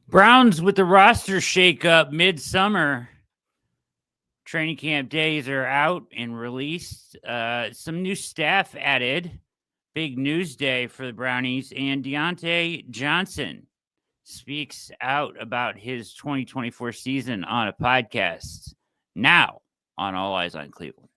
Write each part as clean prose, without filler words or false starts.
Browns with the roster shakeup midsummer. Training camp days are out and released. Some new staff added. Big news day for the Brownies. And Diontae Johnson speaks out about his 2024 season on a podcast. Now on All Eyes on Cleveland.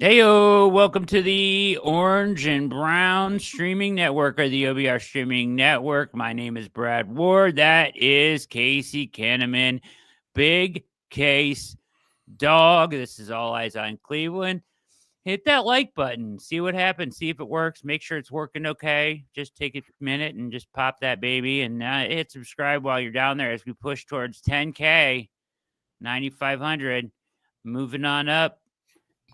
Heyo, welcome to the Orange and Brown Streaming Network, or the OBR Streaming Network. My name is Brad Ward. That is Casey Kinnamon. Big Case Dog. This is All Eyes on Cleveland. Hit that like button. See what happens. See if it works. Make sure it's working okay. Just take a minute and just pop that baby. And hit subscribe while you're down there as we push towards 10K, 9,500. Moving on up.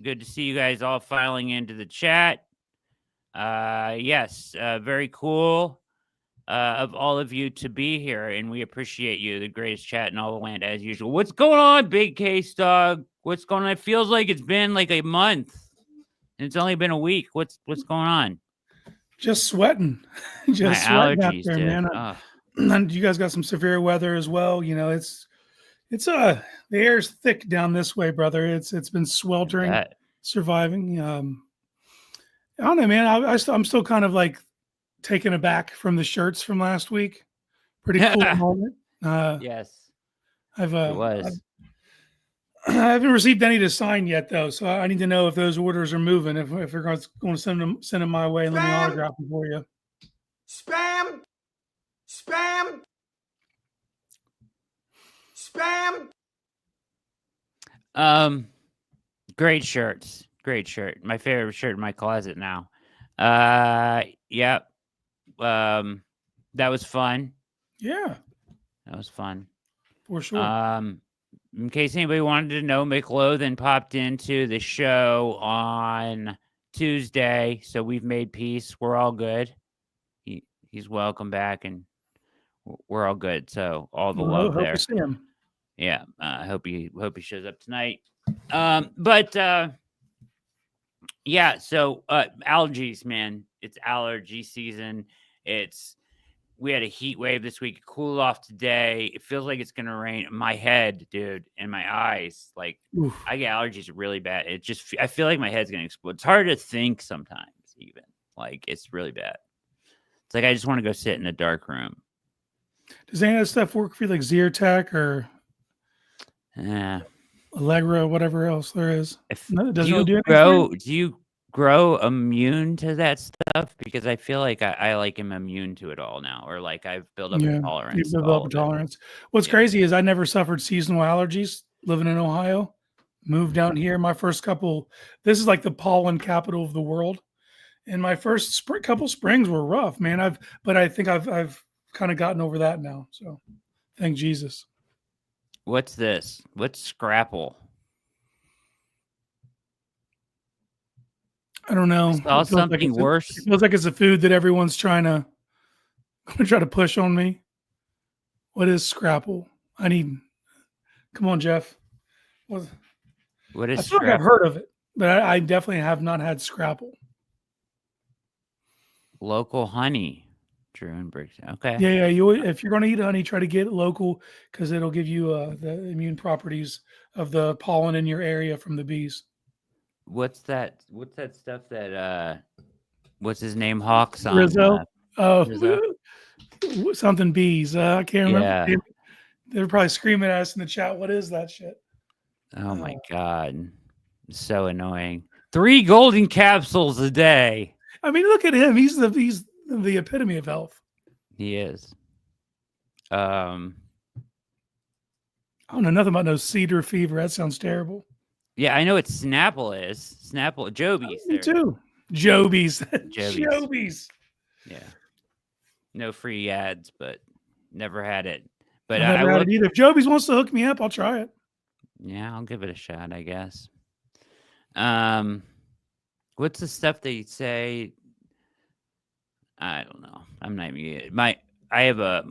Good to see you guys all filing into the chat. Yes, very cool of all of you to be here, and we appreciate you. The greatest chat in all the land, as usual. What's going on, Big Case Dog? What's going on? It feels like it's been like a month, and it's only been a week. What's going on? Just sweating. Just sweating out there, man. You guys got some severe weather as well. You know, the air's thick down this way, brother. It's been sweltering, surviving. I don't know, man. I'm still kind of like taken aback from the shirts from last week. Pretty cool moment. Yes, it was. I haven't received any to sign yet, though, so I need to know if those orders are moving. If you're going to send them my way and let me autograph them for you. Spam. Great shirts. Great shirt. My favorite shirt in my closet now. Yep. That was fun. Yeah. That was fun. For sure. In case anybody wanted to know, McLothan popped into the show on Tuesday, so we've made peace. We're all good. He's welcome back, and we're all good. So all the love there. Hope to see him. Yeah, I hope he shows up tonight. Yeah. So allergies, man. It's allergy season. We had a heat wave this week. Cool off today. It feels like it's gonna rain. My head, dude, and my eyes. Like oof. I get allergies really bad. I feel like my head's gonna explode. It's hard to think sometimes. Even like it's really bad. It's like I just want to go sit in a dark room. Does any of that stuff work for you, like Zyrtec or Allegra, whatever else there is? Do you grow immune to that stuff? Because I feel like I like am immune to it all now, or like I've built up a tolerance. You built up a tolerance. What's crazy is I never suffered seasonal allergies living in Ohio. Moved down here. My first this is like the pollen capital of the world. And my first couple springs were rough, man. But I think I've kind of gotten over that now. So thank Jesus. What's this? What's scrapple? I don't know. Something worse. It feels like it's a food that everyone's trying to push on me. What is scrapple? Come on, Jeff. What is I feel like I've heard of it, but I definitely have not had scrapple. Local honey. Drew and Briggs. Okay. Yeah. If you're going to eat honey, try to get it local because it'll give you the immune properties of the pollen in your area from the bees. What's that stuff that what's his name? Hawks on Rizzo. Rizzo? Something bees. I can't remember. Yeah. They're probably screaming at us in the chat. What is that shit? Oh my God. So annoying. 3 golden capsules a day. I mean, look at him. He's the epitome of health. He is. I don't know nothing about no cedar fever. That sounds terrible. Yeah, I know what Snapple is. Snapple, Joby's. Me too. Joby's. Joby's. Yeah. No free ads, but never had it. But I never had it either. If Joby's wants to hook me up, I'll try it. Yeah, I'll give it a shot, I guess. What's the stuff they say? I don't know. I'm not even I have a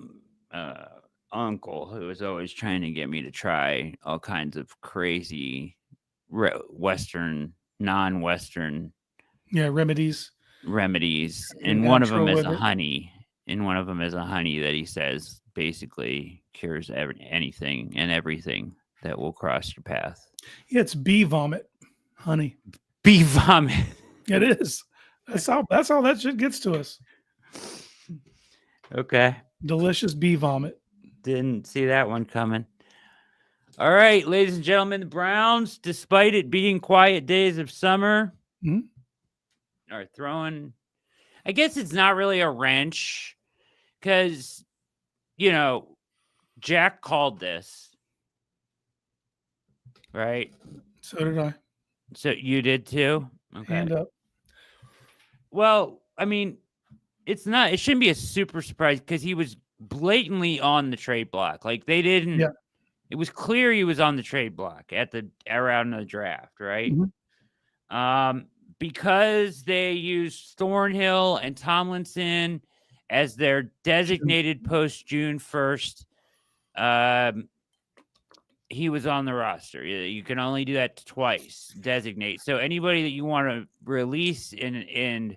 uncle who is always trying to get me to try all kinds of crazy Western, non-Western remedies, and one of them natural is with a it. honey, and one of them is a honey that he says basically cures anything and everything that will cross your path. Yeah, it's bee vomit, honey. Bee vomit. It is. That's how that shit gets to us. Okay. Delicious bee vomit. Didn't see that one coming. All right, ladies and gentlemen, the Browns, despite it being quiet days of summer, are throwing. I guess it's not really a wrench because, Jack called this, right? So did I. So you did too? Okay. Hand up. Well, I mean, it shouldn't be a super surprise because he was blatantly on the trade block. Like they didn't. Yeah. It was clear he was on the trade block around the draft, right? Because they used Thornhill and Tomlinson as their designated post June 1st. He was on the roster. You can only do that twice, designate. So anybody that you want to release and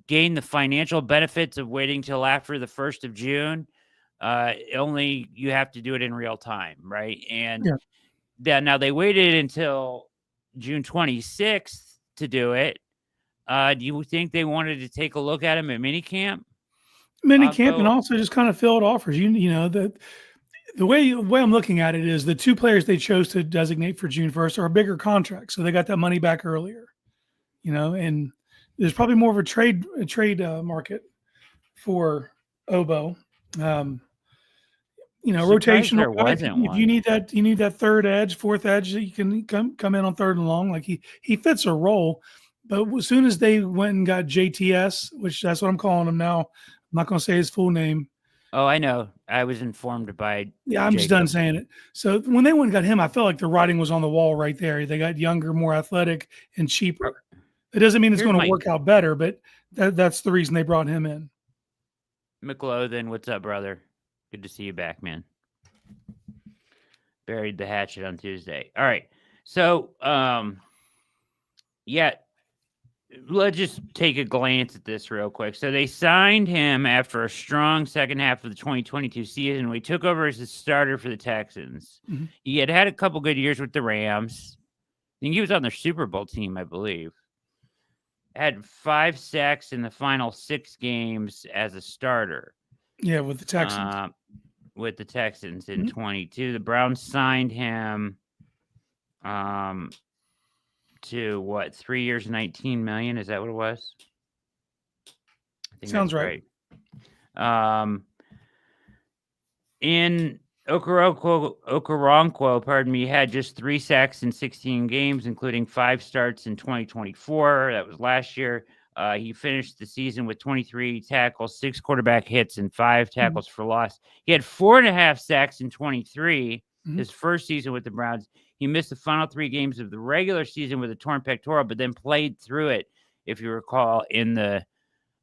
gain the financial benefits of waiting till after the 1st of June, only you have to do it in real time, right? And now they waited until June 26th to do it. Do you think they wanted to take a look at him at minicamp? Minicamp, and also just kind of field offers. The way I'm looking at it is the two players they chose to designate for June 1st are a bigger contract, so they got that money back earlier. And there's probably more of a trade market for Ogbo. Rotational. If you need that third edge, fourth edge, that you can come in on third and long. Like he fits a role. But as soon as they went and got JTS, which that's what I'm calling him now, I'm not going to say his full name. Oh, I know. I was informed by. Yeah, I'm just done saying it. So when they went and got him, I felt like the writing was on the wall right there. They got younger, more athletic, and cheaper. It doesn't mean it's going to work out better, but that's the reason they brought him in. McLaughlin, what's up, brother? Good to see you back, man. Buried the hatchet on Tuesday. All right. So, let's just take a glance at this real quick. So they signed him after a strong second half of the 2022 season. We took over as a starter for the Texans. He had a couple good years with the Rams. I think he was on their Super Bowl team, I believe. Had 5 sacks in the final 6 games as a starter. Yeah, with the Texans. In 22. The Browns signed him to what, 3 years, $19 million? Is that what it was? I think sounds right. In Okoronkwo, had just 3 sacks in 16 games, including 5 starts in 2024. That was last year. He finished the season with 23 tackles, 6 quarterback hits, and 5 tackles for loss. He had 4.5 sacks in 23, his first season with the Browns. He missed the final 3 games of the regular season with a torn pectoral, but then played through it, if you recall, in the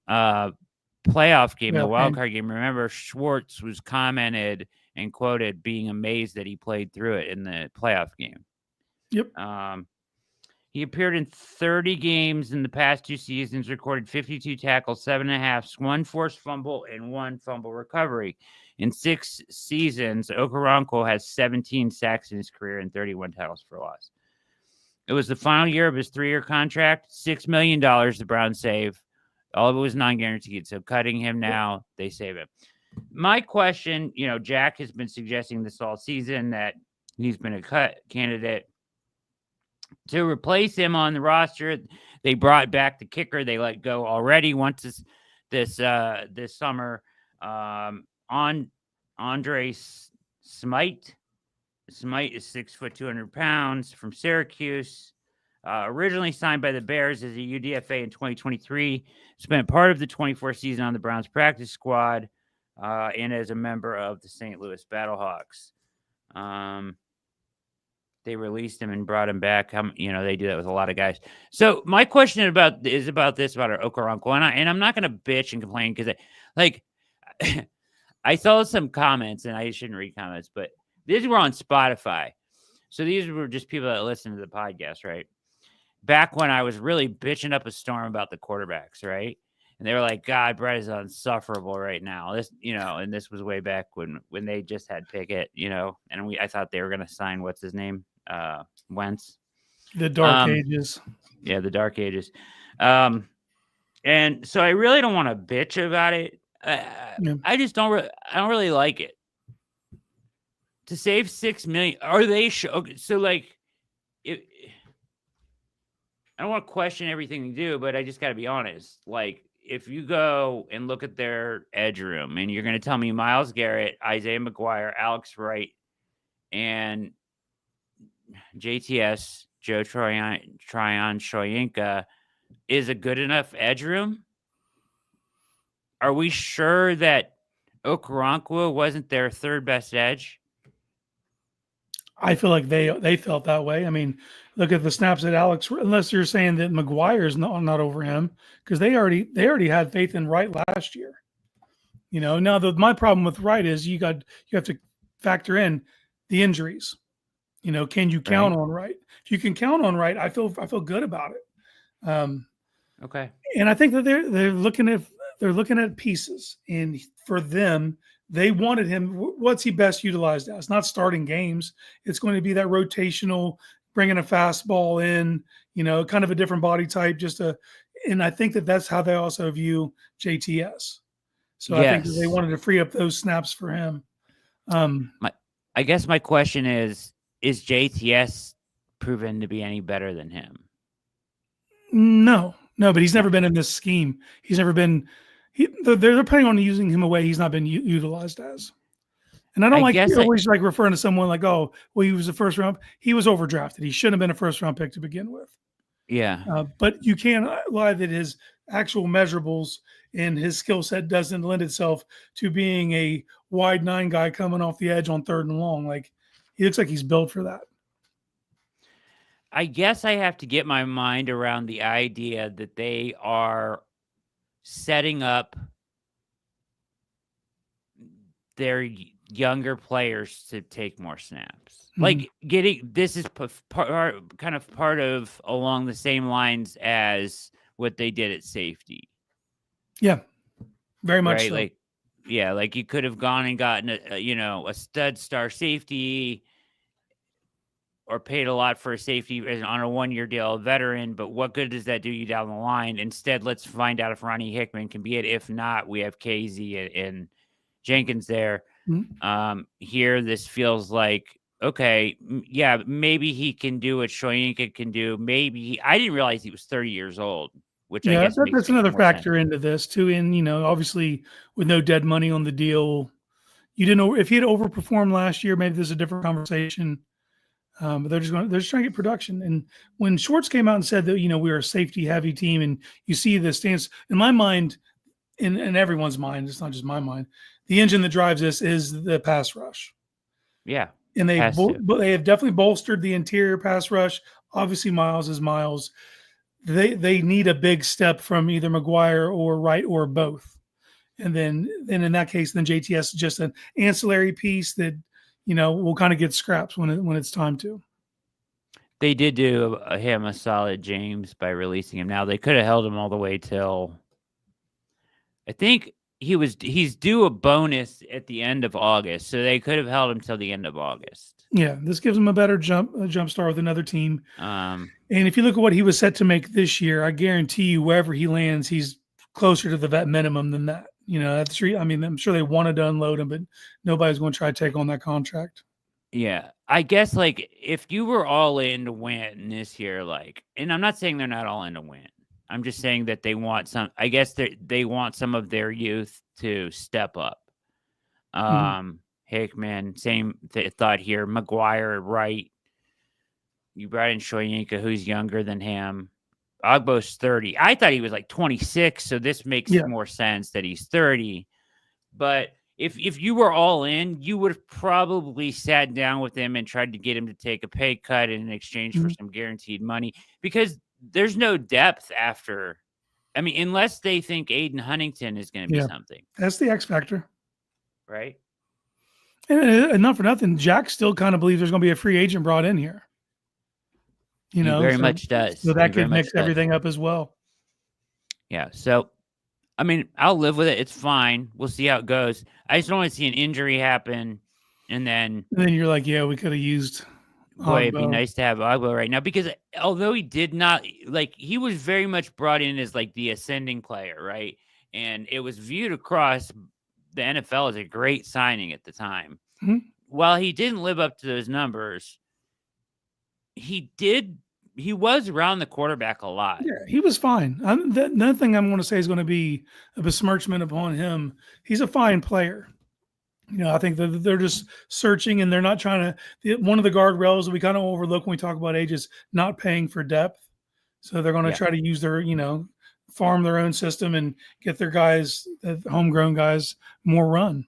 playoff game, the wildcard game. Remember, Schwartz was commented and quoted being amazed that he played through it in the playoff game. Yep. He appeared in 30 games in the past 2 seasons, recorded 52 tackles, 7.5, 1 forced fumble, and 1 fumble recovery. In 6 seasons, Okoronkwo has 17 sacks in his career and 31 tackles for loss. It was the final year of his 3-year contract, $6 million the Browns save. All of it was non-guaranteed, so cutting him now, they save him. My question, Jack has been suggesting this all season that he's been a cut candidate. To replace him on the roster, they brought back the kicker they let go already once this summer. Andre Smite. Smite is 6 foot 200 pounds from Syracuse. Originally signed by the Bears as a UDFA in 2023, spent part of the 24 season on the Browns practice squad and as a member of the St. Louis Battlehawks. they released him and brought him back. They do that with a lot of guys. So my question about Okoronkwo, and I'm not going to bitch and complain because I saw some comments, and I shouldn't read comments, but these were on Spotify. So these were just people that listen to the podcast, right? Back when I was really bitching up a storm about the quarterbacks, right? And they were like, God, Brett is insufferable right now. And this was way back when they just had Pickett, and I thought they were going to sign, what's his name? Wentz. The dark ages. Yeah, the dark ages. And so I really don't want to bitch about it. I just don't really like it. To save $6 million, are they so like it? I don't want to question everything they do, but I just got to be honest. Like, if you go and look at their edge room, and you're going to tell me Myles Garrett, Isaiah McGuire, Alex Wright, and JTS, Joe Tryon Shoyinka is a good enough edge room? Are we sure that Okoronkwo wasn't their third best edge? I feel like they felt that way. I mean, look at the snaps at Alex. Unless you're saying that McGuire is not over him, because they already had faith in Wright last year. Now my problem with Wright is you have to factor in the injuries. Can you count on Wright? If you can count on Wright, I feel good about it. Okay. And I think that they're looking at pieces, and for them, they wanted him. What's he best utilized as? Not starting games. It's going to be that rotational, bringing a fastball in, kind of a different body type. And I think that's how they also view JTS. So yes. I think that they wanted to free up those snaps for him. I guess my question is JTS proven to be any better than him? No, but he's never been in this scheme. He's never been. They're planning on using him a way he's not been utilized as. And I don't always referring to someone like, oh, well, he was a first round. He was overdrafted. He shouldn't have been a first round pick to begin with. Yeah. But you can't lie that his actual measurables and his skill set doesn't lend itself to being a wide 9 guy coming off the edge on 3rd and long. Like, he looks like he's built for that. I guess I have to get my mind around the idea that they are setting up their younger players to take more snaps. Mm-hmm. Like this is kind of part of along the same lines as what they did at safety. Yeah, very much. Right? So. Like you could have gone and gotten a stud star safety, or paid a lot for a safety on a 1-year deal, a veteran, but what good does that do you down the line? Instead, let's find out if Ronnie Hickman can be it. If not, we have KZ and Jenkins there. Mm-hmm. Here, this feels like, okay, yeah, maybe he can do what Shoyinka can do. Maybe I didn't realize he was 30 years old, which I guess that's another factor into this too. And, obviously with no dead money on the deal, you didn't know if he had overperformed last year, maybe there's a different conversation. But they're just trying to get production. And when Schwartz came out and said that, we're a safety heavy team, and you see the stance in my mind, in everyone's mind, it's not just my mind, the engine that drives this is the pass rush. Yeah. And they have definitely bolstered the interior pass rush. Obviously Myles is Myles. They need a big step from either McGuire or Wright or both. And then in that case, then JTS is just an ancillary piece that, we'll kind of get scraps when it's time to. They did do him a solid, James, by releasing him. Now they could have held him all the way till, I think he's due a bonus at the end of August, so they could have held him till the end of August. Yeah, this gives him a better jump start with another team. And if you look at what he was set to make this year, I guarantee you wherever he lands, he's closer to the vet minimum than that. That's true. I mean, I'm sure they wanted to unload him, but nobody's going to try to take on that contract. Yeah. I guess, if you were all in to win this year, and I'm not saying they're not all in to win. I'm just saying that they want they want some of their youth to step up. Hickman, same thought here. McGuire, Wright. You brought in Shoyinka, who's younger than him. Ogbo's 30. I thought he was 26, so this makes more sense that he's 30. But if you were all in, you would have probably sat down with him and tried to get him to take a pay cut in exchange for some guaranteed money, because there's no depth after. I mean, unless they think Aiden Huntington is going to be something. That's the X factor. Right. And not for nothing, Jack still kind of believes there's going to be a free agent brought in here. He very much does. So that could mix everything up as well. Yeah. So, I mean, I'll live with it. It's fine. We'll see how it goes. I just don't want to see an injury happen. And then you're like, yeah, we could have used Ogbo. Boy, it'd be nice to have Ogbo right now, because although he did not, like, he was very much brought in as like the ascending player, right? And it was viewed across the NFL as a great signing at the time. Mm-hmm. While he didn't live up to those numbers, he was around the quarterback a lot. Yeah, he was fine. Another thing I'm going to say is going to be a besmirchment upon him. He's a fine player. I think that they're just searching, and they're not trying to. One of the guardrails that we kind of overlook when we talk about age is not paying for depth. So they're going to try to use their, farm their own system and get their guys, homegrown guys, more run.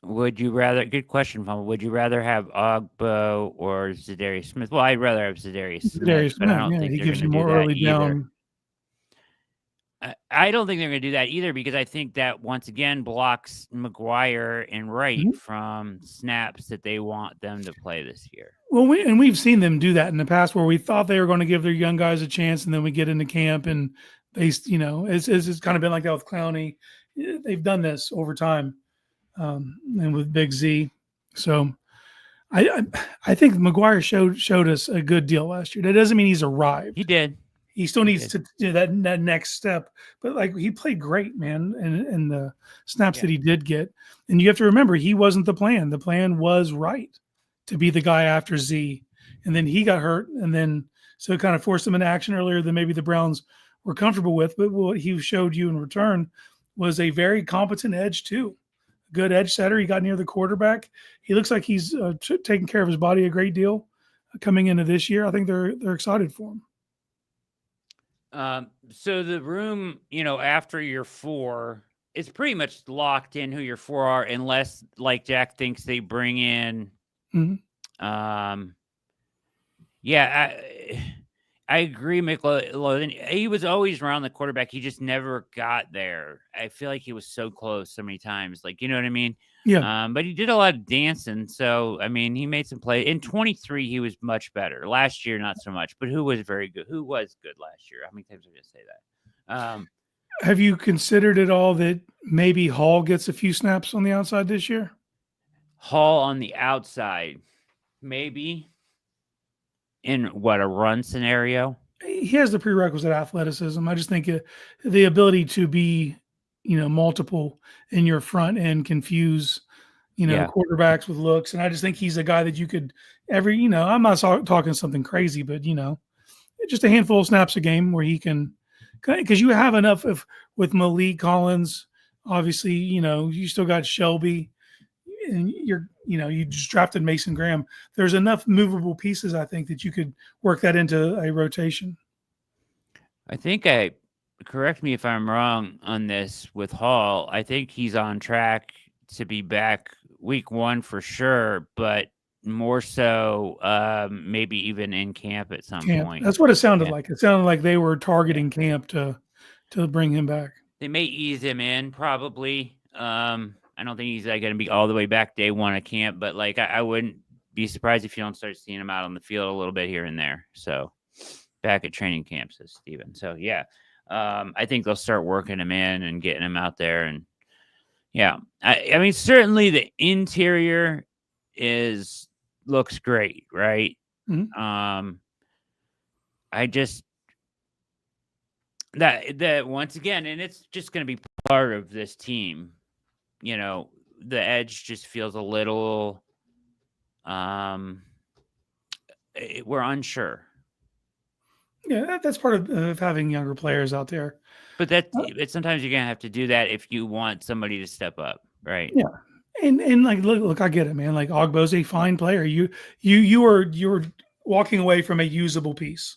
Would you rather? Good question, Paul. Would you rather have Ogbo or Zadarius Smith? Well, I'd rather have Zadarius Smith, but I don't think he they're gives you gonna more do that early either. down. I don't think they're going to do that either, because I think that once again blocks McGuire and Wright from snaps that they want them to play this year. Well, we've seen them do that in the past, where we thought they were going to give their young guys a chance, and then we get into camp and they, it's kind of been like that with Clowney. They've done this over time, and with Big Z. So I think McGuire showed us a good deal last year. That doesn't mean he's arrived. He did. He still needs to do that next step, but like, he played great, man, and the snaps that he did get. And you have to remember, he wasn't the plan. The plan was Wright to be the guy after Z, and then he got hurt, and then so it kind of forced him into action earlier than maybe the Browns were comfortable with. But what he showed you in return was a very competent edge too, good edge setter. He got near the quarterback. He looks like he's taking care of his body a great deal coming into this year. I think they're excited for him. So the room, after your 4, it's pretty much locked in who your 4 are, unless, like Jack thinks, they bring in. I agree, McLeod. He was always around the quarterback. He just never got there. I feel like he was so close so many times. Like, you know what I mean? Yeah. But he did a lot of dancing. So, I mean, he made some plays. In 23, he was much better. Last year, not so much. But who was very good? Who was good last year? How many times did I say that? Have you considered at all that maybe Hall gets a few snaps on the outside this year? Hall on the outside, maybe. In what, a run scenario? He has the prerequisite athleticism. I just think the ability to be, multiple in your front and confuse, quarterbacks with looks. And I just think he's a guy that you could I'm not talking something crazy, but, just a handful of snaps a game where he can, because you have enough with Malik Collins, obviously, you still got Shelby, and you just drafted Mason Graham. There's enough movable pieces, I think, that you could work that into a rotation. I think correct me if I'm wrong on this with Hall. I think he's on track to be back week 1 for sure, but more so maybe even in camp at some point. That's what it sounded like. It sounded like they were targeting camp to bring him back. They may ease him in, probably. I don't think he's going to be all the way back day 1 of camp, but like I wouldn't be surprised if you don't start seeing him out on the field a little bit here and there. So back at training camp, says Steven. So yeah, I think they'll start working him in and getting him out there. And yeah, I mean, certainly the interior looks great, right? Mm-hmm. I just that once again, and it's just going to be part of this team. The edge just feels a little, we're unsure. Yeah, that's part of having younger players out there. But sometimes you're going to have to do that if you want somebody to step up, right? Yeah. And like, look, I get it, man. Like, Ogbo's a fine player. You were walking away from a usable piece.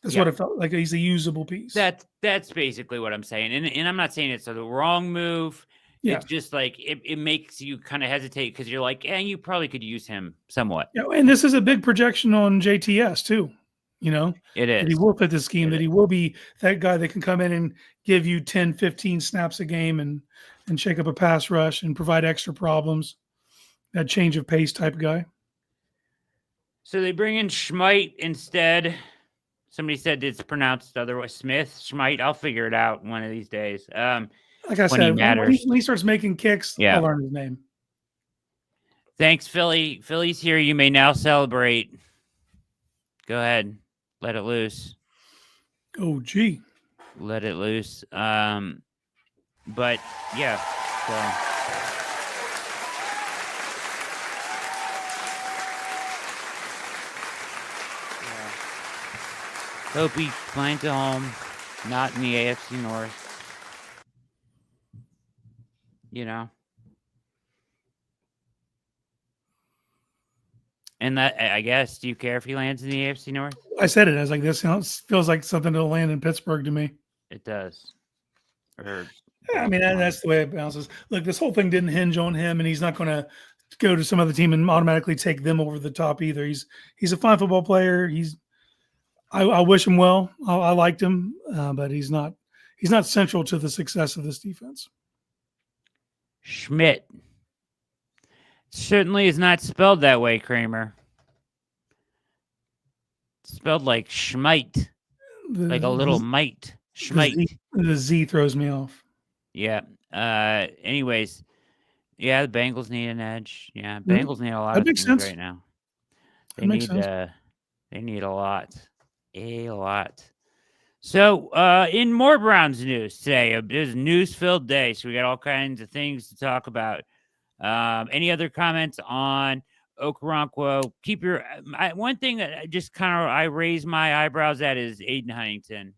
That's what it felt like. He's a usable piece. That's basically what I'm saying. And I'm not saying it's the wrong move. Yeah. It's just like it makes you kind of hesitate because you're like, you probably could use him somewhat. Yeah, and this is a big projection on JTS too. It is. That he will fit the scheme, that he will be that guy that can come in and give you 10, 15 snaps a game and shake up a pass rush and provide extra problems. That change of pace type guy. So they bring in Schmidt instead. Somebody said it's pronounced otherwise. Schmidt. I'll figure it out one of these days. Like I said, when he starts making kicks, I'll learn his name. Thanks, Philly. Philly's here. You may now celebrate. Go ahead. Let it loose. Oh, gee. Let it loose. But, yeah. So. Hope he finds a home, not in the AFC North. And that, I guess, do you care if he lands in the AFC North? I said it. I was like, this feels like something to land in Pittsburgh to me. It does. I mean, that's the way it bounces. Look, this whole thing didn't hinge on him, and he's not going to go to some other team and automatically take them over the top either. He's a fine football player. I wish him well. I liked him, but he's not central to the success of this defense. Schmidt certainly is not spelled that way, Kramer. It's spelled like Schmidt, like a little mite. Schmidt. The Z throws me off. Yeah. Anyways, the Bengals need an edge. Yeah, Bengals need a lot of things right now. They need a lot. A lot. So, in more Browns news today, it was a news-filled day, so we got all kinds of things to talk about. Any other comments on Okoronkwo? Keep your one thing that I just I raise my eyebrows at is Aiden Huntington.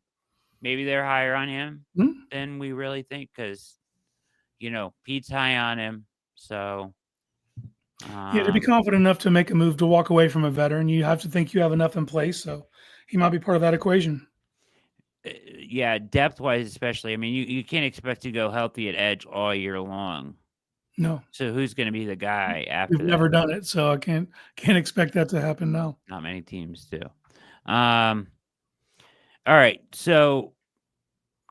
Maybe they're higher on him than we really think because, Pete's high on him. So, to be confident enough to make a move to walk away from a veteran, you have to think you have enough in place. So he might be part of that equation. Yeah, depth-wise especially. I mean, you can't expect to go healthy at edge all year long. No. So who's going to be the guy after We've never done it, so I can't expect that to happen now. Not many teams do. All right, so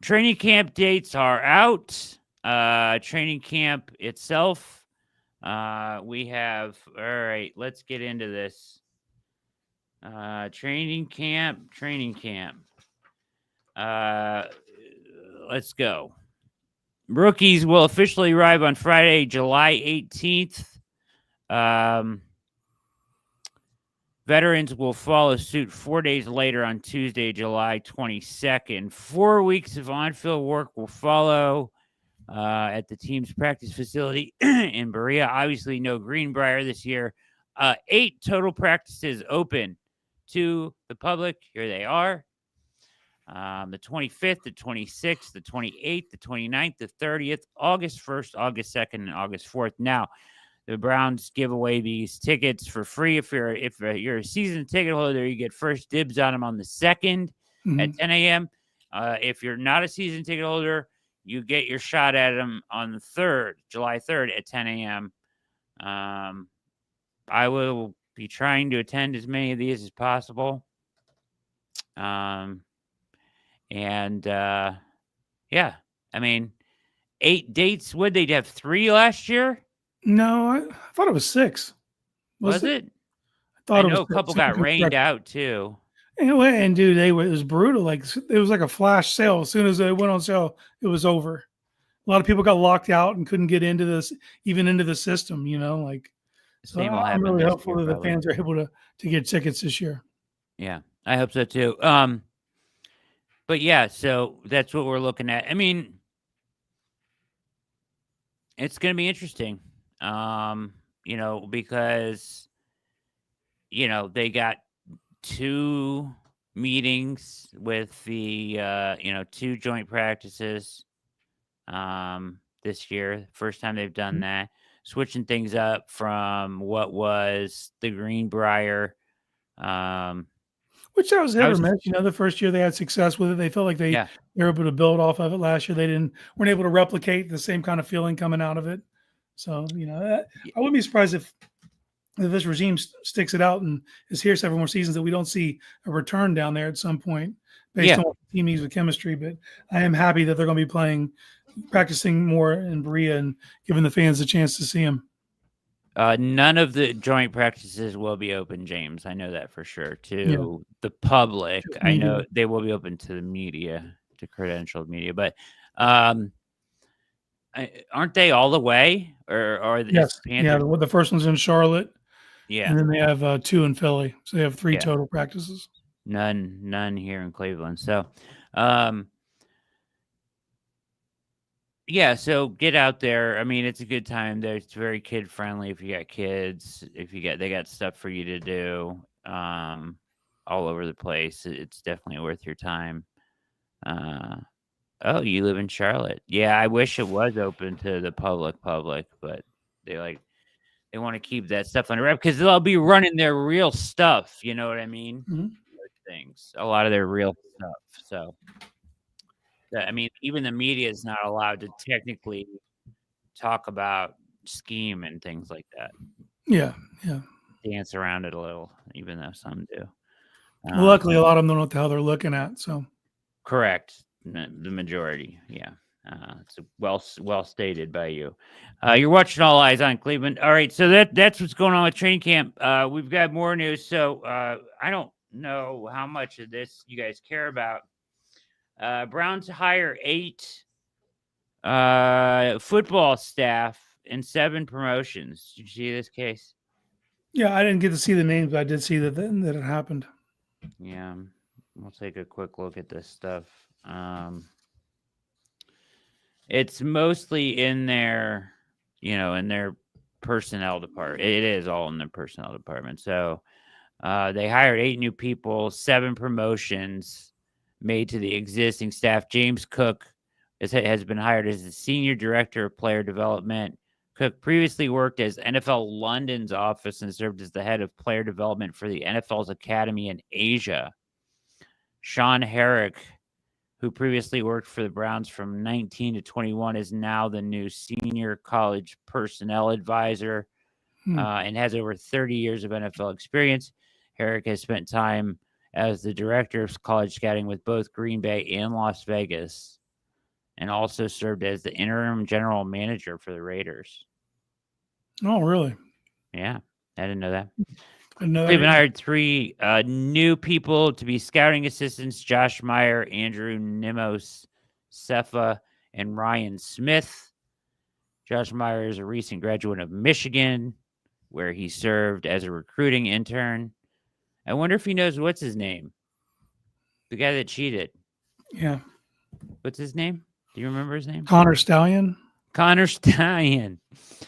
training camp dates are out. Training camp itself, we have. All right, let's get into this. Training camp. Let's go. Rookies will officially arrive on Friday, July 18th. Veterans will follow suit 4 days later on Tuesday, July 22nd. 4 weeks of on-field work will follow at the team's practice facility in Berea. Obviously, no Greenbrier this year. 8 total practices open to the public. Here they are. The 25th, the 26th, the 28th, the 29th, the 30th, August 1st, August 2nd, and August 4th. Now, the Browns give away these tickets for free. If you're a season ticket holder, you get first dibs on them on the 2nd at 10 a.m. If you're not a season ticket holder, you get your shot at them on the 3rd, July 3rd at 10 a.m. I will be trying to attend as many of these as possible. Yeah, I mean, 8 dates. Would they have 3 last year? No, I thought it was 6. Was it? I thought I know a couple got rained out too. Anyway, and dude, it was brutal. Like it was like a flash sale. As soon as they went on sale, it was over. A lot of people got locked out and couldn't get into this, even into the system. Like, so I'm really hopeful that the fans are able to get tickets this year. Yeah, I hope so too. But yeah, so that's what we're looking at. I mean, it's going to be interesting, because, they got 2 meetings with the, 2 joint practices this year. First time they've done that. Switching things up from what was the Greenbrier. Which I was hit or miss. The first year they had success with it. They felt like they were able to build off of it. Last year they weren't able to replicate the same kind of feeling coming out of it. So, I wouldn't be surprised if this regime sticks it out and is here 7 more seasons that we don't see a return down there at some point based on what the team needs with chemistry. But I am happy that they're going to be practicing more in Berea and giving the fans a chance to see them. None of the joint practices will be open, James. I know that for sure. To the public, I know they will be open to the media, to credentialed media. But aren't they all the way? Or yes, the first one's in Charlotte. Yeah, and then they have 2 in Philly, so they have 3 total practices. None here in Cleveland. So, so get out there. I mean, it's a good time there. It's very kid friendly if you got kids. They got stuff for you to do all over the place. It's definitely worth your time. Oh, you live in Charlotte. Yeah, I wish it was open to the public, but they want to keep that stuff under wrap because they'll be running their real stuff. You know what I mean? Mm-hmm. Things, a lot of their real stuff. So, I mean, even the media is not allowed to technically talk about scheme and things like that. Yeah. Dance around it a little, even though some do. Well, luckily, a lot of them don't know what the hell they're looking at. So, correct. The majority, it's well stated by you. You're watching All Eyes on Cleveland. All right, so that's what's going on with training camp. We've got more news. So I don't know how much of this you guys care about. Browns hire 8 football staff and 7 promotions. Did you see this case? Yeah, I didn't get to see the names, but I did see that it happened. Yeah, we'll take a quick look at this stuff. It's mostly in their, in their personnel department. It is all in the personnel department. So they hired 8 new people, 7 promotions made to the existing staff. James Cook has been hired as the senior director of player development. Cook previously worked as NFL London's office and served as the head of player development for the NFL's academy in Asia. Sean Herrick, who previously worked for the Browns from 19 to 21, is now the new senior college personnel advisor and has over 30 years of NFL experience. Herrick has spent time as the director of college scouting with both Green Bay and Las Vegas, and also served as the interim general manager for the Raiders. Oh, really? Yeah, I didn't know that. They've hired 3 new people to be scouting assistants: Josh Meyer, Andrew Nimos, Sefa, and Ryan Smith. Josh Meyer is a recent graduate of Michigan, where he served as a recruiting intern. I wonder if he knows what's his name. The guy that cheated. Yeah. What's his name? Do you remember his name? Connor Stallion. Connor Stallion. I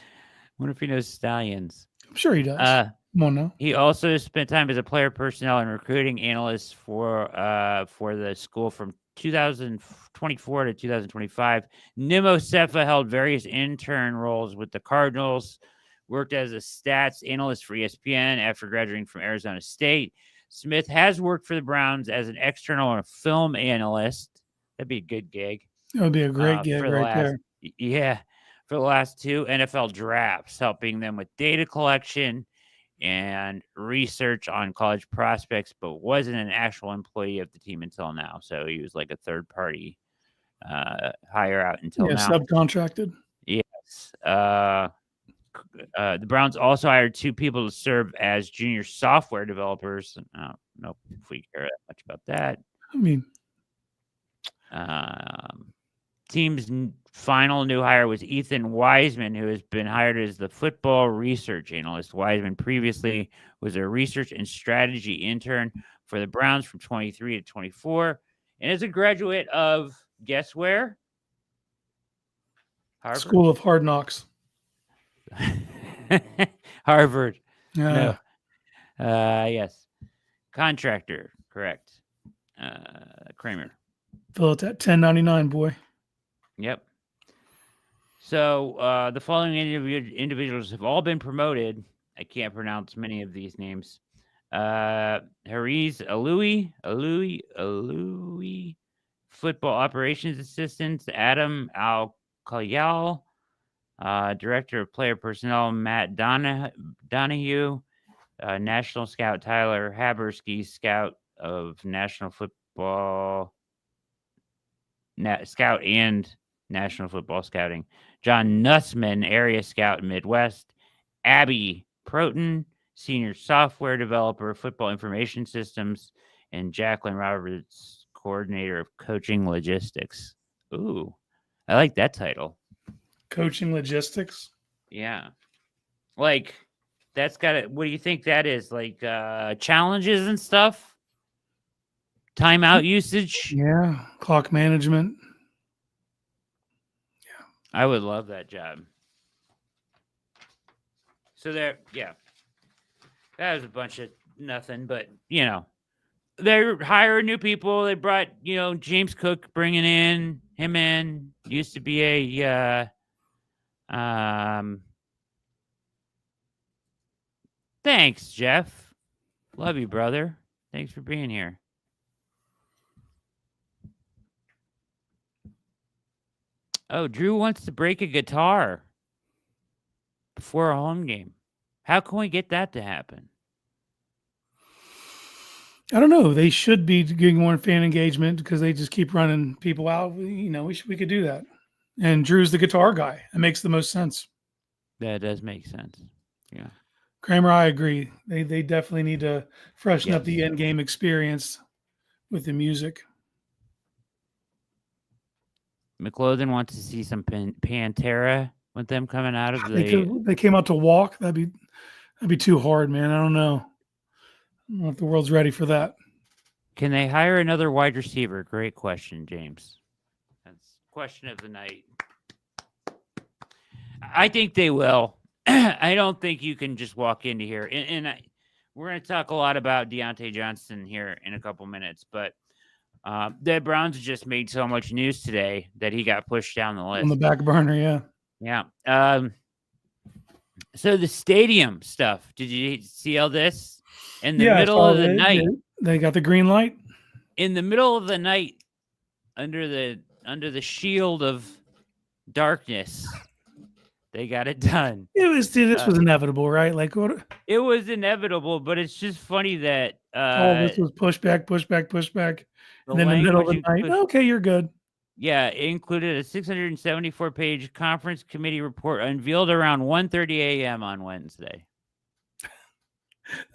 wonder if he knows Stallions. I'm sure he does. Come on now. He also spent time as a player personnel and recruiting analyst for the school from 2024 to 2025. Nimo Sefa held various intern roles with the Cardinals, worked as a stats analyst for ESPN after graduating from Arizona State. Smith has worked for the Browns as an external and a film analyst. That'd be a good gig. That would be a great gig there. Yeah, for the last 2 NFL drafts, helping them with data collection and research on college prospects, but wasn't an actual employee of the team until now. So he was like a third-party hire out until now. Subcontracted. Yes. The Browns also hired 2 people to serve as junior software developers. I don't know if we care that much about that. I mean, team's final new hire was Ethan Wiseman, who has been hired as the football research analyst. Wiseman previously was a research and strategy intern for the Browns from 23 to 24, and is a graduate of, guess where? Harvard. School of Hard Knocks. Harvard. No. Yes. Contractor. Correct. Kramer. Fill it at $10.99, boy. Yep. So the following individuals have all been promoted. I can't pronounce many of these names. Hariz Alui, football operations assistant, Adam Al-Kayal, director of player personnel, Matt Donahue, national scout, Tyler Habersky, scout of national football, scout and national football scouting, John Nussman, area scout Midwest, Abby Proton, senior software developer, football information systems, and Jacqueline Roberts, coordinator of coaching logistics. Ooh, I like that title. Coaching logistics. Yeah. Like, that's got it. What do you think that is? Like, challenges and stuff? Timeout usage? Yeah. Clock management. Yeah. I would love that job. So there, yeah. That was a bunch of nothing, but, they're hiring new people. They brought, James Cook, bringing him in. Used to be a, thanks, Jeff. Love you, brother. Thanks for being here. Oh, Drew wants to break a guitar before a home game. How can we get that to happen? I don't know. They should be getting more fan engagement because they just keep running people out. We could do that. And Drew's the guitar guy. It makes the most sense. That does make sense. Yeah. Kramer, I agree. They definitely need to freshen up the end game experience with the music. McLaughlin wants to see some Pantera with them coming out of the. They came out to walk. That'd be too hard, man. I don't know if the world's ready for that. Can they hire another wide receiver? Great question, James. That's question of the night. I think they will. I don't think you can just walk into here. And we're going to talk a lot about Diontae Johnson here in a couple minutes, but the Browns just made so much news today that he got pushed down the list. On the back burner, yeah. Yeah. So the stadium stuff, did you see all this? In the middle of the night. They got the green light? In the middle of the night, under the shield of darkness, they got it done. This was inevitable, right? Like what? It was inevitable, but it's just funny that all this was pushback. And then in the middle of the night, okay, you're good. Yeah, it included a 674-page conference committee report unveiled around 1:30 a.m. on Wednesday.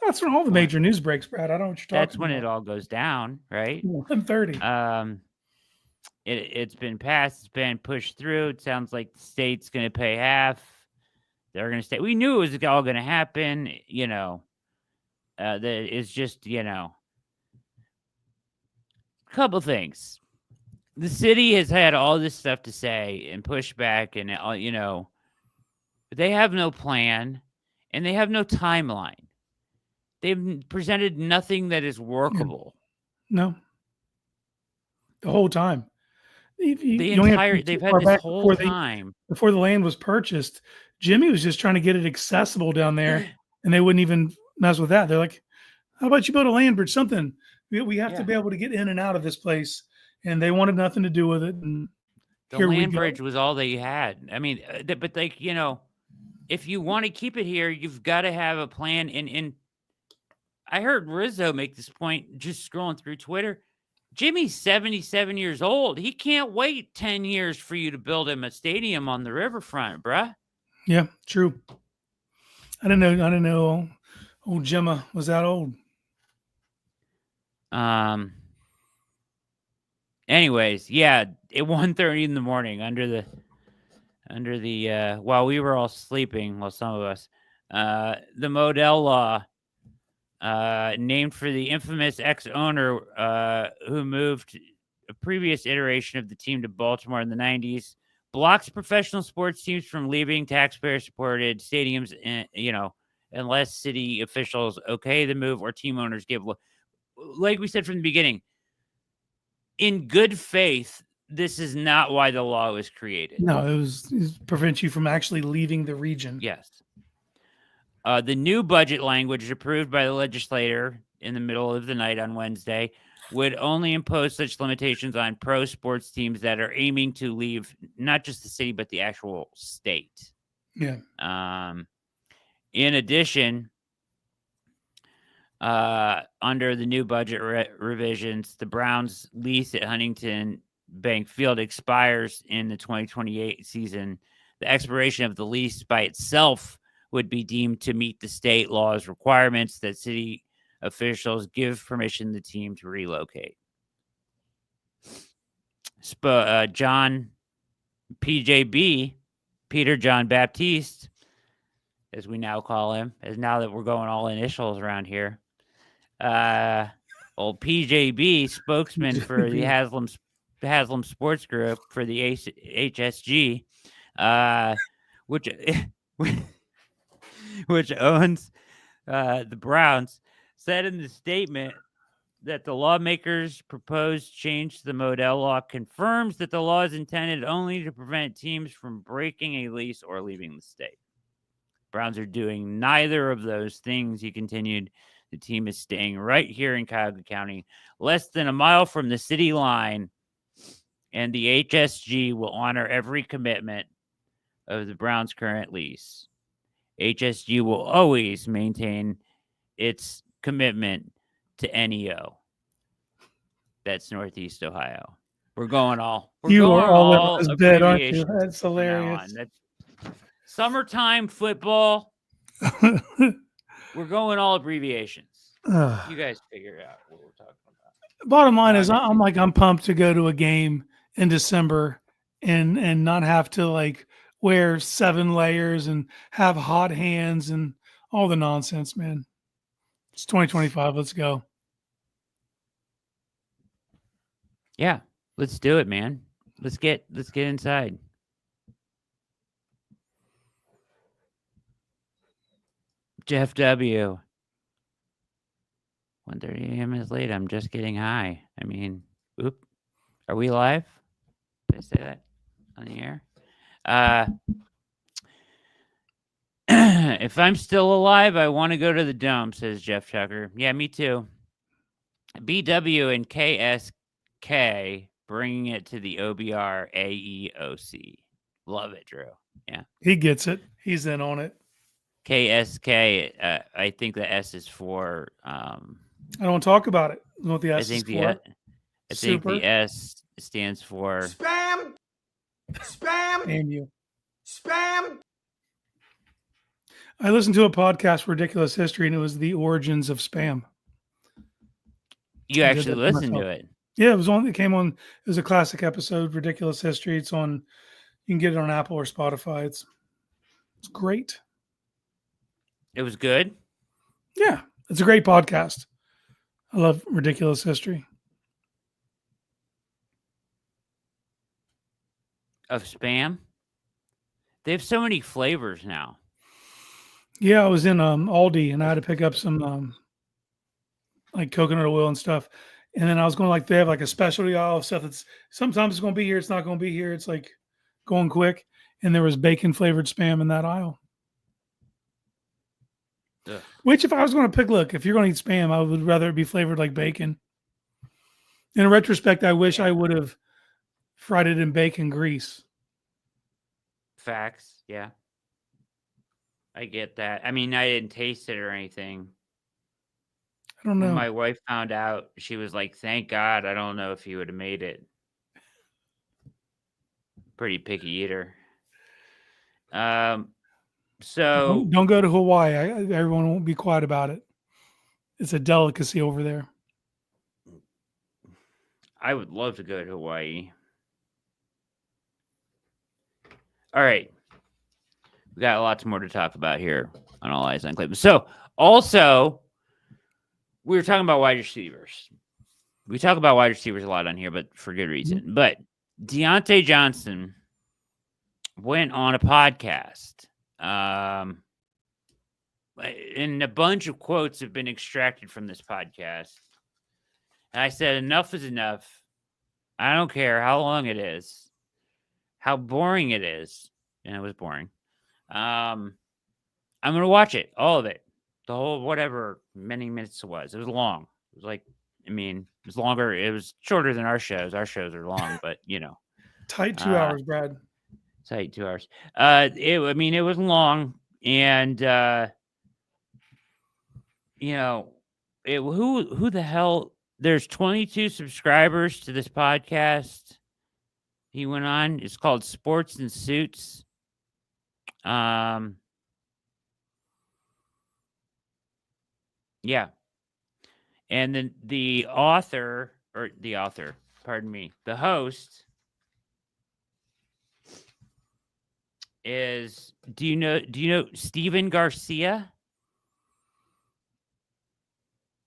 That's when all the major news breaks, Brad. I don't know what you're talking about. That's when it all goes down, right? 1:30. It's been passed. It's been pushed through. It sounds like the state's going to pay half. They're going to stay. We knew it was all going to happen. That it's just, couple things. The city has had all this stuff to say and push back, and but they have no plan and they have no timeline. They've presented nothing that is workable. No. The whole time. They've had this whole time. Before the land was purchased, Jimmy was just trying to get it accessible down there, and they wouldn't even mess with that. They're like, how about you build a land bridge, something? We have to be able to get in and out of this place, and they wanted nothing to do with it. And the land bridge was all they had. I mean, but if you want to keep it here, you've got to have a plan. And I heard Rizzo make this point just scrolling through Twitter. Jimmy's 77 years old. He can't wait 10 years for you to build him a stadium on the riverfront, bruh. Yeah, true. I didn't know old Gemma was that old. Anyways, yeah, at 1:30 in the morning under the while we were all sleeping, well, some of us, the Modell law, named for the infamous ex-owner who moved a previous iteration of the team to Baltimore in the 90s, blocks professional sports teams from leaving taxpayer-supported stadiums, unless city officials okay the move or team owners give. Like we said from the beginning, in good faith, this is not why the law was created. No, it was prevent you from actually leaving the region. Yes. The new budget language approved by the legislator in the middle of the night on Wednesday would only impose such limitations on pro sports teams that are aiming to leave not just the city, but the actual state. Yeah. In addition, under the new budget revisions, the Browns' lease at Huntington Bank Field expires in the 2028 season. The expiration of the lease by itself would be deemed to meet the state law's requirements that city officials give permission to the team to relocate. John PJB, Peter John Baptiste, as we now call him, as now that we're going all initials around here. Old PJB, spokesman for the Haslam Sports Group for the HSG, which owns the Browns, said in the statement that the lawmakers' proposed change to the Modell law confirms that the law is intended only to prevent teams from breaking a lease or leaving the state. Browns are doing neither of those things, he continued. The team is staying right here in Cuyahoga County, less than a mile from the city line, and the HSG will honor every commitment of the Browns' current lease. HSG will always maintain its commitment to NEO. That's Northeast Ohio. We're going all. You are all in his bed, aren't you? That's hilarious. That's summertime football. We're going all abbreviations. You guys figure out what we're talking about. Bottom line is, I'm pumped to go to a game in December and not have to like wear 7 layers and have hot hands and all the nonsense, man. It's 2025. Let's go. Yeah, let's do it, man. Let's get inside. Jeff W. 1:30 a.m. is late. I'm just getting high. I mean, are we live? Did I say that on the air? If I'm still alive, I want to go to the Dome, says Jeff Tucker. Yeah, me too. BW and KSK bringing it to the OBR AEOC. Love it, Drew. Yeah. He gets it. He's in on it. KSK, I think the S is for. I don't talk about it. I know what the S is for. I think the S stands for spam. And you. Spam. I listened to a podcast, Ridiculous History, and it was the origins of spam. You actually listened to it? Yeah, it was on. It came on. It was a classic episode, Ridiculous History. It's on. You can get it on Apple or Spotify. It's great. It was good. Yeah, it's a great podcast. I love Ridiculous History. Of spam? They have so many flavors now. Yeah, I was in Aldi and I had to pick up some like coconut oil and stuff. And then I was going they have like a specialty aisle of stuff that's sometimes it's going to be here, it's not going to be here. It's like going quick. And there was bacon flavored spam in that aisle. Ugh. Which if I was going to pick, look, if you're going to eat spam, I would rather it be flavored like bacon. In retrospect, I wish I would have fried it in bacon grease. Facts, yeah. I get that. I mean, I didn't taste it or anything. I don't know. When my wife found out, she was like, thank God, I don't know if he would have made it. Pretty picky eater. So don't go to Hawaii. Everyone won't be quiet about it. It's a delicacy over there. I would love to go to Hawaii. All right. We got lots more to talk about here on All Eyes on Cleveland. So, also, we were talking about wide receivers. We talk about wide receivers a lot on here, but for good reason. Mm-hmm. But Deontae Johnson went on a podcast. And a bunch of quotes have been extracted from this podcast. And I said, enough is enough. I don't care how long it is, how boring it is. And it was boring. I'm going to watch it, all of it. The whole, whatever, many minutes it was. It was long. It was like, it was longer. It was shorter than our shows. Our shows are long, but, Tight 2 hours, Brad. Tight 2 hours. It was long, and, who the hell, there's 22 subscribers to this podcast. He went on. It's called Sports and Suits. Yeah. And then the host is, do you know Steven Garcia?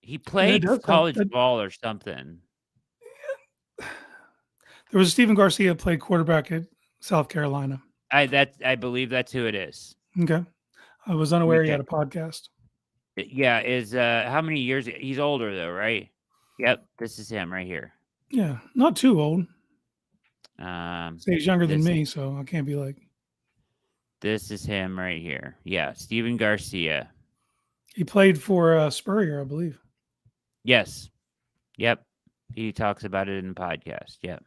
He played college ball or something. There was Steven Garcia played quarterback at South Carolina. I believe that's who it is. Okay. I was unaware he had a podcast. Yeah, is how many years? He's older though, right? Yep, this is him right here. Yeah, not too old. So he's younger than me, so I can't be like. This is him right here. Yeah, Steven Garcia. He played for Spurrier, I believe. Yes. Yep. He talks about it in the podcast. Yep.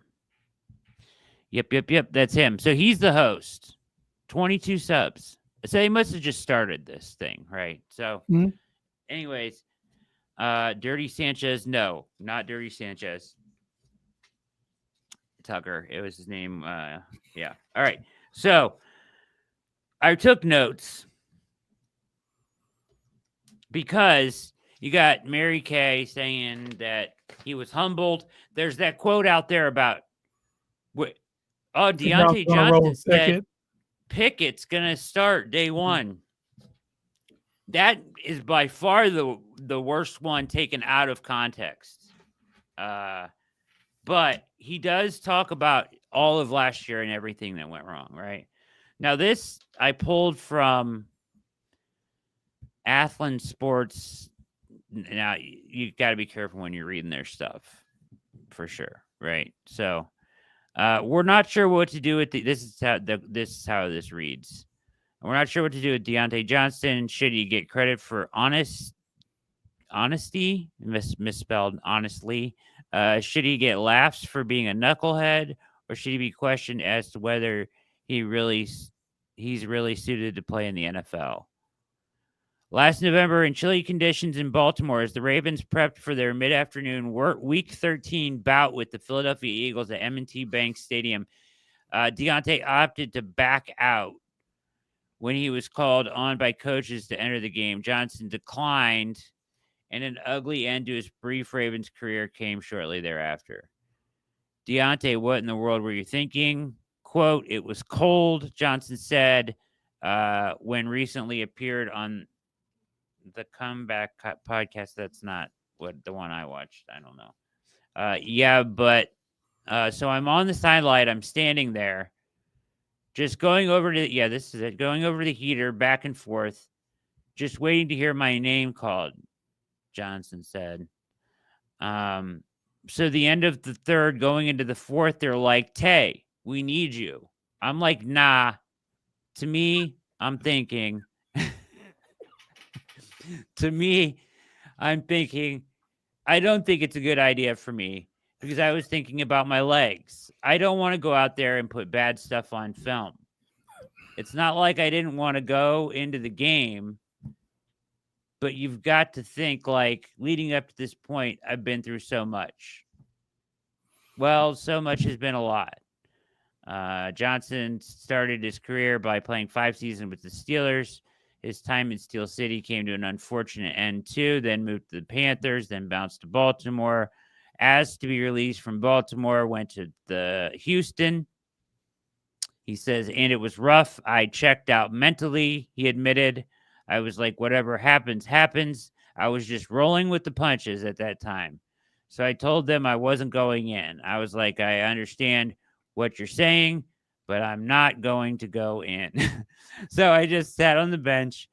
Yep. That's him. So he's the host. 22 subs. So he must have just started this thing, right? So, anyways, Dirty Sanchez. No, not Dirty Sanchez. Tucker. It was his name. Yeah. All right. So I took notes because you got Mary Kay saying that he was humbled. There's that quote out there about Deontae Johnson said Pickett's going to start day one. That is by far the worst one taken out of context. But he does talk about all of last year and everything that went wrong, right? Now, this I pulled from Athlon Sports. Now, you got to be careful when you're reading their stuff, for sure, right? So, we're not sure what to do with this is how this reads. We're not sure what to do with Deontae Johnson. Should he get credit for honesty? Misspelled honestly. Should he get laughs for being a knucklehead, or should he be questioned as to whether he's really suited to play in the NFL? Last November, in chilly conditions in Baltimore, as the Ravens prepped for their mid-afternoon Week 13 bout with the Philadelphia Eagles at M&T Bank Stadium, Diontae opted to back out when he was called on by coaches to enter the game. Johnson declined, and an ugly end to his brief Ravens career came shortly thereafter. Diontae, what in the world were you thinking? Quote, "It was cold," Johnson said when recently appeared on the Comeback podcast. That's not the one I watched. I don't know. So I'm on the sideline. I'm standing there, just going over to, this is it, going over the heater back and forth, just waiting to hear my name called, Johnson said. So the end of the third, going into the fourth, they're like, "Tay, we need you." I'm like, nah. To me, I'm thinking, I don't think it's a good idea for me, because I was thinking about my legs. I don't want to go out there and put bad stuff on film. It's not like I didn't want to go into the game, but you've got to think, like, leading up to this point, I've been through so much. Well, so much has been a lot. Johnson started his career by playing 5 seasons with the Steelers. His time in Steel City came to an unfortunate end, too, then moved to the Panthers, then bounced to Baltimore. Asked to be released from Baltimore, went to the Houston. He says, and it was rough. I checked out mentally, he admitted. I was like, whatever happens, happens. I was just rolling with the punches at that time. So I told them I wasn't going in. I was like, I understand what you're saying, but I'm not going to go in. So I just sat on the bench,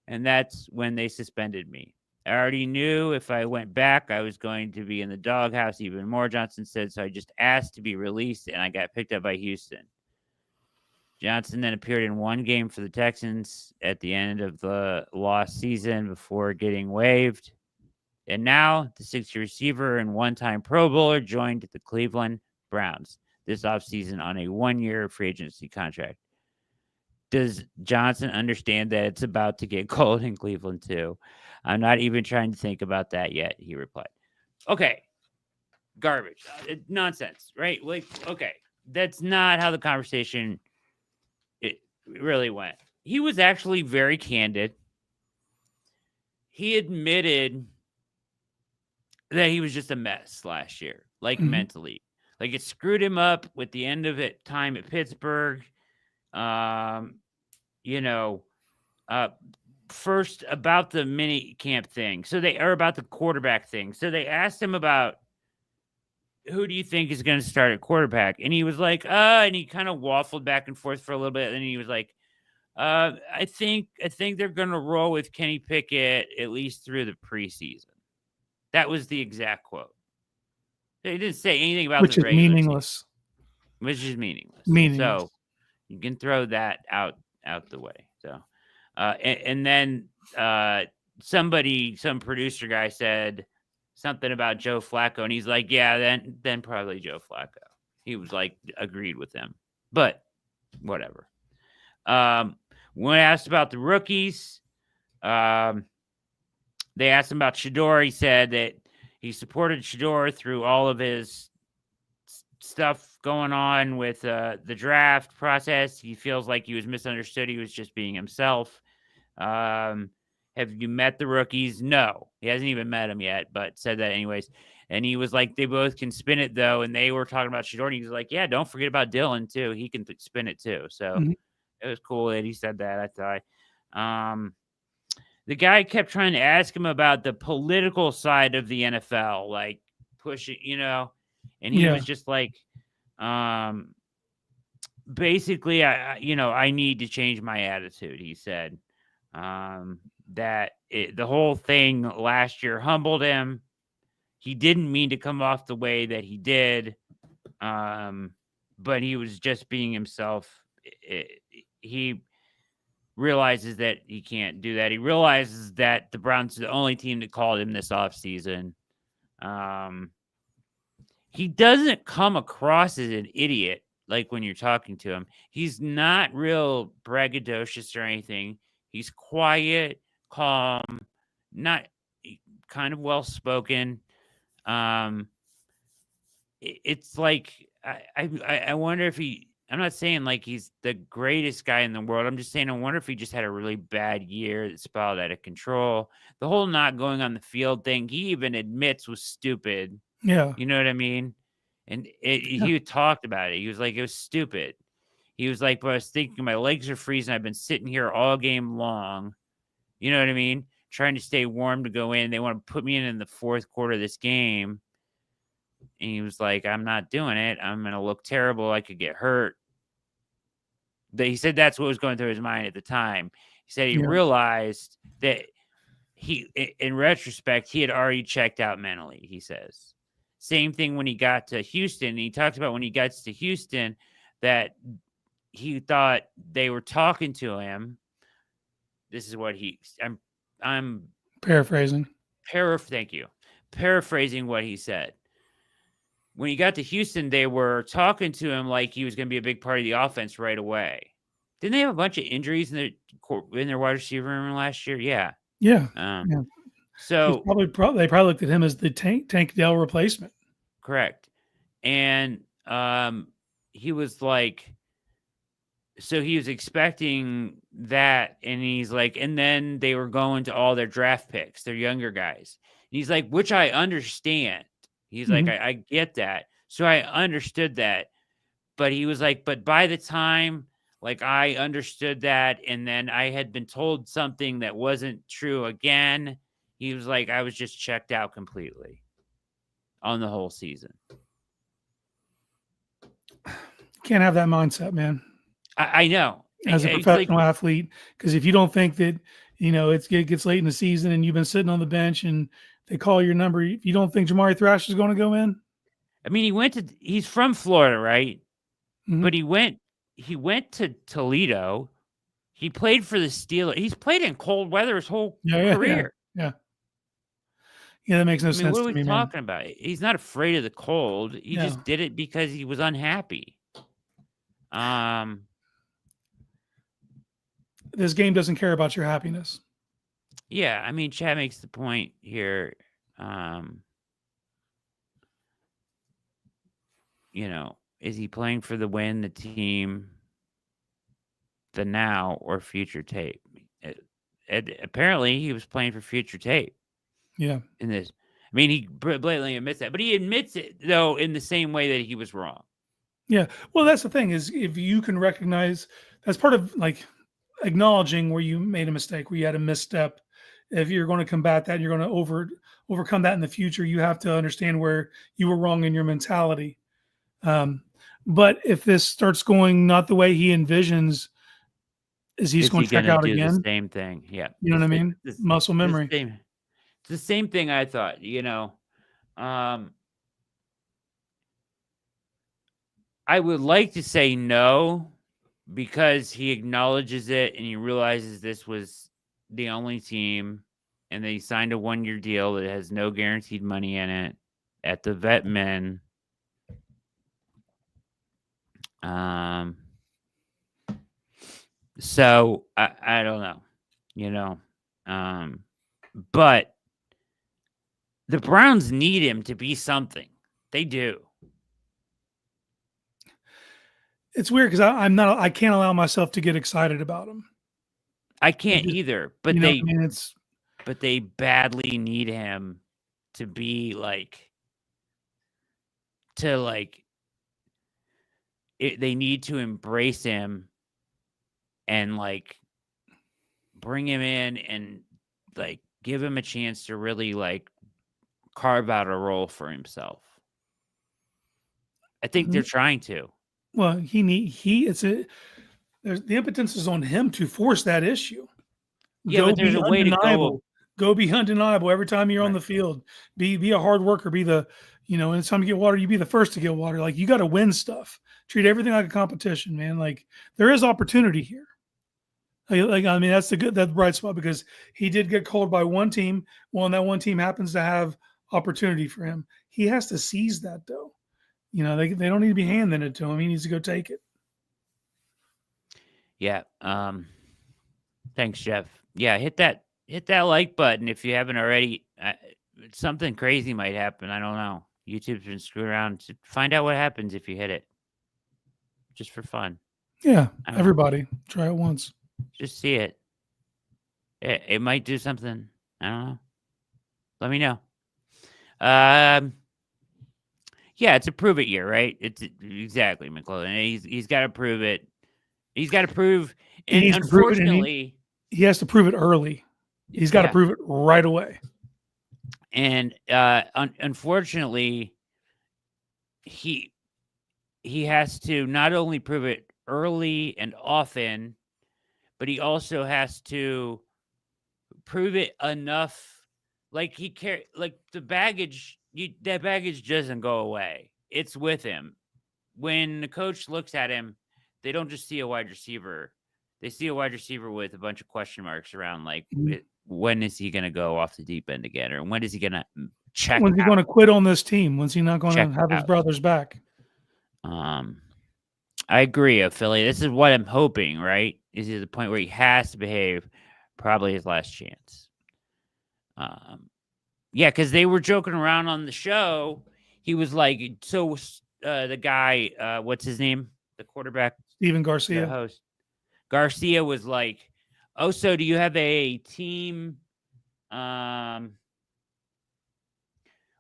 and that's when they suspended me. I already knew if I went back, I was going to be in the doghouse even more, Johnson said. So I just asked to be released, and I got picked up by Houston. Johnson then appeared in one game for the Texans at the end of the lost season before getting waived. And now the 6-year receiver and one-time Pro Bowler joined the Cleveland Browns this offseason on a 1-year free agency contract. Does Johnson understand that it's about to get cold in Cleveland too? I'm not even trying to think about that yet, he replied. Okay. Garbage. Nonsense, right? Like, okay. That's not how the conversation it really went. He was actually very candid. He admitted that he was just a mess last year, like mentally. Like it screwed him up with the end of it time at Pittsburgh. First about the mini camp thing. So they are about the quarterback thing. So they asked him about who do you think is going to start at quarterback? And he was like, and he kind of waffled back and forth for a little bit. And he was like, I think they're going to roll with Kenny Pickett at least through the preseason. That was the exact quote. They didn't say anything about which the is meaningless. Which is meaningless. Meaningless. So you can throw that out the way. So, and then some producer guy said something about Joe Flacco, and he's like, yeah, then probably Joe Flacco. He was like, agreed with him, but whatever. When asked about the rookies, they asked him about Shedeur. He said that he supported Shedeur through all of his stuff going on with the draft process. He feels like he was misunderstood. He was just being himself. Have you met the rookies? No, he hasn't even met them yet, but said that anyways. And he was like, they both can spin it though. And they were talking about Shedeur. And he was like, yeah, don't forget about Dylan too. He can spin it too. So it was cool that he said that, I thought. The guy kept trying to ask him about the political side of the NFL, like pushing, and he was just like, basically, I need to change my attitude. He said, that the whole thing last year humbled him. He didn't mean to come off the way that he did. But he was just being himself. He realizes that he can't do that. He realizes that the Browns are the only team that called him this offseason. He doesn't come across as an idiot, like when you're talking to him. He's not real braggadocious or anything. He's quiet, calm, not kind of well-spoken. It's like, I wonder if I'm not saying like he's the greatest guy in the world. I'm just saying I wonder if he just had a really bad year that spiraled out of control. The whole not going on the field thing, he even admits was stupid. Yeah. You know what I mean? And he talked about it. He was like, it was stupid. He was like, but I was thinking my legs are freezing. I've been sitting here all game long. You know what I mean? Trying to stay warm to go in. They want to put me in the fourth quarter of this game. And he was like, I'm not doing it. I'm going to look terrible. I could get hurt. He said that's what was going through his mind at the time. He said he realized that in retrospect, he had already checked out mentally, he says. Same thing when he got to Houston. He talked about when he got to Houston that he thought they were talking to him. This is what I'm paraphrasing. Thank you. Paraphrasing what he said. When he got to Houston, they were talking to him like he was going to be a big part of the offense right away. Didn't they have a bunch of injuries in their wide receiver room last year? Yeah. Yeah. So they probably looked at him as the Tank Dell replacement. Correct. And he was like, so he was expecting that, and he's like, and then they were going to all their draft picks, their younger guys. And he's like, which I understand. He's like, I get that. So I understood that. But he was like, but by the time like I understood that, and then I had been told something that wasn't true again, he was like, I was just checked out completely on the whole season. Can't have that mindset, man. I know. As a professional athlete, because if you don't think that, it gets late in the season and you've been sitting on the bench and they call your number, you don't think Jamari Thrash is going to go in? I mean, he's from Florida, right? Mm-hmm. But he went to Toledo. He played for the Steelers. He's played in cold weather his whole career. Yeah, that makes no sense what to are me, we man. talking about? He's not afraid of the cold. He just did it because he was unhappy. This game doesn't care about your happiness. Yeah, I mean, Chad makes the point here. Is he playing for the win, the team, the now, or future tape? Apparently, he was playing for future tape. Yeah. In this, I mean, he blatantly admits that, but he admits it though in the same way that he was wrong. Yeah. Well, that's the thing is if you can recognize that's part of like acknowledging where you made a mistake, where you had a misstep. If you're going to combat that, you're going to overcome that in the future. You have to understand where you were wrong in your mentality. But if this starts going not the way he envisions, is he going to check out again? The same thing. Yeah. You know what I mean? Muscle memory. It's the same thing I thought, I would like to say no, because he acknowledges it and he realizes this was the only team, and they signed a 1-year deal that has no guaranteed money in it at the vet men. So I don't know, but the Browns need him to be something. They do. It's weird because I can't allow myself to get excited about him. I can't either, but they badly need him to be they need to embrace him and bring him in and give him a chance to really carve out a role for himself. I think they're trying to. Well, the impotence is on him to force that issue. Yeah, but there's a way to go. Go be undeniable every time you're on the field. Be a hard worker. Be the, anytime you get water, you be the first to get water. Like, you got to win stuff. Treat everything like a competition, man. Like, there is opportunity here. That's the bright spot, because he did get called by one team. Well, and that one team happens to have opportunity for him. He has to seize that, though. They don't need to be handing it to him. He needs to go take it. Yeah. Thanks, Jeff. Yeah, hit that like button if you haven't already. Something crazy might happen. I don't know. YouTube's been screwing around to find out what happens if you hit it. Just for fun. Yeah, everybody try it once. Just see it. It might do something. I don't know. Let me know. Yeah, it's a prove it year, right? It's exactly McClellan. He's got to prove it. He's got to prove. And unfortunately, he has to prove it early. He's got to prove it right away. And unfortunately, he has to not only prove it early and often, but he also has to prove it enough. The baggage. That baggage doesn't go away. It's with him. When the coach looks at him, they don't just see a wide receiver. They see a wide receiver with a bunch of question marks around, when is he going to go off the deep end again? Or when is he going to check out? When's he going to quit on this team? When's he not going to have his brothers back? I agree, Philly. This is what I'm hoping, right? Is he at the point where he has to behave? Probably his last chance. Yeah, because they were joking around on the show. He was the guy, what's his name? The quarterback? Steven Garcia. The host. Garcia was like, oh, so do you have a team? When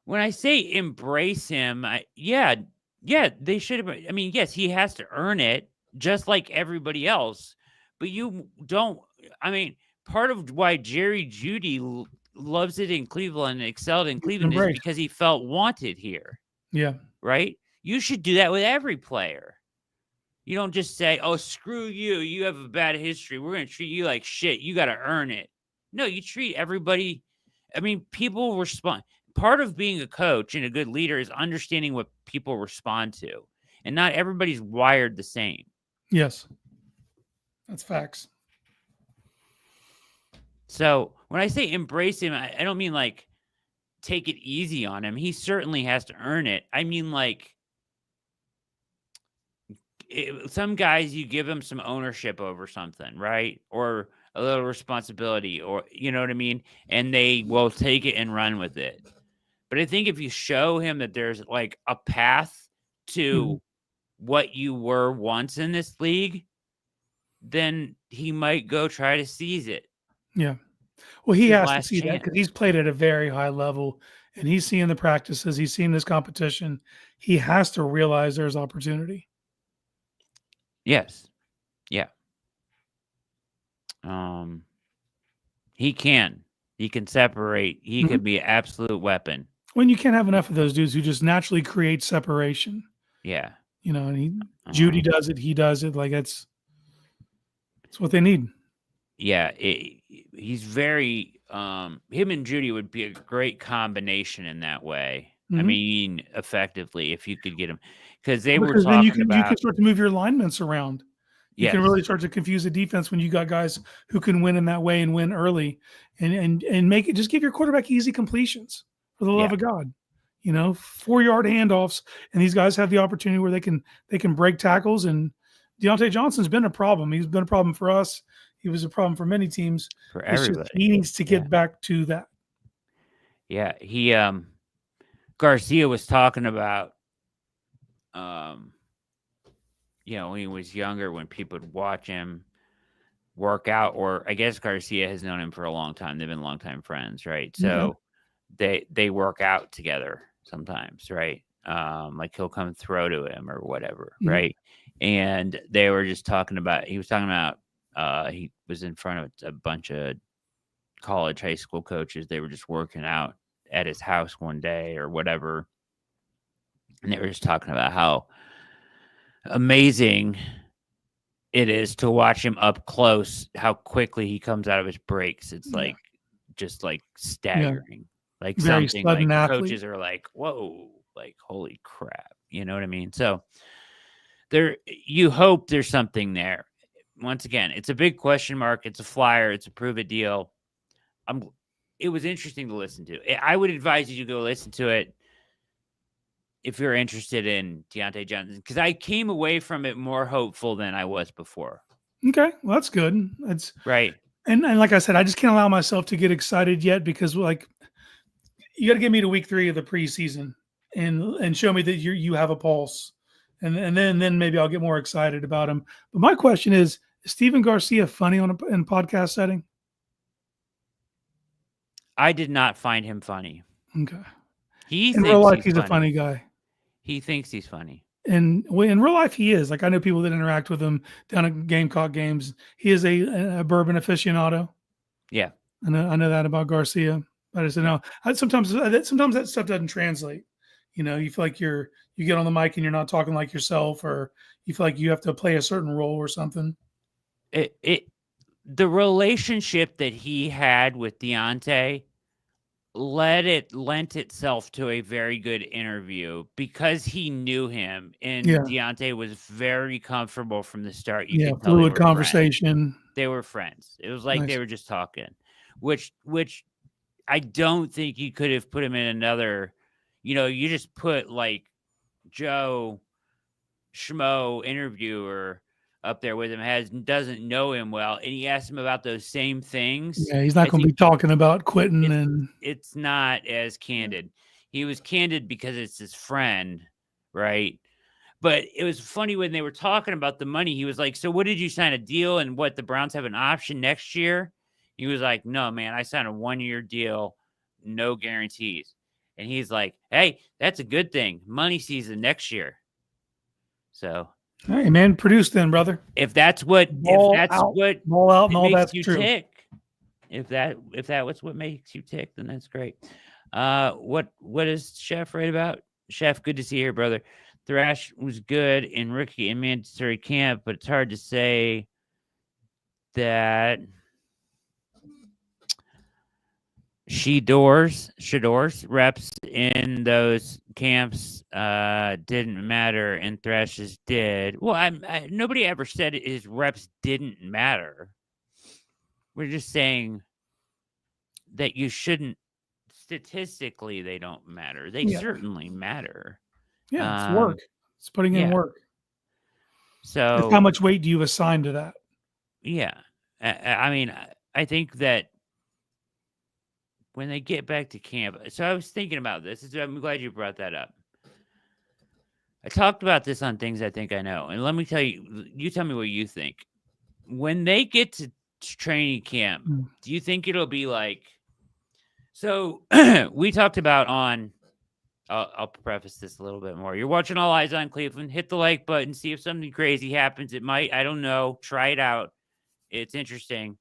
I say embrace him, they should have. I mean, yes, he has to earn it just like everybody else. But you don't. I mean, part of why Jerry Jeudy loves it in Cleveland and excelled in Cleveland is because he felt wanted here. Yeah. Right? You should do that with every player. You don't just say, oh, screw you. You have a bad history. We're going to treat you like shit. You got to earn it. No, you treat everybody. I mean, people respond. Part of being a coach and a good leader is understanding what people respond to. And not everybody's wired the same. Yes. That's facts. So when I say embrace him, I don't mean like take it easy on him. He certainly has to earn it. I mean, like, some guys, you give them some ownership over something, right? Or a little responsibility, or you know what I mean? And they will take it and run with it. But I think if you show him that there's like a path to what you were once in this league, then he might go try to seize it. Yeah. Well, he has to see that because he's played at a very high level and he's seeing the practices. He's seeing this competition. He has to realize there's opportunity. Yes. Yeah. He can separate. He could be an absolute weapon. When you can't have enough of those dudes who just naturally create separation. Yeah. You know, and Judy does it. He does it. Like it's what they need. Yeah. He's very, him and Judy would be a great combination in that way. I mean, effectively, if you could get him, because they were talking you can start to move your alignments around. You can really start to confuse the defense when you got guys who can win in that way and win early, and make it. Just give your quarterback easy completions for the love of God. You know, 4-yard handoffs, and these guys have the opportunity where they can break tackles. And Diontae Johnson's been a problem. He's been a problem for us. He was a problem for many teams. For everybody. He needs to get back to that. Yeah, he Garcia was talking about, you know, when he was younger, when people would watch him work out, or I guess Garcia has known him for a long time. They've been longtime friends, right? So they work out together sometimes, right? Like he'll come throw to him or whatever, right? And they were just talking about, he was talking about, he was in front of a bunch of college, high school coaches. They were just working out at his house one day or whatever. And they were just talking about how amazing it is to watch him up close, how quickly he comes out of his breaks. It's like, just like staggering. Like very something like athlete. Coaches are like, whoa, like, holy crap. You know what I mean? So you hope there's something there. Once again, it's a big question mark. It's a flyer. It's a prove it deal. It was interesting to listen to. I would advise you to go listen to it if you're interested in Deontae Johnson, because I came away from it more hopeful than I was before. Okay, well, that's good. That's right. And like I said, I just can't allow myself to get excited yet because, like, you got to get me to week 3 of the preseason and show me that you have a pulse, and then maybe I'll get more excited about him. But my question is Steven Garcia funny in a podcast setting? I did not find him funny. Okay. In real life, he's a funny guy. He thinks he's funny. And in real life, he is. Like, I know people that interact with him down at Gamecock games. He is a bourbon aficionado. Yeah. I know that about Garcia. I just know sometimes that stuff doesn't translate. You know, you feel like you get on the mic and you're not talking like yourself, or you feel like you have to play a certain role or something. The relationship that he had with Deontae lent itself to a very good interview because he knew him, and Deontae was very comfortable from the start. You could tell fluid conversation. They were friends. It was like they were just talking, which I don't think you could have put him in another. You know, you just put like Joe Schmo interviewer up there with him, doesn't know him well, and he asked him about those same things. Yeah, he's not going to be talking about quitting, and it's not as candid. He was candid because it's his friend, right? But it was funny when they were talking about the money. He was like, "So what did you sign a deal, and what the Browns have an option next year?" He was like, "No, man, I signed a 1-year deal, no guarantees." And he's like, "Hey, that's a good thing. Money season next year." So. Hey man, produce then, brother. If that's what ball out and all that's you true. Tick, if that was what makes you tick, then that's great. What is Chef right about? Chef, good to see you here, brother. Thrash was good in rookie and mandatory camp, but it's hard to say that. Shador's reps in those camps didn't matter, and Thrash's did. Well, nobody ever said his reps didn't matter. We're just saying that you shouldn't. Statistically, they don't matter. They certainly matter. Yeah, it's work. It's putting in work. So, it's how much weight do you assign to that? Yeah, I mean, I think that when they get back to camp. So I was thinking about this. I'm glad you brought that up. I talked about this on Things I Think I Know. And let me tell you, you tell me what you think. When they get to training camp, do you think it'll be like, so we talked about on, I'll preface this a little bit more. You're watching All Eyes on Cleveland. Hit the like button. See if something crazy happens. It might. I don't know. Try it out. It's interesting.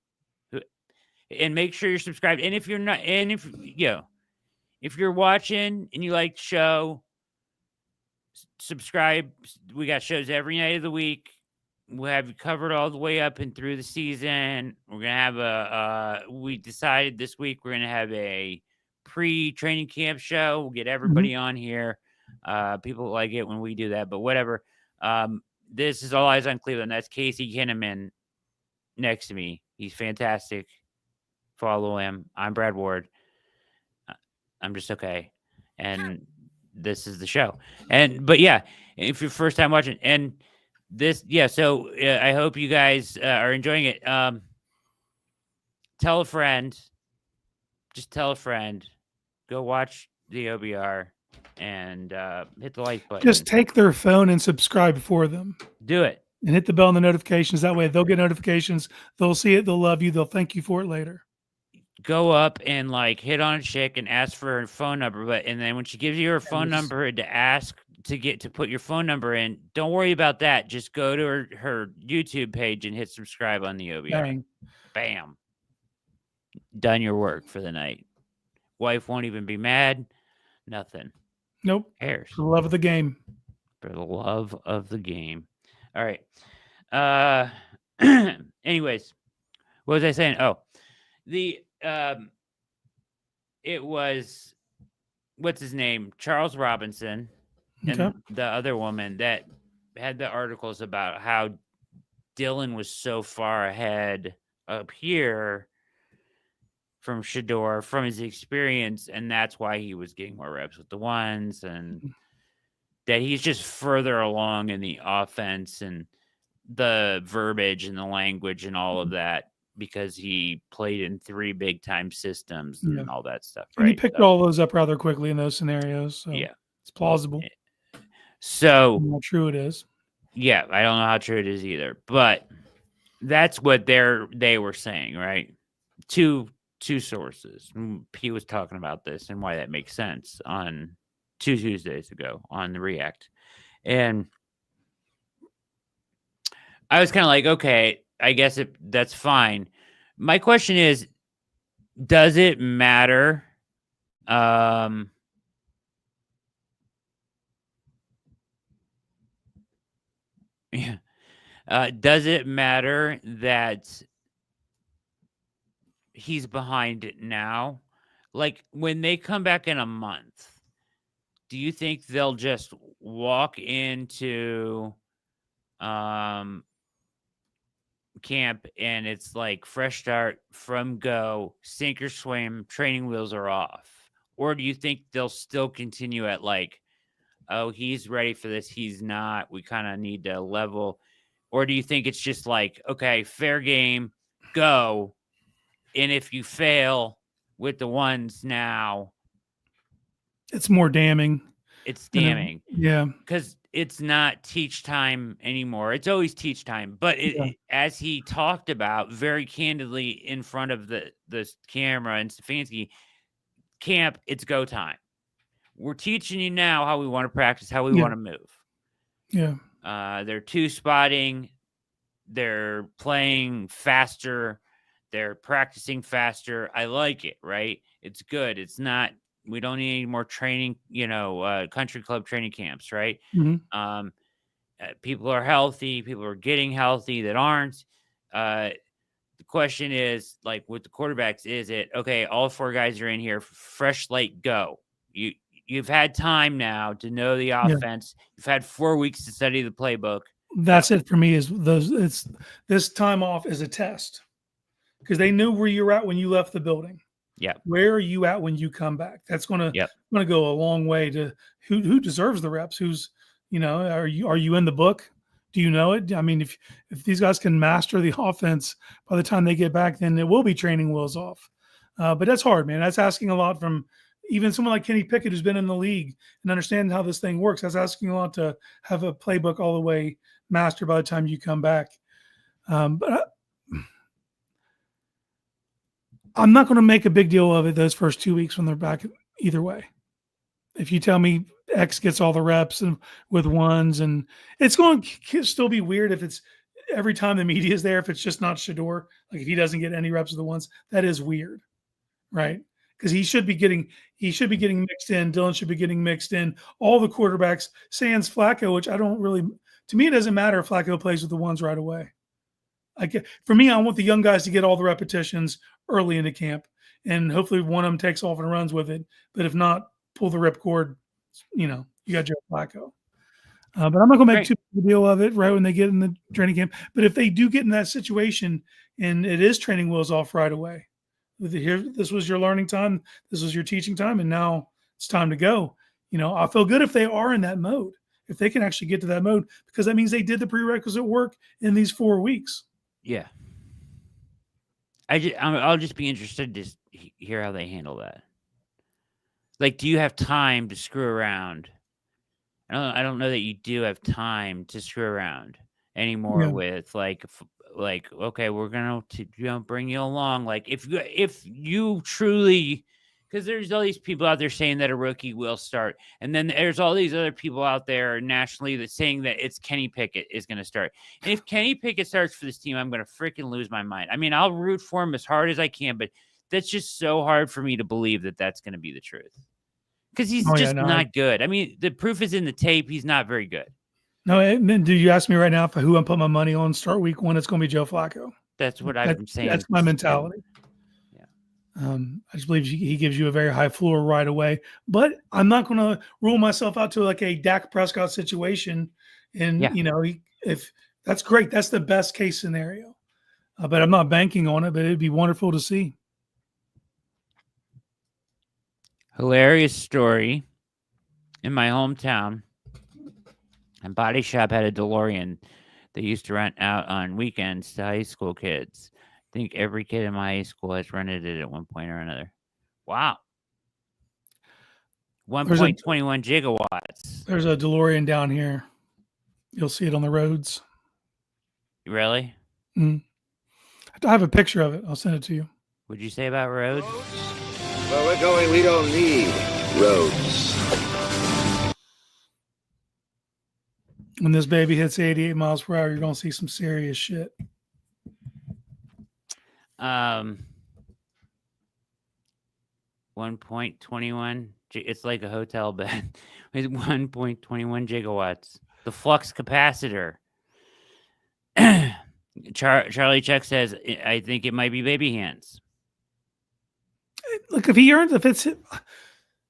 And make sure you're subscribed. And if you're not, and if you're watching and you like the show, subscribe. We got shows every night of the week. We'll have you covered all the way up and through the season. We're going to have we decided this week we're going to have a pre-training camp show. We'll get everybody on here. People like it when we do that, but whatever. This is All Eyes on Cleveland. That's Casey Kinnamon next to me. He's fantastic. Follow him. I'm Brad Ward. I'm just okay. And this is the show. But yeah, if you're first time watching and this, so I hope you guys are enjoying it. Tell a friend. Just tell a friend. Go watch the OBR and hit the like button. Just take their phone and subscribe for them. Do it. And hit the bell and the notifications. That way they'll get notifications. They'll see it. They'll love you. They'll thank you for it later. Go up and hit on a chick and ask for her phone number. And then when she gives you her phone number to ask to put your phone number in, don't worry about that. Just go to her YouTube page and hit subscribe on the OBR. Bam. Done your work for the night. Wife won't even be mad. Nothing. Nope. Cares. For the love of the game. For the love of the game. All right. Anyways, what was I saying? Oh, it was, what's his name? Charles Robinson and the other woman that had the articles about how Dylan was so far ahead up here from Shador, from his experience, and that's why he was getting more reps with the ones, and that he's just further along in the offense and the verbiage and the language and all of that because he played in 3 big-time systems and all that stuff. And he picked all those up rather quickly in those scenarios. So it's plausible. So how true it is. Yeah, I don't know how true it is either, but that's what they were saying, right? Two sources. He was talking about this and why that makes sense on 2 Tuesdays ago on the React. And I was kind of like, okay, I guess that's fine. My question is, does it matter? Does it matter that he's behind it now? Like when they come back in a month, do you think they'll just walk into camp and it's like fresh start from go, sink or swim, training wheels are off? Or do you think they'll still continue at like, oh, he's ready for this, he's not, we kind of need to level? Or do you think it's just like, okay, fair game, go, and if you fail with the ones now, it's more damning. It's damning. Yeah. Because it's not teach time anymore. It's always teach time. But as he talked about very candidly in front of the camera and Stefanski, camp, it's go time. We're teaching you now how we want to practice, how we want to move. Yeah. They're 2-spotting. They're playing faster. They're practicing faster. I like it, right? It's good. It's not, we don't need any more training, country club training camps, right? Mm-hmm. People are healthy. People are getting healthy that aren't. The question is, like with the quarterbacks, is it okay? All 4 guys are in here, fresh slate, go. You've had time now to know the offense. Yeah. You've had 4 weeks to study the playbook. That's it for me. It's this time off is a test because they knew where you're at when you left the building. Yeah. Where are you at when you come back? That's gonna go a long way to who deserves the reps. Who's are you in the book? Do you know it? I mean, if these guys can master the offense by the time they get back, then it will be training wheels off. But that's hard, man. That's asking a lot from even someone like Kenny Pickett, who's been in the league and understands how this thing works. That's asking a lot to have a playbook all the way mastered by the time you come back. But I'm not going to make a big deal of it those first 2 weeks when they're back either way. If you tell me X gets all the reps and with ones, and it's going to still be weird if it's every time the media is there, if it's just not Shedeur, like if he doesn't get any reps of the ones, that is weird, right? Because he should be getting mixed in. Dylan should be getting mixed in. All the quarterbacks, sans Flacco, which to me, it doesn't matter if Flacco plays with the ones right away. For me, I want the young guys to get all the repetitions early into camp, and hopefully one of them takes off and runs with it. But if not, pull the ripcord. You got Joe Flacco. But I'm not going to make too big a deal of it right when they get in the training camp. But if they do get in that situation and it is training wheels off right away, this was your learning time, this was your teaching time, and now it's time to go. I feel good if they are in that mode, if they can actually get to that mode, because that means they did the prerequisite work in these 4 weeks. Yeah. I'll just be interested to hear how they handle that. Like, do you have time to screw around? I don't know that you do have time to screw around anymore with like, okay, we're gonna bring you along. Like, if you truly, because there's all these people out there saying that a rookie will start, and then there's all these other people out there nationally that saying that it's Kenny Pickett is going to start. And if Kenny Pickett starts for this team, I'm going to freaking lose my mind. I mean, I'll root for him as hard as I can, but that's just so hard for me to believe that that's going to be the truth. Because he's not good. I mean, the proof is in the tape. He's not very good. No, do you ask me right now for who I'm putting my money on start week 1? It's going to be Joe Flacco. That's what I've been saying. That's my mentality. Yeah. I just believe he gives you a very high floor right away. But I'm not going to rule myself out to like a Dak Prescott situation. And, if that's great, that's the best case scenario. But I'm not banking on it, but it'd be wonderful to see. Hilarious story. In my hometown, a body shop had a DeLorean they used to rent out on weekends to high school kids. I think every kid in my high school has rented it at one point or another. Wow. 1.21 gigawatts. There's a DeLorean down here. You'll see it on the roads. Really? I have a picture of it. I'll send it to you. What'd you say about roads? Where we're going, we don't need roads. When this baby hits 88 miles per hour, you're going to see some serious shit. 1.21. It's like a hotel bed. It's 1.21 gigawatts. The flux capacitor. Charlie Chuck says, I think it might be baby hands. Look, if it's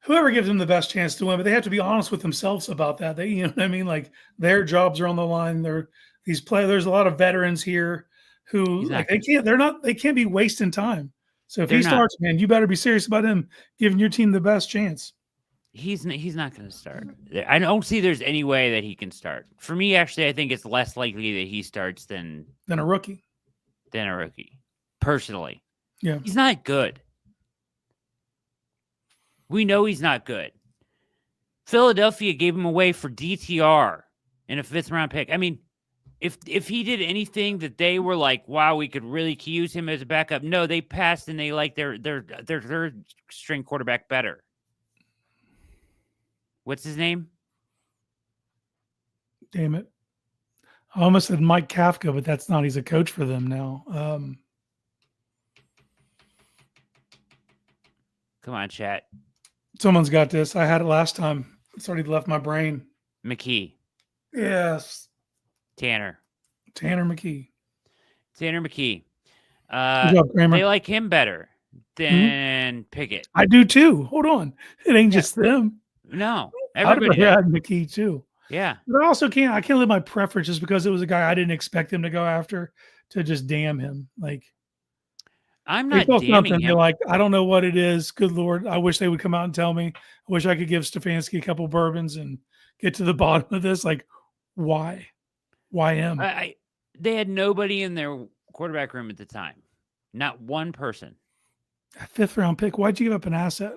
whoever gives them the best chance to win, but they have to be honest with themselves about that. They, you know what I mean? Like their jobs are on the line. There's a lot of veterans here who they can't be wasting time. So if he starts, man, you better be serious about him giving your team the best chance. He's not going to start. I don't see there's any way that he can start. For me, actually, I think it's less likely that he starts than a rookie. Personally. Yeah. He's not good. We know he's not good. Philadelphia gave him away for DTR in a 5th round pick. I mean, if he did anything that they were like, wow, we could really use him as a backup. No, they passed and they like their 3rd string quarterback better. What's his name? Damn it. I almost said Mike Kafka, but that's not. He's a coach for them now. Come on, chat. Someone's got this. I had it last time. It's already left my brain. McKee. Yes. Tanner McKee. Tanner McKee. They like him better than Pickett. I do too. Hold on. It ain't just them. No, everybody had McKee too. Yeah. But I also can't live my preference just because it was a guy I didn't expect him to go after to just damn him. Like, I'm not damning him. Like, I don't know what it is. Good Lord. I wish they would come out and tell me. I wish I could give Stefanski a couple bourbons and get to the bottom of this. Like, why? Why him? They had nobody in their quarterback room at the time. Not one person. A 5th round pick. Why'd you give up an asset?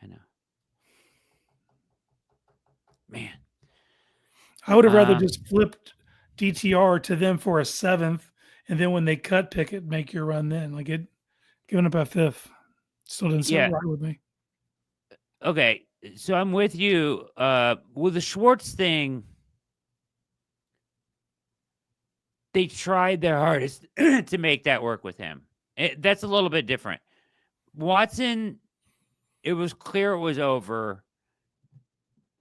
I know. Man. I would have rather just flipped DTR to them for a 7th, and then when they cut Pickett, make your run then. Like, giving up a 5th still didn't sit right with me. Okay, so I'm with you. With the Schwartz thing, they tried their hardest to make that work with him. That's a little bit different. Watson, it was clear it was over,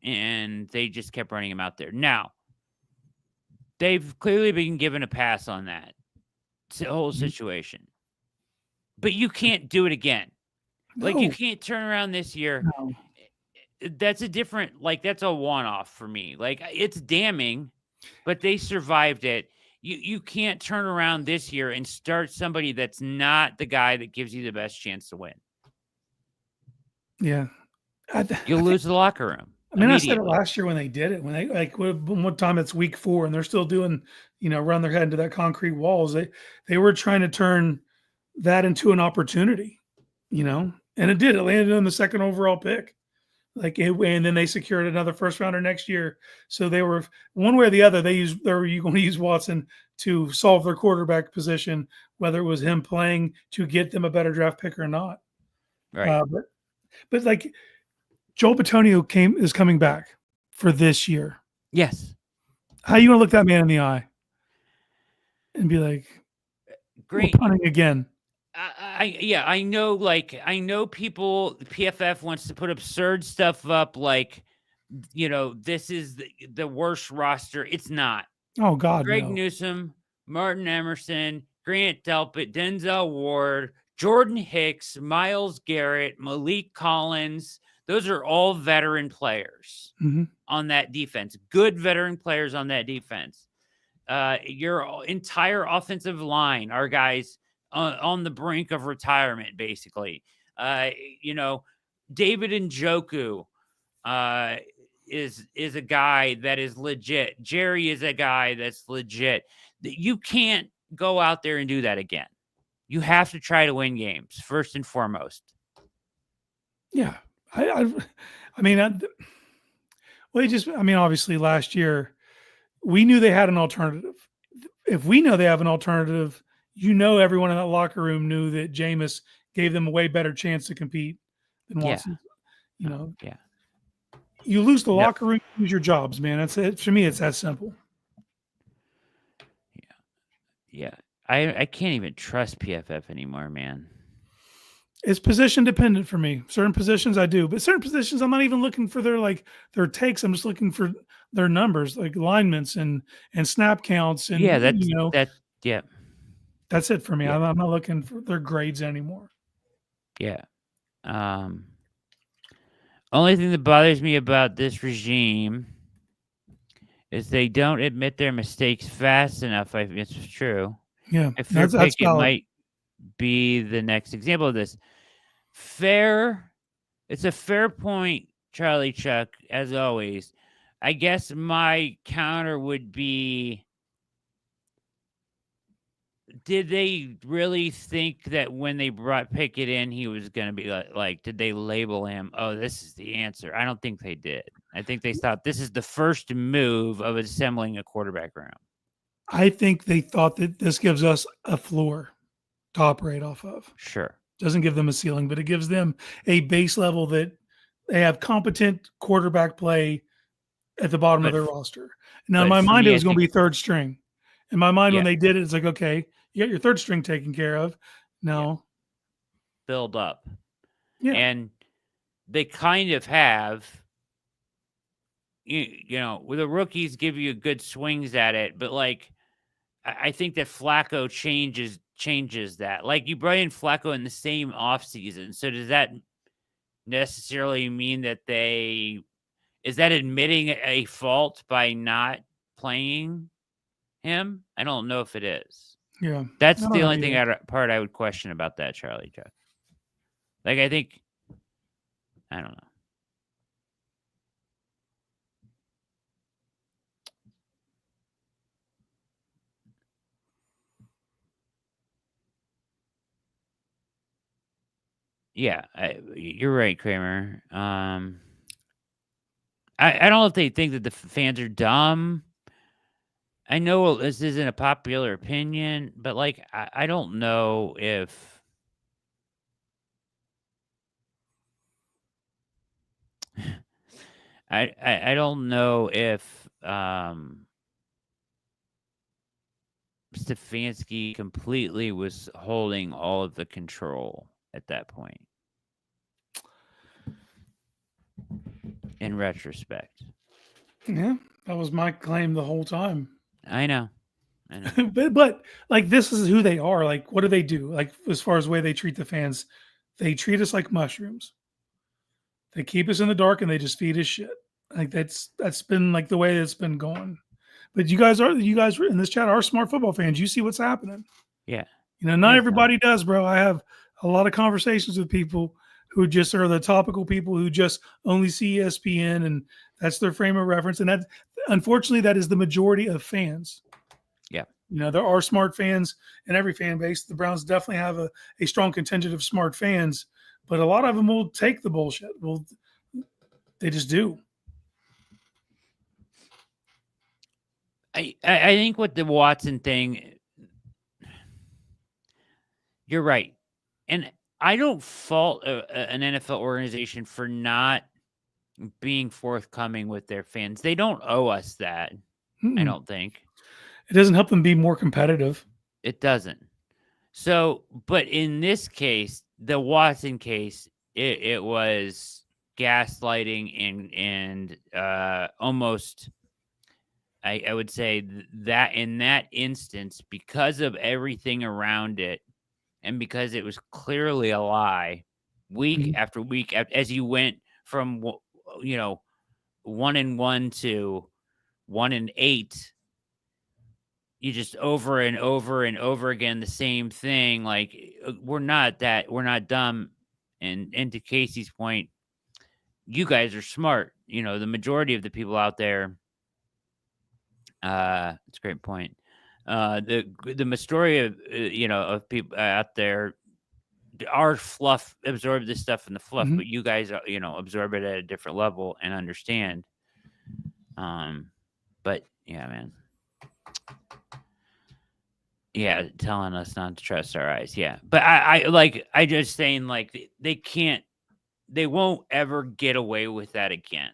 and they just kept running him out there. Now, they've clearly been given a pass on that whole situation. But you can't do it again. No. Like, you can't turn around this year. No. That's a different, like, that's a one-off for me. Like, it's damning, but they survived it. You can't turn around this year and start somebody that's not the guy that gives you the best chance to win. Yeah. You'll lose the locker room. I mean, I said it last year when they did it. When they, like, one time it's week 4 and they're still doing, run their head into that concrete walls. They were trying to turn that into an opportunity, and it did. It landed on the 2nd overall pick. And then they secured another 1st rounder next year. So they were, one way or the other, they were going to use Watson to solve their quarterback position, whether it was him playing to get them a better draft pick or not. Right. But like, Joel Bitonio is coming back for this year. Yes. How you going to look that man in the eye and be like, great, we're punting again? I know people, PFF wants to put absurd stuff up like, this is the worst roster. It's not. Oh, God, Greg no. Newsome, Martin Emerson, Grant Delpit, Denzel Ward, Jordan Hicks, Myles Garrett, Malik Collins. Those are all veteran players on that defense. Good veteran players on that defense. Your entire offensive line are guys on the brink of retirement, basically. David Njoku is a guy that is legit. Jerry is a guy that's legit. You can't go out there and do that again. You have to try to win games first and foremost. Yeah. Obviously last year we knew they had an alternative. If we know they have an alternative, everyone in that locker room knew that Jameis gave them a way better chance to compete than Watson. Yeah. You lose the locker room, you lose your jobs, man. That's it. For me, it's that simple. Yeah. I can't even trust PFF anymore, man. It's position dependent for me. Certain positions I do, but certain positions I'm not even looking for their takes. I'm just looking for their numbers, like alignments and snap counts. And that's it for me. Yeah. I'm not looking for their grades anymore. Yeah. Only thing that bothers me about this regime is they don't admit their mistakes fast enough. It's true. Yeah. If their pick, it might be the next example of this. It's a fair point, Charlie Chuck, as always. I guess my counter would be, did they really think that when they brought Pickett in, he was going to be like, did they label him, oh, this is the answer? I don't think they did. I think they thought this is the first move of assembling a quarterback room. I think they thought that this gives us a floor to operate off of. Sure. Doesn't give them a ceiling, but it gives them a base level that they have competent quarterback play at the bottom of their roster. Now, in my mind, it was going to be 3rd string. In my mind, when they did it, it's like, okay, you got your 3rd string taken care of. No. Build up. Yeah. And they kind of have, the rookies give you good swings at it, but like I think that Flacco changes that. Like, you brought in Flacco in the same offseason. So does that necessarily mean that is that admitting a fault by not playing him? I don't know if it is. Yeah. That's the only part I would question about that, Charlie Chuck. Like, I don't know. Yeah, you're right, Kramer. I don't know if they think that the fans are dumb. I know this isn't a popular opinion, but like, I don't know if I don't know if Stefanski completely was holding all of the control at that point. In retrospect. Yeah, that was my claim the whole time. I know. but like, this is who they are. Like, what do? Like, as far as the way they treat the fans, they treat us like mushrooms. They keep us in the dark and they just feed us shit. Like, that's been like the way it's been going. But you guys in this chat are smart football fans. You see what's happening. Yeah. Not everybody does, bro. I have a lot of conversations with people who just are the topical people who just only see ESPN and that's their frame of reference. And that, unfortunately, that is the majority of fans. Yeah. There are smart fans in every fan base. The Browns definitely have a strong contingent of smart fans, but a lot of them will take the bullshit. Well, they just do. I think with the Watson thing, you're right. And I don't fault an NFL organization for not being forthcoming with their fans. They don't owe us that. I don't think. It doesn't help them be more competitive. It doesn't. So, but in this case, the Watson case, it was gaslighting and almost, I would say that in that instance, because of everything around it, and because it was clearly a lie, week after week, as you went from 1-1 to 1-8. You just over and over and over again the same thing. Like, we're not dumb. And to Casey's point, you guys are smart. The majority of the people out there. It's a great point. The majority of of people out there are fluff, absorb this stuff in the fluff, but you guys absorb it at a different level and understand. But yeah, man. Yeah, telling us not to trust our eyes. Yeah. But I just saying, like, they won't ever get away with that again.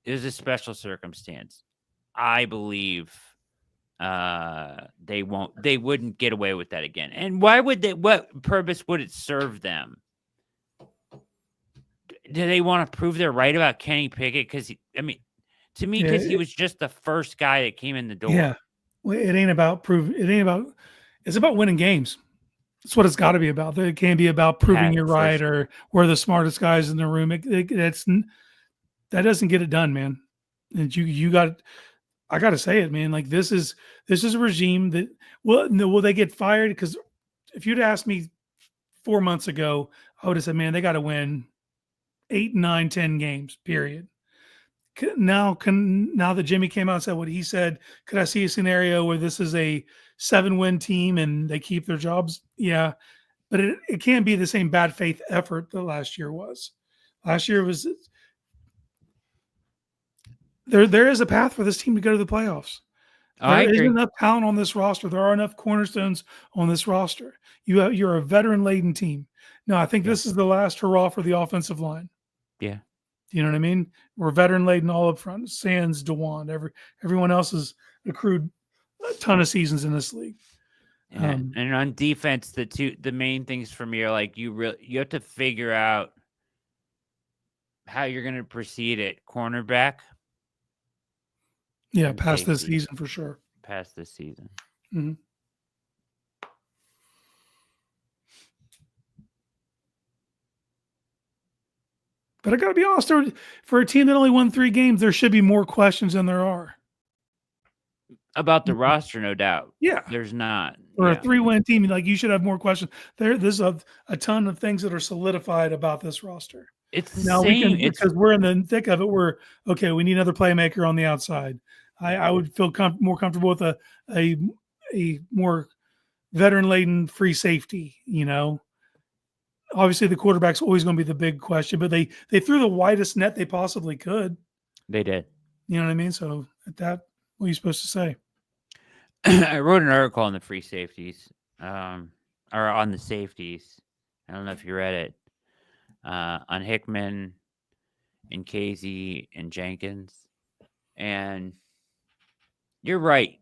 It was a special circumstance. I believe they wouldn't get away with that again. And why would they? What purpose would it serve them? Do they want to prove they're right about Kenny Pickett? Because to me, because he was just the first guy that came in the door. Yeah. It ain't about proving. It's about winning games. That's what it's got to be about. It can't be about proving you're right or we're the smartest guys in the room. That doesn't get it done, man. And I got to say it, man. Like, this is a regime that will they get fired? Because if you'd asked me 4 months ago, I would have said, man, they got to win 8, 9, 10 games, period. Now that Jimmy came out and said what he said, could I see a scenario where this is a 7-win team and they keep their jobs? Yeah, but it can't be the same bad faith effort that last year was. Last year was there is a path for this team to go to the playoffs. There isn't enough talent on this roster. There are enough cornerstones on this roster. You're a veteran-laden team. No, I think this is the last hurrah for the offensive line. Yeah. You know what I mean? We're veteran-laden all up front. Sands, DeWan, everyone else has accrued a ton of seasons in this league. And on defense, the main things for me are, like, you have to figure out how you're going to proceed at cornerback. Yeah, past this season for sure. Past this season. Mm-hmm. But I got to be honest, for a team that only won 3 games, there should be more questions than there are. About the roster, no doubt. Yeah. There's not. For a 3-win team, like you should have more questions. There's a ton of things that are solidified about this roster. It's the same. Because we're in the thick of it. We're okay. We need another playmaker on the outside. I would feel more comfortable with a more veteran-laden free safety. Obviously the quarterback's always going to be the big question, but they threw the widest net they possibly could. They did. You know what I mean? So at that, what are you supposed to say? I wrote an article on the free safeties, or on the safeties. I don't know if you read it. On Hickman and Casey and Jenkins. And you're right.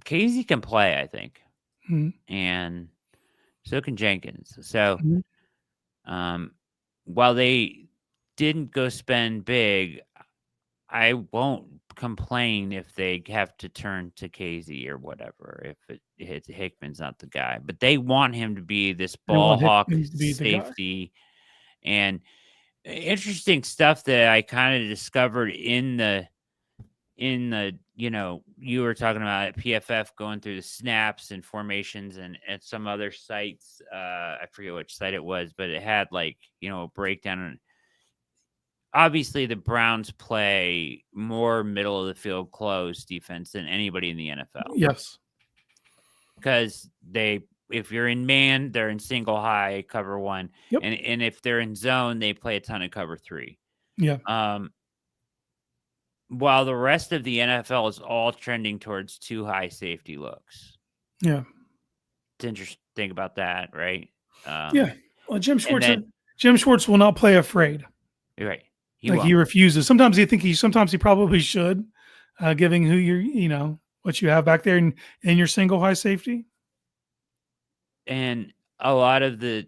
Casey can play, I think. Mm-hmm. And so can Jenkins. So while they didn't go spend big, I won't complain if they have to turn to Casey or whatever, if Hickman's not the guy. But they want him to be this ball hawk safety. And interesting stuff that I kind of discovered in the you were talking about at PFF going through the snaps and formations and at some other sites. I forget which site it was, but it had a breakdown. Obviously, the Browns play more middle of the field close defense than anybody in the NFL. Yes, because if you're in man, they're in single high cover 1, and if they're in zone, they play a ton of cover 3. Yeah. While the rest of the NFL is all trending towards 2 high safety looks. Yeah. It's interesting to think about that, right? Yeah. Well, Jim Schwartz will not play afraid. You're right. He refuses. Sometimes he probably should, giving who what you have back there in your single high safety. And a lot of the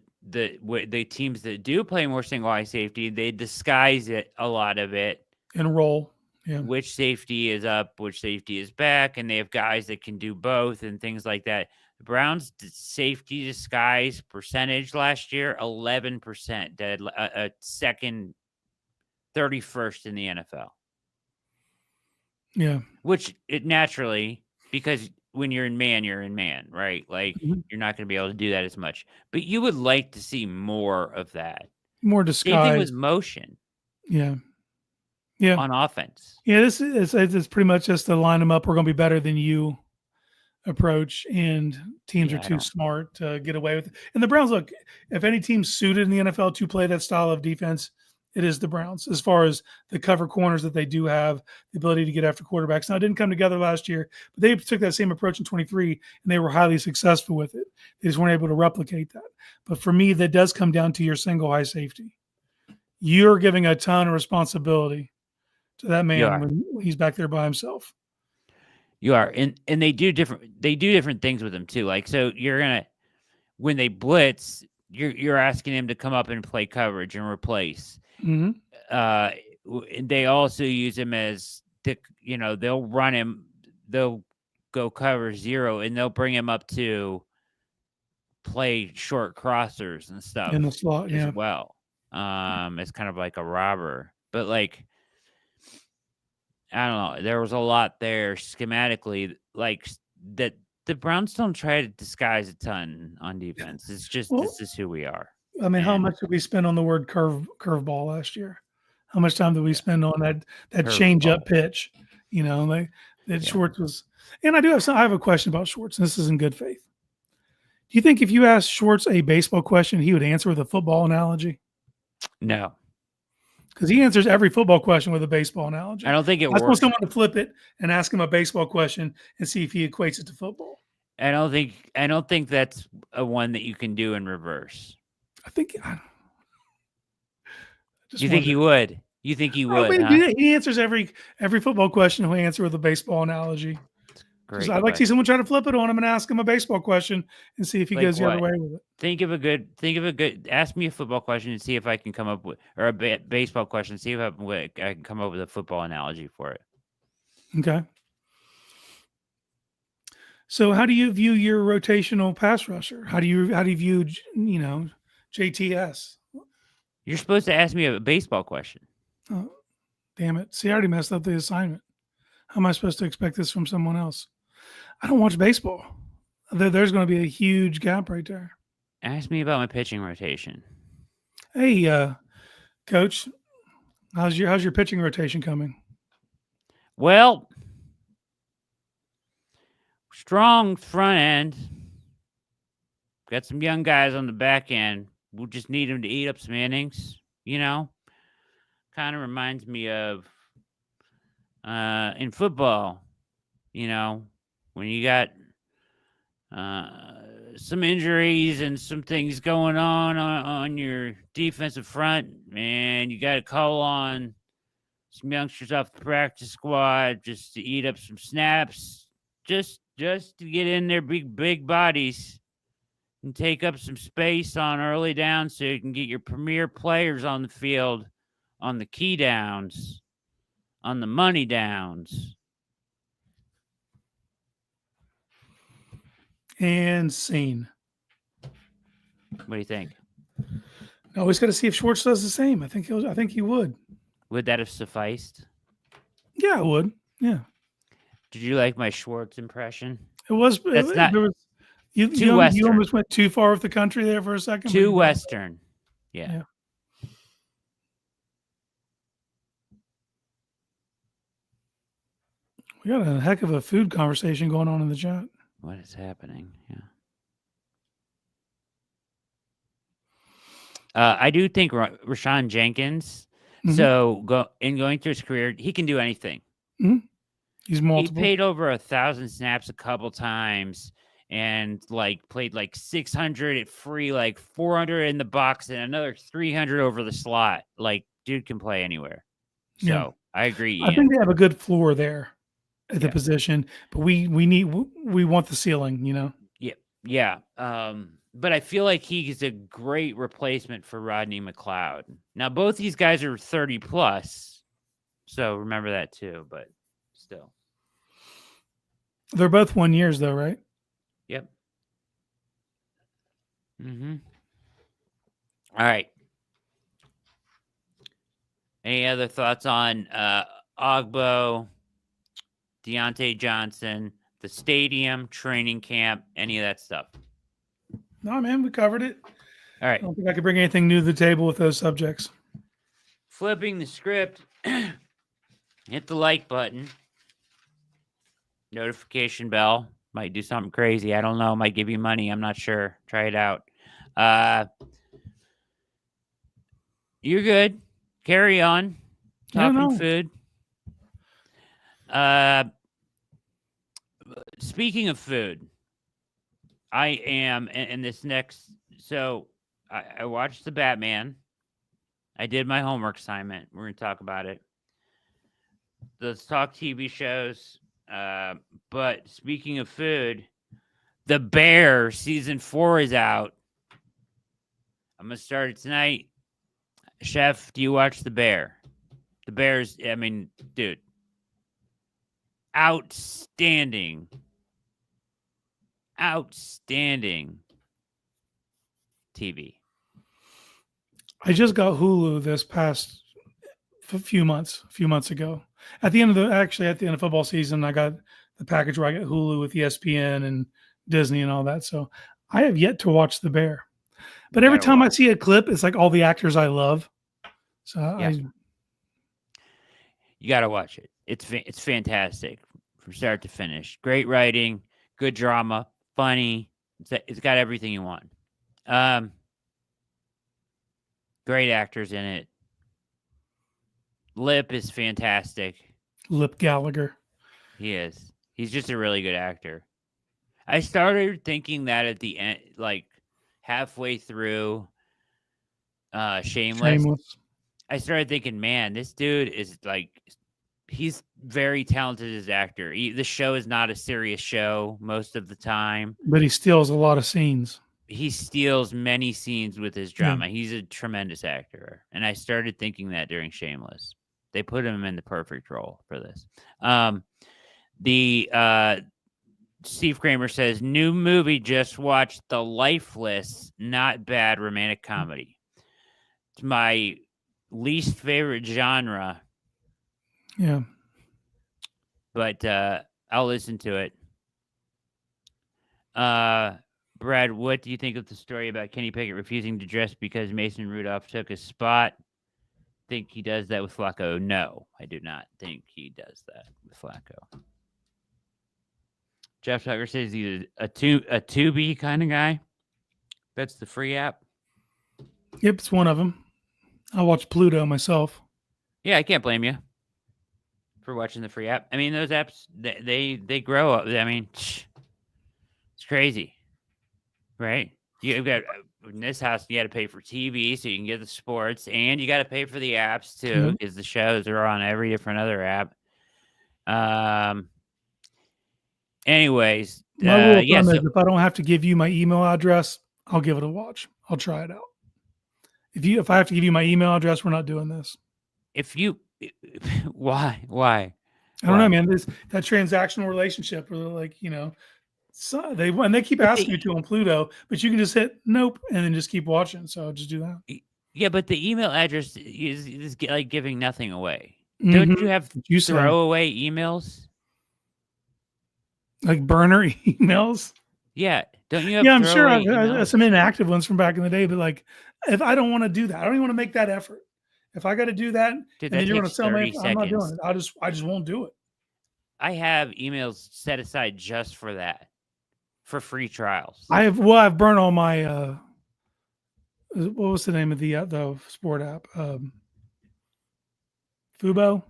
teams that do play more single high safety, they disguise it, a lot of it, and roll. Yeah. Which safety is up, which safety is back, and they have guys that can do both and things like that. The Browns' safety disguise percentage last year, 11%, dead a second, 31st in the NFL. Yeah. Which it naturally, because when you're in man, right? You're not going to be able to do that as much. But you would like to see more of that. More disguise. Same thing with motion. Yeah. Yeah. On offense. Yeah, it's pretty much just to line them up. We're going to be better than you approach, and teams are too smart to get away with it. And the Browns, look, if any team's suited in the NFL to play that style of defense, it is the Browns, as far as the cover corners that they do have, the ability to get after quarterbacks. Now, it didn't come together last year, but they took that same approach in 23, and they were highly successful with it. They just weren't able to replicate that. But for me, that does come down to your single high safety. You're giving a ton of responsibility to that man when he's back there by himself. You are. And they do different things with him too. So you're going to, when they blitz, you're asking him to come up and play coverage and replace. Mm-hmm. They also use him as they'll run him, they'll go cover 0, and they'll bring him up to play short crossers and stuff in the slot as well. It's kind of like a robber, but I don't know. There was a lot there schematically, that the Browns don't try to disguise a ton on defense. It's just this is who we are. I mean, how much did we spend on the word curveball last year? How much time did we spend on that change up pitch? Schwartz was. And I have a question about Schwartz. And this is in good faith. Do you think if you asked Schwartz a baseball question, he would answer with a football analogy? No. Because he answers every football question with a baseball analogy. I don't think it works. I want someone to flip it and ask him a baseball question and see if he equates it to football. I don't think that's a one that you can do in reverse. Do you think he would? You think he would? He answers every football question. He'll answer with a baseball analogy. I'd like to see someone try to flip it on him and ask him a baseball question and see if he goes the other way with it. Think of a good. Ask me a football question and see if I can come up with, or a baseball question. See if I can come up with a football analogy for it. Okay. So how do you view your rotational pass rusher? How do you view, JTS? You're supposed to ask me a baseball question. Oh, damn it. See, I already messed up the assignment. How am I supposed to expect this from someone else? I don't watch baseball. There's going to be a huge gap right there. Ask me about my pitching rotation. Hey, Coach, how's your pitching rotation coming? Well, strong front end. Got some young guys on the back end. We'll just need them to eat up some innings. Kind of reminds me of in football. When you got some injuries and some things going on your defensive front, and you got to call on some youngsters off the practice squad just to eat up some snaps, just to get in their big bodies and take up some space on early downs so you can get your premier players on the field on the key downs, on the money downs. And scene. What do you think? I always got to see if Schwartz does the same. I think he would. Would that have sufficed? Yeah, it would. Yeah. Did you like my Schwartz impression? It was. You almost went too far with the country there for a second. Too Western. Yeah. We got a heck of a food conversation going on in the chat. What is happening? Yeah. I do think Rashawn Jenkins. Mm-hmm. So going through his career, he can do anything. Mm-hmm. He's multiple. He played over 1,000 snaps a couple times and played 600 at free, 400 in the box, and another 300 over the slot. Dude can play anywhere. So yeah. I agree. Ian. I think they have a good floor there at the position, but we want the ceiling, Yeah. But I feel like he's a great replacement for Rodney McLeod. Now, both these guys are 30 plus, so remember that too, but still. They're both 1 years though, right? Yep. Mm-hmm. All right. Any other thoughts on Ogbo, Diontae Johnson, the stadium, training camp, any of that stuff? No, man, we covered it. All right. I don't think I could bring anything new to the table with those subjects. Flipping the script, hit the like button, notification bell. Might do something crazy. I don't know. Might give you money. I'm not sure. Try it out. You're good. Carry on. Talking food. Speaking of food, I am in this next. So I watched the Batman. I did my homework assignment. We're going to talk about it. Let's talk TV shows. But speaking of food, The Bear season 4 is out. I'm going to start it tonight. Chef, do you watch The Bear? The Bear's, dude, outstanding TV. I just got Hulu this past a few months ago. At the end of football season, I got the package where I get Hulu with ESPN and Disney and all that. So I have yet to watch The Bear. But every time I see a clip, it's like all the actors I love. So yeah. You got to watch it. It's fantastic from start to finish. Great writing, good drama, funny. It's got everything you want. Great actors in it. Lip is fantastic. Lip Gallagher. He is. He's just a really good actor. I started thinking that at the end, halfway through Shameless. I started thinking, man, this dude is he's very talented as an actor. The show is not a serious show most of the time. But he steals a lot of scenes. He steals many scenes with his drama. Yeah. He's a tremendous actor. And I started thinking that during Shameless. They put him in the perfect role for this. The Steve Kramer says, new movie, just watched The Lifeless, not bad romantic comedy. It's my least favorite genre. Yeah. But I'll listen to it. Brad, what do you think of the story about Kenny Pickett refusing to dress because Mason Rudolph took his spot? Think he does that with Flacco? No, I do not think he does that with Flacco. Jeff Tucker says he's a Tubi kind of guy. That's the free app. Yep, it's one of them. I watch Pluto myself. Yeah, I can't blame you for watching the free app. I mean, those apps they grow up. I mean, it's crazy, right? You've got in this house, you got to pay for TV so you can get the sports, and you got to pay for the apps too because the shows are on every different other app. Anyways, my rule of thumb is if I don't have to give you my email address, I'll give it a watch. I'll try it out. If I have to give you my email address, we're not doing this. Why? I don't know, man. That transactional relationship, where like, so they keep asking you to on Pluto, but you can just hit nope and then just keep watching. So I'll just do that. Yeah, but the email address is like giving nothing away. Mm-hmm. Don't you have throwaway emails? Like burner emails? Yeah. Don't you have I'm sure I have some inactive ones from back in the day, but like if I don't want to do that, I don't even want to make that effort. If I got to do that, dude, and then you're going to tell me I'm not doing it, I just won't do it. I have emails set aside just for that, for free trials. I've burned all my what was the name of the sport app? Fubo.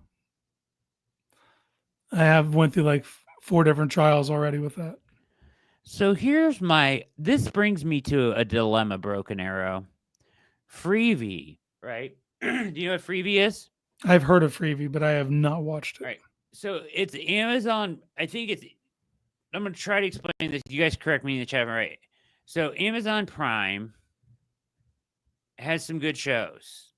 I have went through like 4 different trials already with that. So this brings me to a dilemma, Broken Arrow. Freebie, right? Do you know what Freebie is? I've heard of Freebie, but I have not watched it. Right. So it's Amazon. I'm going to try to explain this. You guys correct me in the chat, right? So Amazon Prime has some good shows.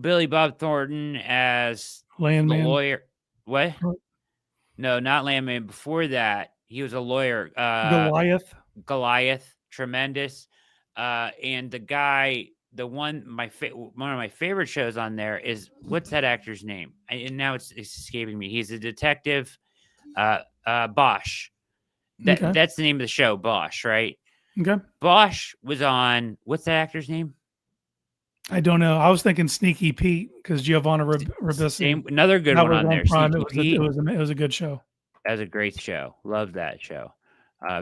Billy Bob Thornton as Landman. The lawyer. What? No, not Landman. Before that, he was a lawyer. Goliath. Tremendous. And the guy, one of my favorite shows on there is, what's that actor's name? And now it's escaping me. He's a detective. Bosch. That's the name of the show, Bosch, right? Okay. Bosch was on, what's that actor's name? I don't know. I was thinking Sneaky Pete because Giovanna Ribisi. Another good one on there. Prime. It was a good show. That was a great show. Love that show.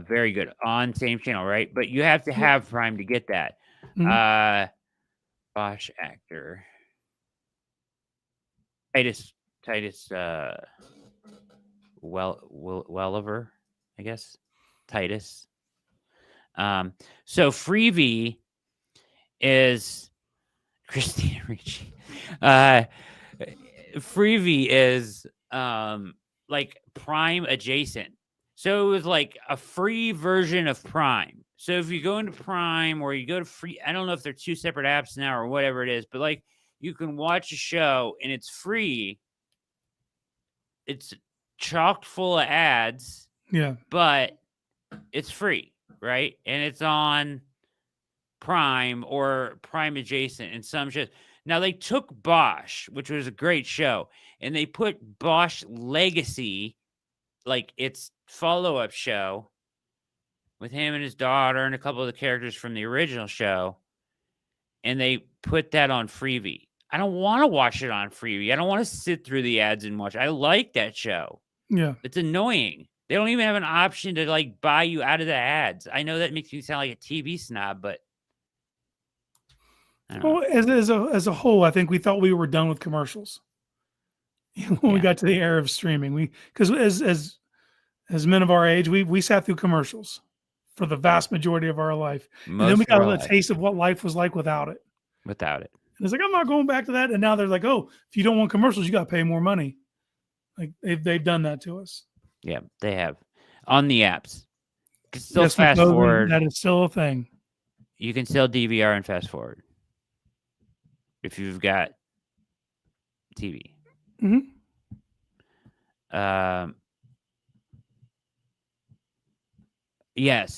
Very good on same channel, right? But you have to have Prime to get that. Mm-hmm. Bosch actor Titus Welliver, I guess. Titus. So Freebie is Christina Ricci. Freebie is like Prime adjacent. So it was like a free version of Prime. So if you go into Prime or you go to free, I don't know if they're 2 separate apps now or whatever it is, but like you can watch a show and it's free. It's chock full of ads. Yeah. But it's free, right? And it's on Prime or Prime adjacent in some shows. Now they took Bosch, which was a great show, and they put Bosch Legacy, like its follow-up show, with him and his daughter and a couple of the characters from the original show, and they put that on Freebie. I don't want to watch it on Freebie. I don't want to sit through the ads and watch. I like that show. Yeah. It's annoying. They don't even have an option to like buy you out of the ads. I know that makes me sound like a TV snob, but well, as a whole, I think we thought we were done with commercials when we got to the era of streaming. Because as men of our age, we sat through commercials for the vast majority of our life, and then we got a taste of what life was like without it. And it's like, I'm not going back to that. And now they're like, oh, if you don't want commercials, you got to pay more money. Like they've done that to us. Yeah, they have on the apps. Still fast forward. That is still a thing. You can still DVR and fast forward if you've got TV. Mm-hmm. Yes,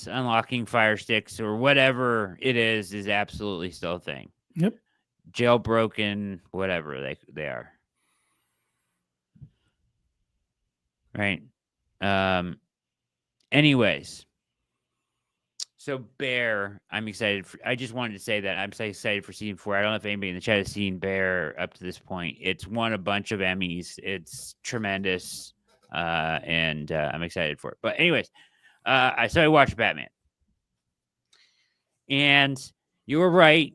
unlocking fire sticks or whatever it is absolutely still a thing. Yep. Jailbroken, whatever they are. Right. Anyways. So Bear, I'm excited for. I just wanted to say that I'm so excited for season 4. I don't know if anybody in the chat has seen Bear up to this point. It's won a bunch of Emmys. It's tremendous, and I'm excited for it. But anyways, I watched Batman, and you were right.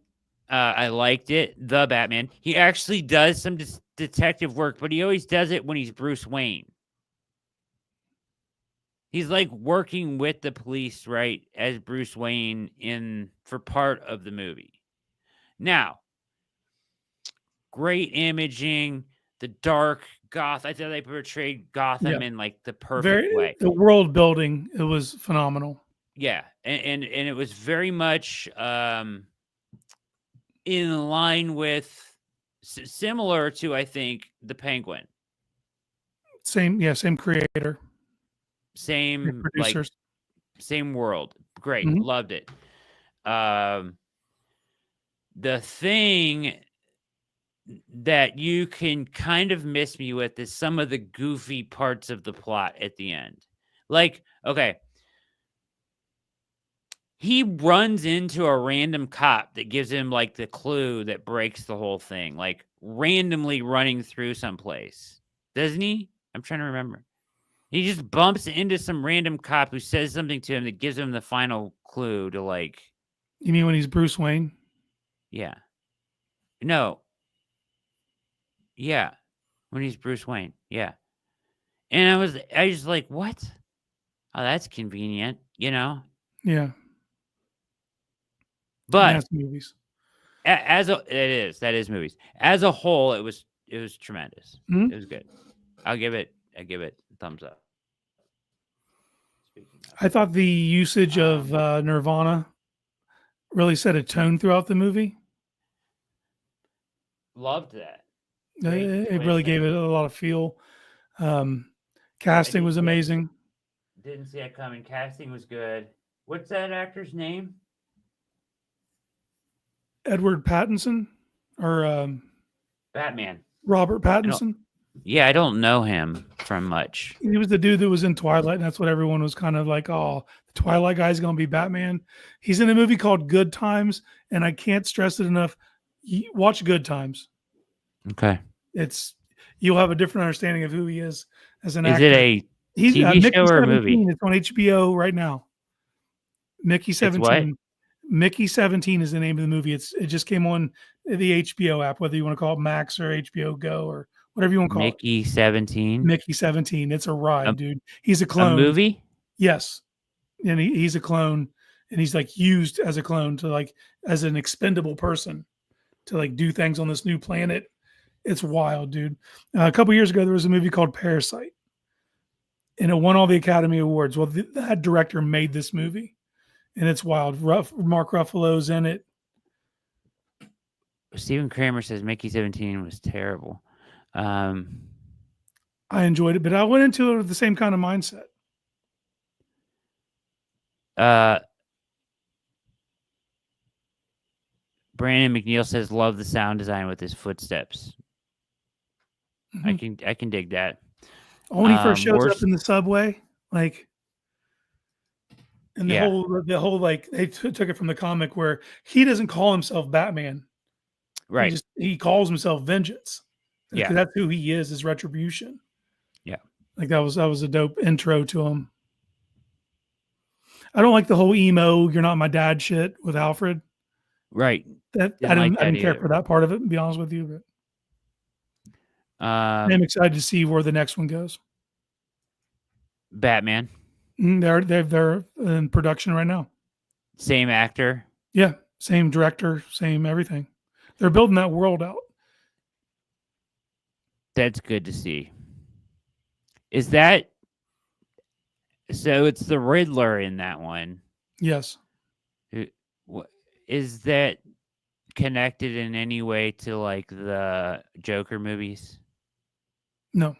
I liked it. The Batman. He actually does some detective work, but he always does it when he's Bruce Wayne. He's like working with the police, right, as Bruce Wayne for part of the movie. Now, great imaging, the dark Goth. I thought they portrayed Gotham in like the perfect way. The world building, it was phenomenal. Yeah, and it was very much in line with, similar to, I think, the Penguin. Same creator. Same producers. Same world. Great. Mm-hmm. Loved it. The thing that you can kind of miss me with is some of the goofy parts of the plot at the end. Like, okay, he runs into a random cop that gives him like the clue that breaks the whole thing, like randomly running through someplace. Doesn't he? I'm trying to remember. He just bumps into some random cop who says something to him that gives him the final clue to like. You mean when he's Bruce Wayne? Yeah. No. Yeah. When he's Bruce Wayne. Yeah. And I was like, what? Oh, that's convenient, you know? Yeah. But movies. That is movies. As a whole, it was tremendous. Mm-hmm. It was good. I give it thumbs up. I thought the usage of Nirvana really set a tone throughout the movie. Loved that. It really gave it a lot of feel. Casting was amazing. Didn't see it coming. Casting was good. What's that actor's name? Edward Pattinson or Batman. Robert Pattinson. I don't know him from much. He was the dude that was in Twilight, and that's what everyone was kind of like, oh, the Twilight guy's going to be Batman. He's in a movie called Good Times, and I can't stress it enough. Watch Good Times. Okay. You'll have a different understanding of who he is as an actor. Is it a TV show or a movie? It's on HBO right now. Mickey 17. What? Mickey 17 is the name of the movie. It just came on the HBO app, whether you want to call it Max or HBO Go or whatever you want to call Mickey 17. Mickey 17. It's a ride, dude. He's a clone. A movie? Yes. And he's a clone, and he's like used as a clone to like as an expendable person to like do things on this new planet. It's wild, dude. A couple years ago, there was a movie called Parasite, and it won all the Academy Awards. Well, that director made this movie, and it's wild. Mark Ruffalo's in it. Stephen Kramer says Mickey 17 was terrible. I enjoyed it, but I went into it with the same kind of mindset. Brandon McNeil says, love the sound design with his footsteps. Mm-hmm. I can dig that. When he first shows up in the subway, like, and the whole like they took it from the comic where he doesn't call himself Batman, right? He calls himself Vengeance. Yeah, that's who he is Retribution. Yeah, like that was a dope intro to him. I don't like the whole emo "you're not my dad" shit with Alfred. Right. I didn't care for that part of it, to be honest with you. But I'm excited to see where the next one goes. Batman. They're in production right now. Same actor. Yeah, same director, same everything. They're building that world out. That's good to see. Is that so? It's the Riddler in that one. Yes. Is that connected in any way to like the Joker movies? No.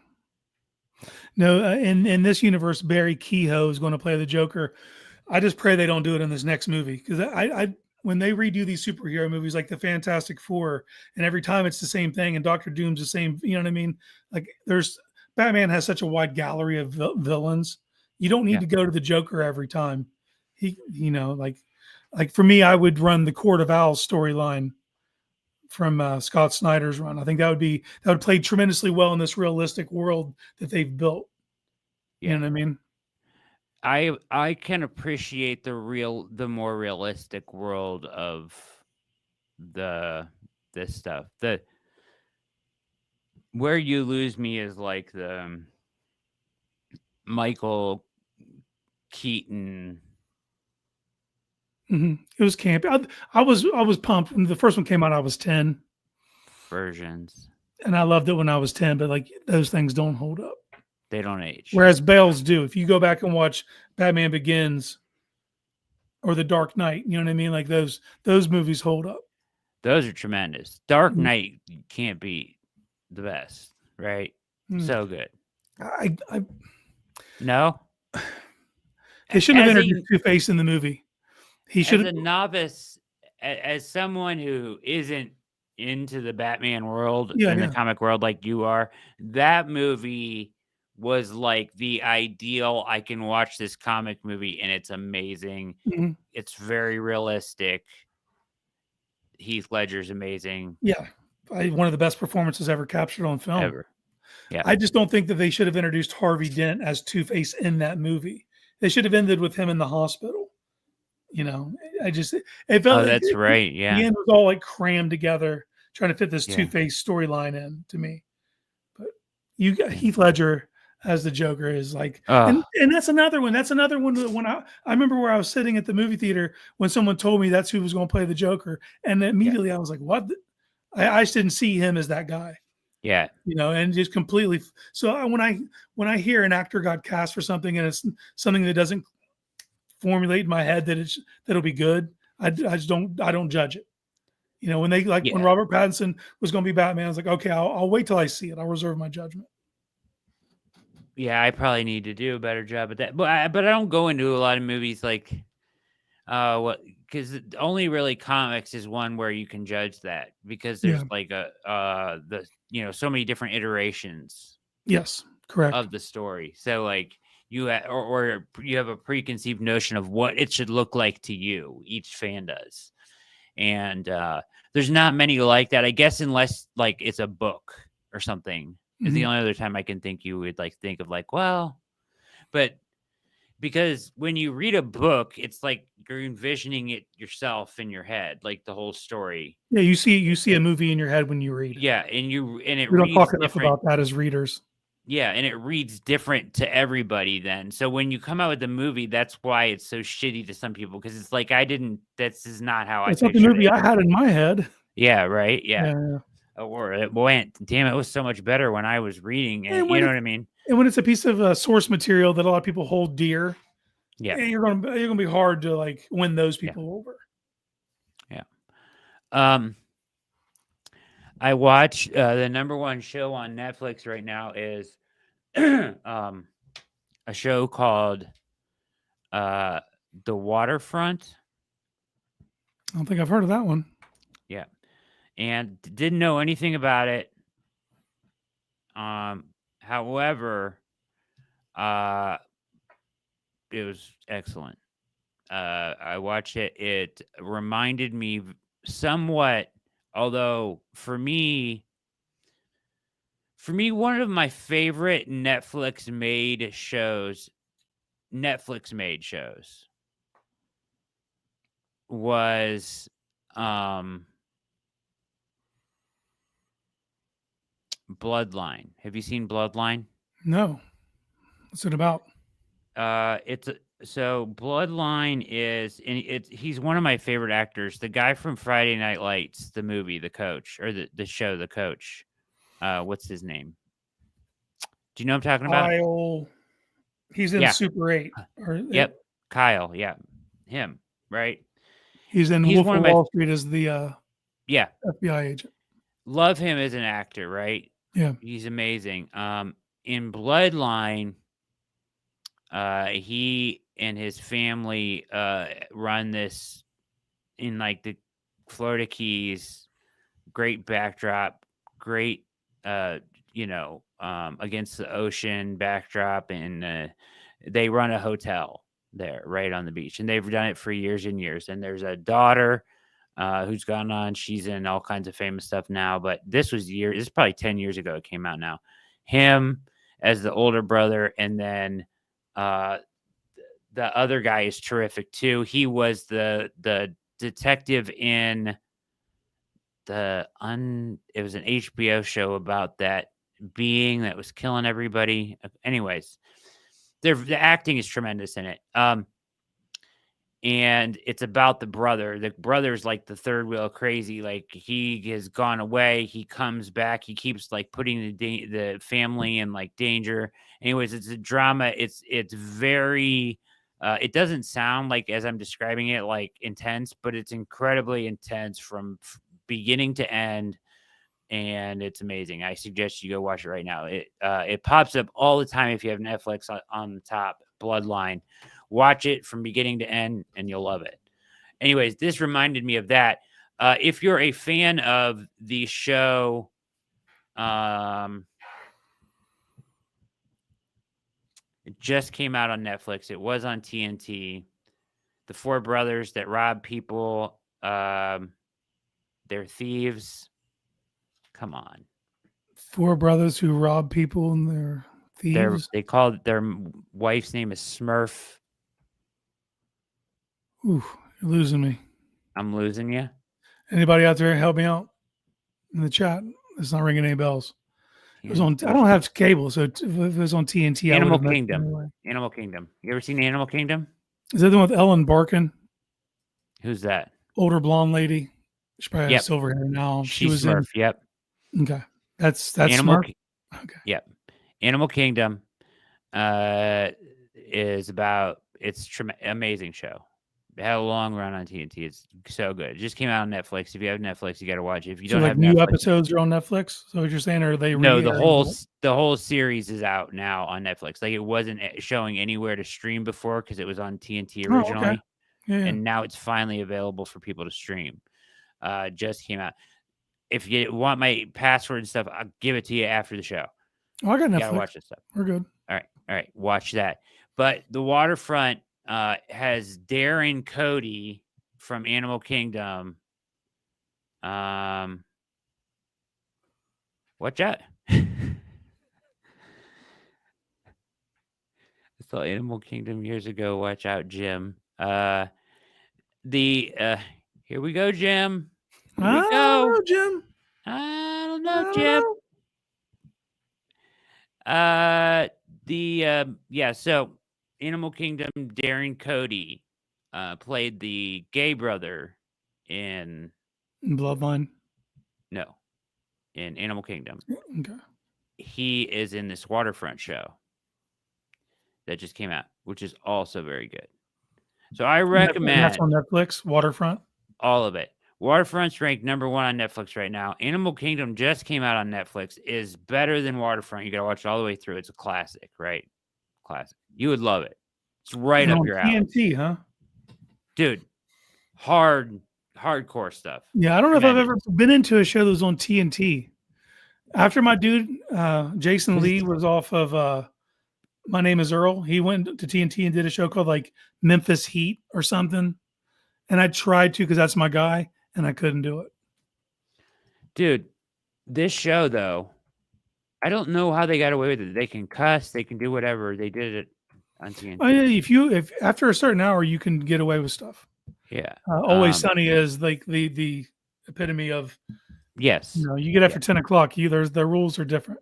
No, in this universe, Barry Keogh is going to play the Joker. I just pray they don't do it in this next movie, because I when they redo these superhero movies like the Fantastic Four, and every time it's the same thing, and Doctor Doom's the same. You know what I mean? Like, Batman has such a wide gallery of villains. You don't need to go to the Joker every time. Like for me, I would run the Court of Owls storyline from Scott Snyder's run. I think that would play tremendously well in this realistic world that they've built. You know what I mean? I can appreciate the more realistic world of this stuff. Where you lose me is like the Michael Keaton. Mm-hmm. It was campy. I was pumped when the first one came out. I was 10 versions, and I loved it when I was 10. But like, those things don't hold up. They don't age. Whereas Bale's do. If you go back and watch Batman Begins or The Dark Knight, you know what I mean? Like, those movies hold up. Those are tremendous. Dark Knight can't beat the best, right? So good. No. They shouldn't have introduced Two-Face in the movie. He should. As a novice, as someone who isn't into the Batman world the comic world like you are, that movie was like the ideal. I can watch this comic movie and it's amazing. Mm-hmm. It's very realistic. Heath Ledger's amazing. Yeah. One of the best performances ever captured on film. Ever. Yeah. I just don't think that they should have introduced Harvey Dent as Two-Face in that movie. They should have ended with him in the hospital. You know, it felt that's right. Yeah. The end was all like crammed together, trying to fit this Two-Face storyline in to me. But you got Heath Ledger as the Joker is like, and that's another one. That's another one that when I remember where I was sitting at the movie theater when someone told me that's who was going to play the Joker, and immediately I was like, what? I just didn't see him as that guy. Yeah. You know, and just completely. So when I hear an actor got cast for something and it's something that doesn't formulate in my head that that'll be good, I don't judge it. You know, when they when Robert Pattinson was going to be Batman, I was like, okay, I'll wait till I see it. I'll reserve my judgment. Yeah, I probably need to do a better job at that. But I don't go into a lot of movies like because only really comics is one where you can judge that, because there's like so many different iterations. Yes, correct. Of the story. So like you have a preconceived notion of what it should look like to you. Each fan does. And there's not many like that, I guess, unless like it's a book or something. Is the only other time I can think you would like think of like, well, but because when you read a book, it's like you're envisioning it yourself in your head, like the whole story. Yeah, you see a movie in your head when you read. Yeah, and it we don't talk enough about that as readers. Yeah, and it reads different to everybody then. So when you come out with the movie, that's why it's so shitty to some people, because it's like this is not how it's not the movie I had in my head. Yeah, right. Yeah. Or it went, damn, it was so much better when I was reading. And you know what I mean? And when it's a piece of source material that a lot of people hold dear, you're gonna be hard to like win those people over. Yeah. I watch the number one show on Netflix right now is a show called The Waterfront. I don't think I've heard of that one. Yeah. And didn't know anything about it. However, it was excellent. I watched it. It reminded me somewhat, although for me, one of my favorite Netflix made shows was Bloodline. Have you seen Bloodline? No. What's it about? So Bloodline is, and he's one of my favorite actors. The guy from Friday Night Lights, the movie, the coach, or the show, the coach. What's his name? Do you know what I'm talking about? Kyle. He's in Super 8. Yep. Kyle. Yeah. Him. Right. He's in Wolf of Wall Street as the FBI agent. Love him as an actor, right? Yeah. He's amazing. in Bloodline, he and his family run this in like the Florida Keys. Great backdrop, great, against the ocean backdrop, and they run a hotel there right on the beach, and they've done it for years and years. And there's a daughter who's gone on. She's in all kinds of famous stuff now, but this is probably 10 years ago it came out now. Him as the older brother, and then the other guy is terrific too. He was the detective in it was an HBO show about that being that was killing everybody. Anyways, the acting is tremendous in it. And it's about the brother. The brother's like the third wheel crazy. Like, he has gone away. He comes back. He keeps like putting the family in like danger. Anyways, it's a drama. It's very, it doesn't sound like, as I'm describing it, like intense, but it's incredibly intense from beginning to end. And it's amazing. I suggest you go watch it right now. It pops up all the time if you have Netflix on the top. Bloodline. Watch it from beginning to end, and you'll love it. Anyways, this reminded me of that. If you're a fan of the show, it just came out on Netflix. It was on TNT. The four brothers that rob people. They're thieves. Come on. Four brothers who rob people and they're thieves. They called their wife's name is Smurf. Ooh, you're losing me. I'm losing you. Anybody out there help me out in the chat? It's not ringing any bells. It was on. I don't have cable, so if it was on TNT. Animal Kingdom. Anyway. Animal Kingdom. You ever seen Animal Kingdom? Is that the one with Ellen Barkin? Who's that? Older blonde lady. She probably has silver hair now. She was Smurf. Yep. Okay, that's Animal. Smurf. Okay. Yep. Animal Kingdom is about. It's amazing show. It had a long run on TNT. It's so good. It just came out on Netflix. If you have Netflix, you got to watch it. If you don't have new Netflix, episodes are on Netflix. So what you're saying, are they? No, the whole series is out now on Netflix. Like, it wasn't showing anywhere to stream before because it was on TNT originally, okay. Yeah. And now it's finally available for people to stream. Just came out. If you want my password and stuff, I'll give it to you after the show. Oh, I got Netflix. You gotta watch this stuff. We're good. All right. Watch that. But The Waterfront has Darren Cody from Animal Kingdom. Watch out. I saw Animal Kingdom years ago. Watch out, Jim. Here we go, Jim. Here we go. Jim. I don't know, Jim. So Animal Kingdom, Darren Cody played the gay brother in Bloodline. No, in Animal Kingdom. Okay. He is in this Waterfront show that just came out, which is also very good. So I recommend. That's on Netflix. Waterfront. All of it. Waterfront's ranked number 1 on Netflix right now. Animal Kingdom just came out on Netflix. Is better than Waterfront. You got to watch it all the way through. It's a classic, right? Classic. You would love it. It's right up your alley. TNT, huh? Dude, hardcore stuff. Yeah, I don't know if I've ever been into a show that was on TNT. After my dude, Jason Lee, was off of My Name is Earl, he went to TNT and did a show called like Memphis Heat or something. And I tried to because that's my guy, and I couldn't do it. Dude, this show, though, I don't know how they got away with it. They can cuss, they can do whatever. They did it on TNT. Oh, yeah, if after a certain hour you can get away with stuff. Yeah. Always Sunny is like the epitome of. Yes. You get after 10 o'clock. The rules are different.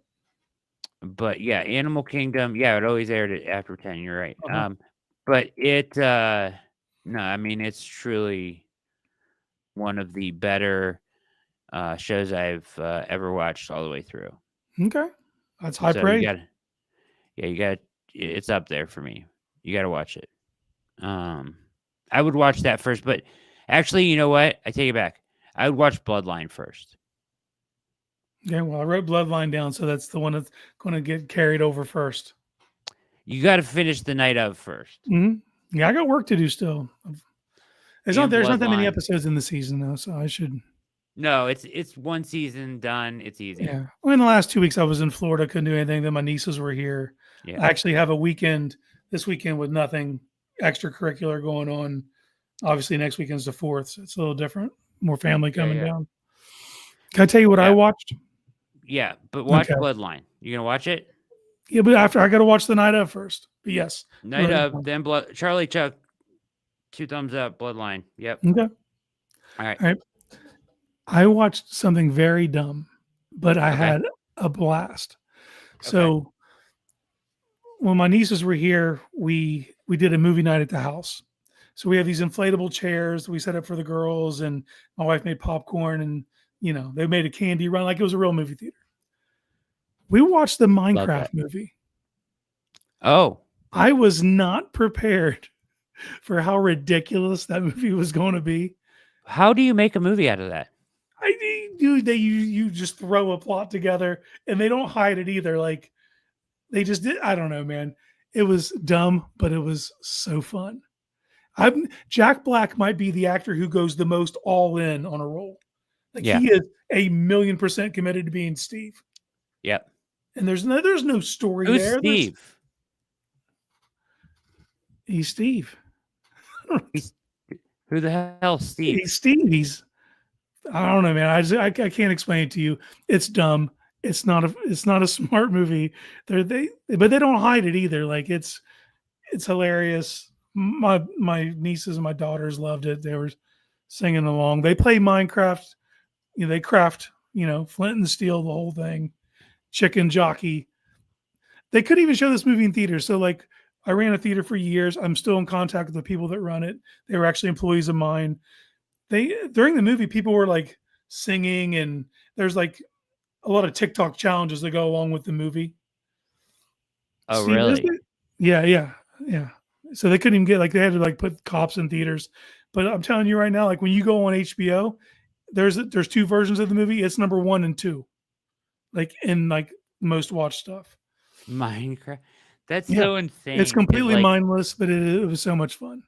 But yeah, Animal Kingdom. Yeah, it always aired after 10. You're right. Uh-huh. But it. No, I mean, it's truly one of the better shows I've ever watched all the way through. Okay. That's high praise. You got it's up there for me. You got to watch it. I would watch that first, but actually, you know what? I take it back. I would watch Bloodline first. Okay, well, I wrote Bloodline down, so that's the one that's going to get carried over first. You got to finish the night of first. Mm-hmm. Yeah, I got work to do still. There's not that many episodes in the season though, so I should. No, it's one season done. It's easy. Yeah. Well, in the last 2 weeks, I was in Florida, couldn't do anything. Then my nieces were here. Yeah. I actually have a weekend this weekend with nothing extracurricular going on. Obviously, next weekend's the 4th, so it's a little different. More family coming down. Can I tell you what I watched? Yeah, but watch Bloodline. You gonna watch it? Yeah, but after I got to watch the night of first. But yes, night of, then Charlie Chuck. 2 thumbs up. Bloodline. Yep. Okay. All right. I watched something very dumb, but I had a blast. So when my nieces were here, we did a movie night at the house. So we have these inflatable chairs we set up for the girls, and my wife made popcorn, and they made a candy run like it was a real movie theater. We watched the Minecraft movie. Oh. I was not prepared for how ridiculous that movie was going to be. How do you make a movie out of that? You just throw a plot together, and they don't hide it either. Like they just did. I don't know, man. It was dumb, but it was so fun. Jack Black might be the actor who goes the most all in on a role. Like he is 1,000,000% committed to being Steve. Yep. And there's no story Who's there. Steve? He's Steve. Who the hell, Steve? He's Steve. I don't know, man. I can't explain it to you. It's dumb. It's not a smart movie. But they don't hide it either. Like it's hilarious. My nieces and my daughters loved it. They were singing along. They play Minecraft. They craft, flint and steel, the whole thing. Chicken jockey. They couldn't even show this movie in theaters. So like I ran a theater for years. I'm still in contact with the people that run it. They were actually employees of mine. During the movie, people were like singing, and there's like a lot of TikTok challenges that go along with the movie. Oh, really? Yeah. So they couldn't even get they had to put cops in theaters. But I'm telling you right now, when you go on HBO, there's 2 versions of the movie. It's number 1 and 2, in most watched stuff. Minecraft. That's so insane. It's completely mindless, but it was so much fun.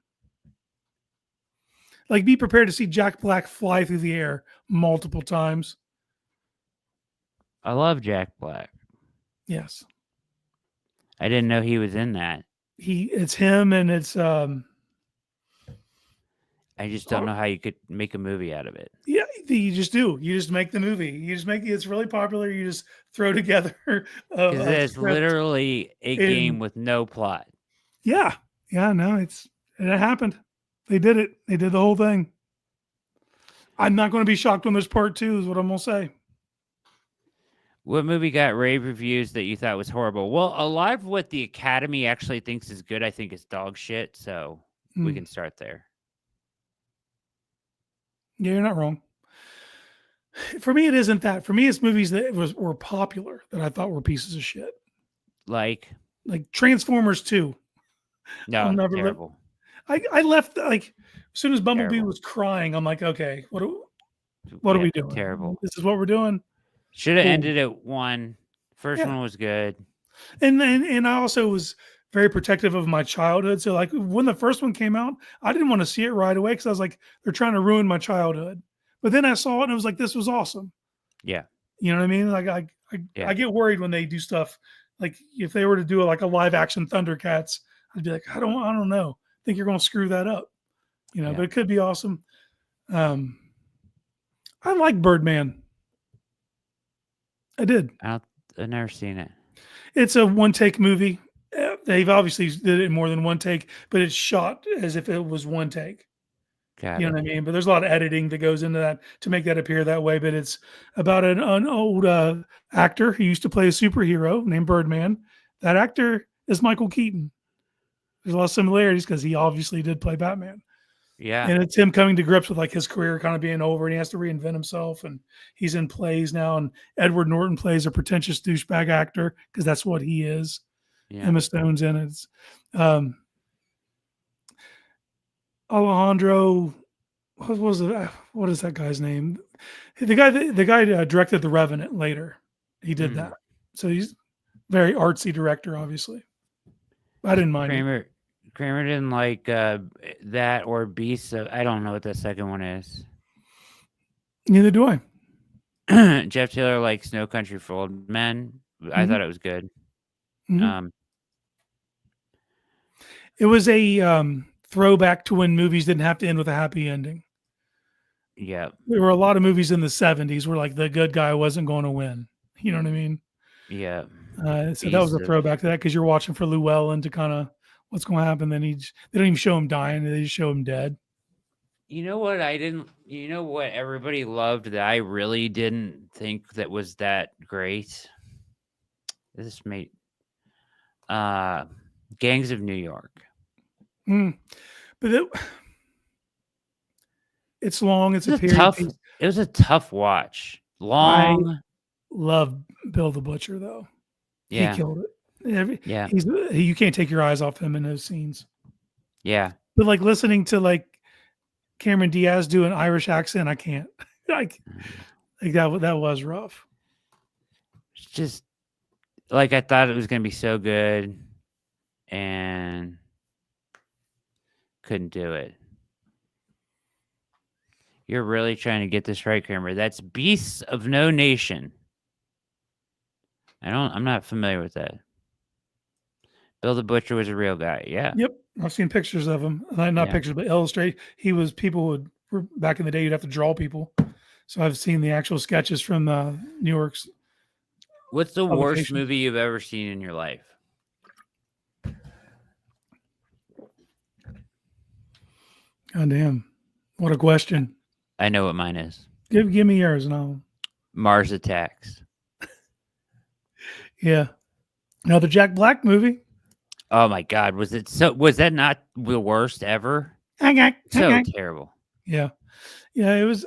Be prepared to see Jack Black fly through the air multiple times. I love Jack Black. Yes. I didn't know he was in that. It's him, and it's I just don't know how you could make a movie out of it. Yeah, you just do. You just make the movie. You just make it. It's really popular. You just throw together. Because it's literally a game with no plot. Yeah. No, it happened. They did it. They did the whole thing. I'm not going to be shocked when there's part 2 is what I'm going to say. What movie got rave reviews that you thought was horrible? Well, a lot of what the Academy actually thinks is good, I think is dog shit. So we can start there. Yeah, you're not wrong. For me, it isn't that. For me, it's movies that were popular that I thought were pieces of shit. Like Transformers 2. No, terrible. I left as soon as Bumblebee was crying. I'm like, okay, what are we doing? Terrible. This is what we're doing. Should have ended at 1. First one was good. And I also was very protective of my childhood. So when the first one came out, I didn't want to see it right away because I was like, they're trying to ruin my childhood. But then I saw it and I was like, this was awesome. Yeah. You know what I mean? I get worried when they do stuff if they were to do a live action Thundercats, I'd be like, I don't know. I think you're going to screw that up. But it could be awesome. I like Birdman. I did. I've never seen it. It's a one-take movie. They've obviously did it in more than one take, but it's shot as if it was one take. You know what I mean? But there's a lot of editing that goes into that to make that appear that way. But it's about an old actor who used to play a superhero named Birdman. That actor is Michael Keaton. There's a lot of similarities because he obviously did play Batman. Yeah. And it's him coming to grips with his career kind of being over, and he has to reinvent himself, and he's in plays now, and Edward Norton plays a pretentious douchebag actor because that's what he is. Yeah. Emma Stone's in it. Alejandro, what is that guy's name? The guy directed The Revenant later. He did that. So he's very artsy director, obviously. I didn't mind it. Kramer didn't like that or Beast. I don't know what the second one is. Neither do I. Jeff Taylor likes No Country for Old Men. I thought it was good. It was a throwback to when movies didn't have to end with a happy ending. Yeah. There were a lot of movies in the 70s where like the good guy wasn't going to win. You know what I mean? Yeah. So that was a throwback to that because you're watching for Llewellyn to kind of what's going to happen. Then they don't even show him dying. They just show him dead. You know what everybody loved that I really didn't think that was that great? This made Gangs of New York. But it's long. It's a period piece. It was a tough watch. Long. I love Bill the Butcher though. Yeah. He killed it. You can't take your eyes off him in those scenes. Yeah. But like listening to like Cameron Diaz do an Irish accent, I can't. like that was rough. It's just like I thought it was going to be so good and couldn't do it. You're really trying to get this right, Kramer. That's Beasts of No Nation. I'm not familiar with that. Bill the Butcher was a real guy. Yeah. Yep. I've seen pictures of him. Not pictures, but illustrate. Back in the day, you'd have to draw people. So I've seen the actual sketches from New York's. What's the worst movie you've ever seen in your life? God damn. What a question. I know what mine is. Give me yours and I'll. Mars Attacks. Yeah. Another Jack Black movie. Oh my God. Was that not the worst ever? So terrible. Yeah. Yeah, it was.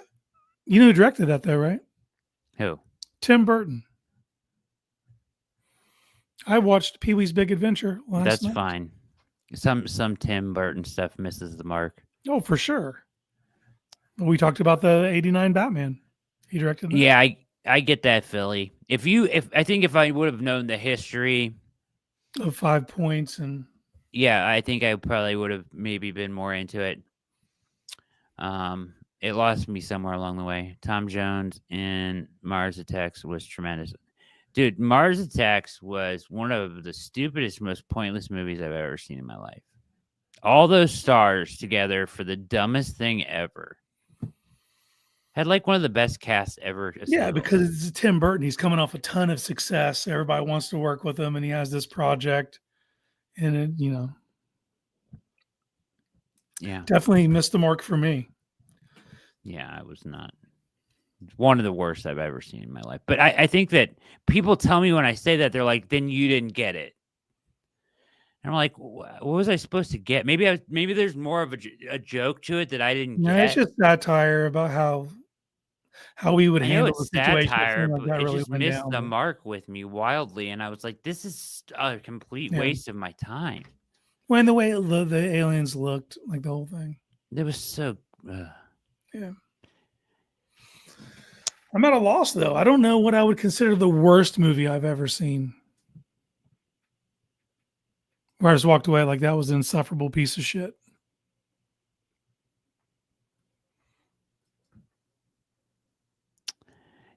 You know who directed that though, right? Who? Tim Burton. I watched Pee-wee's Big Adventure last night. That's fine. Some Tim Burton stuff misses the mark. Oh, for sure. We talked about the 89 Batman. He directed that. Yeah, I get that, Philly. If I would have known the history of 5 points and yeah, I think I probably would have maybe been more into it. It lost me somewhere along the way. Tom Jones in Mars Attacks was tremendous. Dude, Mars Attacks was one of the stupidest, most pointless movies I've ever seen in my life. All those stars together for the dumbest thing ever. Had like one of the best casts ever. Assembled. Yeah, because it's Tim Burton. He's coming off a ton of success. Everybody wants to work with him, and he has this project. And it, yeah, definitely missed the mark for me. Yeah, I was not. One of the worst I've ever seen in my life. But I think that people tell me when I say that, they're like, then you didn't get it. And I'm like, what was I supposed to get? Maybe there's more of a joke to it that I didn't get. It's just satire about how we would handle the situation. Satire, but it just missed the mark with me wildly. And I was like, this is a complete waste of my time. When the way the aliens looked, like the whole thing. It was so... Yeah. I'm at a loss, though. I don't know what I would consider the worst movie I've ever seen. Where I just walked away like that was an insufferable piece of shit.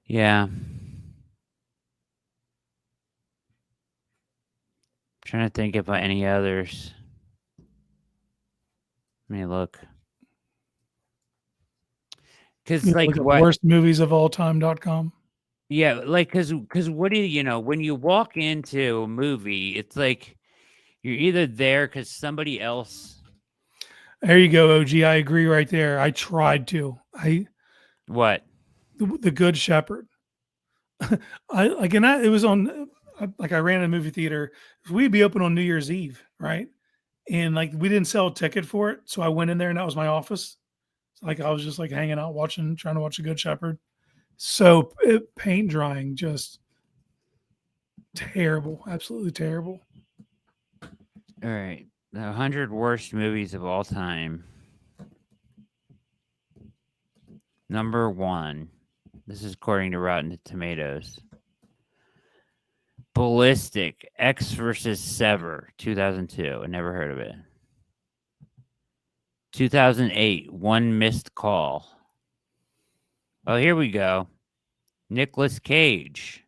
Yeah. I'm trying to think about any others. Let me look. Because like what worst movies of all time.com. Yeah, like because what do you when you walk into a movie, it's like you're either there because somebody else. There you go, OG. I agree right there. I tried to. What? The Good Shepherd. It was on. I ran a movie theater. We'd be open on New Year's Eve, right? And like we didn't sell a ticket for it, so I went in there and that was my office. Like I was just like hanging out, trying to watch The Good Shepherd. So paint drying, just terrible, absolutely terrible. All right, the 100 worst movies of all time. Number 1, This is according to Rotten Tomatoes. Ballistic, X versus Sever, 2002. I never heard of it. 2008, One Missed Call. Oh, here we go. Nicolas Cage,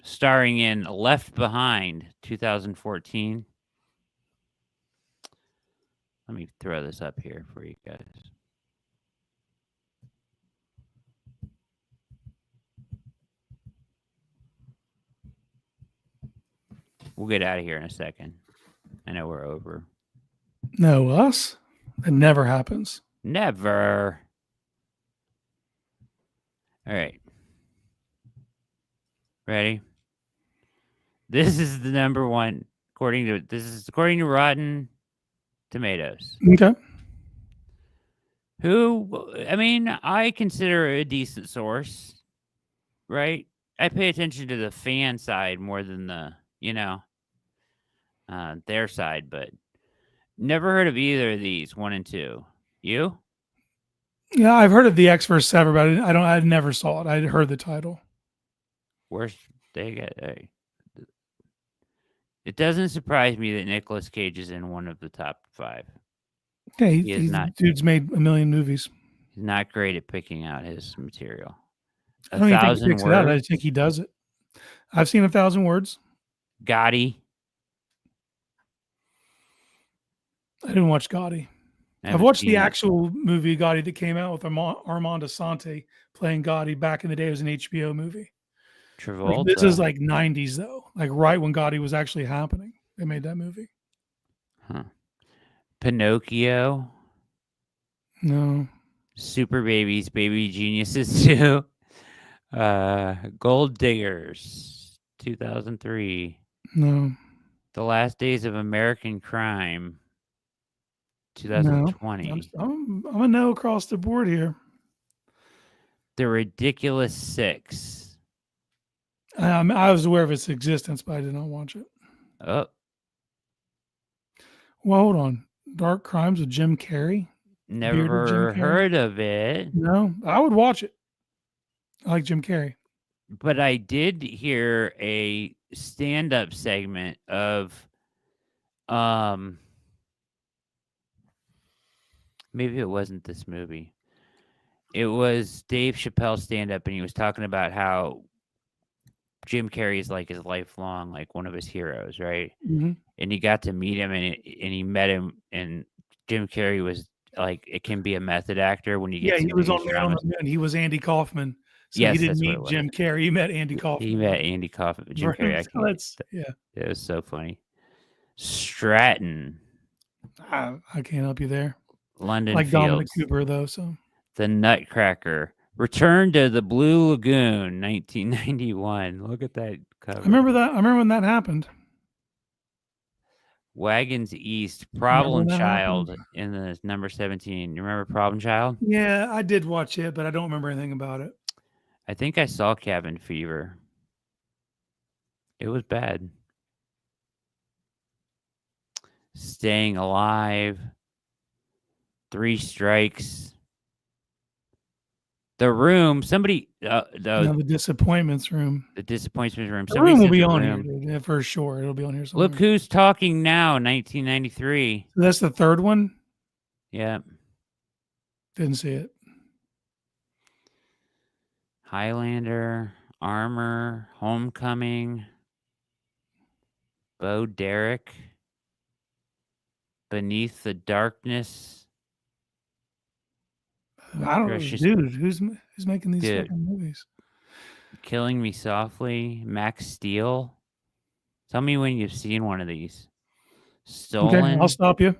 starring in Left Behind, 2014. Let me throw this up here for you guys. We'll get out of here in a second. I know we're over. No, us? It never happens. Never. All right. Ready? This is the number one according to Rotten Tomatoes. Okay. I consider a decent source, right? I pay attention to the fan side more than the, their side, but never heard of either of these, 1 and 2. You? Yeah, I've heard of the X versus Sever, but I never saw it. I heard the title. It doesn't surprise me that Nicolas Cage is in one of the top 5. Okay, dude's made a million movies. He's not great at picking out his material. I don't even think he picks it out. I think he does it. I've seen 1,000 Words. Gotti. I didn't watch Gotti. I've watched the actual movie Gotti that came out with Armand Assante playing Gotti back in the day. It was an HBO movie. Travolta. This is like 90s though, like right when Gotti was actually happening. They made that movie. Huh. Pinocchio. No. Super Babies, Baby Geniuses 2. Gold Diggers, 2003. No. The Last Days of American Crime, 2020. No. I'm a no across the board here. The Ridiculous Six. I was aware of its existence, but I did not watch it. Oh. Well, hold on. Dark Crimes with Jim Carrey? Never heard of it. No, I would watch it. I like Jim Carrey. But I did hear a stand-up segment of maybe it wasn't this movie. It was Dave Chappelle's stand-up, and he was talking about how Jim Carrey is like his lifelong, like one of his heroes, right? Mm-hmm. And he got to meet him, and he met him, and Jim Carrey was like, it can be a method actor when you get. Yeah, he was on Man on the Moon. He was Andy Kaufman. So yes, he didn't meet Jim Carrey. He met Andy Kaufman. He met Andy Kaufman. Jim Carrey. It was so funny. Stratton. I can't help you there. London like Fields. Dominic Cooper, though. So The Nutcracker. Return to the Blue Lagoon, 1991. Look at that cover. I remember that. I remember when that happened. Wagons East, Problem Child in the number 17. You remember Problem Child? Yeah, I did watch it, but I don't remember anything about it. I think I saw Cabin Fever. It was bad. Staying Alive. 3 Strikes. The Room. Somebody. The Disappointments Room. The Disappointments Room. The Room will be on here, dude, for sure. It'll be on here somewhere. Look Who's Talking Now, 1993. So that's the third one? Yeah. Didn't see it. Highlander, Armor, Homecoming, Bo Derek, Beneath the Darkness. I don't know, dude. Who's making these fucking movies? Killing Me Softly, Max Steel. Tell me when you've seen one of these. Stolen. Okay, I'll stop you.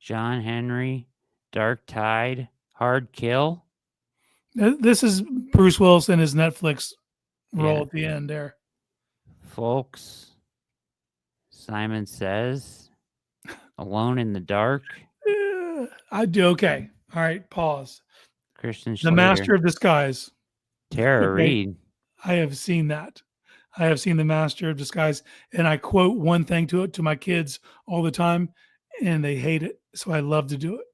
John Henry, Dark Tide, Hard Kill. This is Bruce Willis in his Netflix role at the end there. Folks. Simon Says. Alone in the Dark. I do. Okay. All right. Pause. Christian Slater. The Master of Disguise. Tara Reid. I have seen that. I have seen The Master of Disguise, and I quote one thing to my kids all the time, and they hate it. So I love to do it.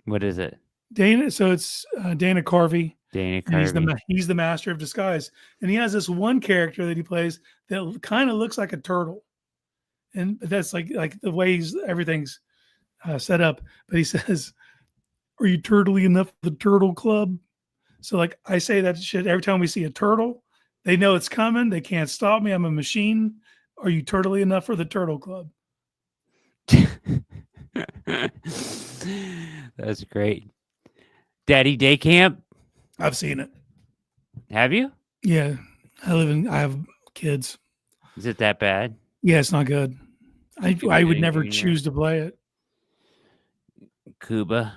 What is it? Dana. So it's Dana Carvey. Dana And Carvey. he's the master of disguise. And he has this one character that he plays that kind of looks like a turtle. And that's like the way everything's set up. But he says, "Are you turtly enough for the turtle club?" So like I say that shit every time we see a turtle. They know it's coming. They can't stop me. I'm a machine. Are you turtly enough for the turtle club? That's great. Daddy Day Camp? I've seen it. Have you? Yeah. I have kids. Is it that bad? Yeah, it's not good. I would never choose to play it. Cuba.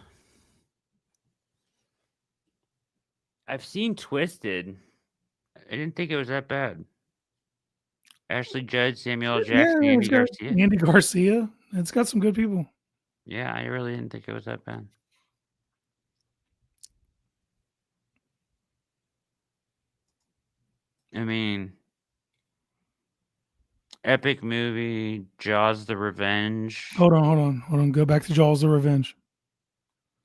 I've seen Twisted. I didn't think it was that bad. Ashley Judd, Samuel L. Jackson, Andy Garcia. Andy Garcia. It's got some good people. Yeah, I really didn't think it was that bad. I mean, epic movie, Jaws the Revenge. Hold on. Go back to Jaws the Revenge.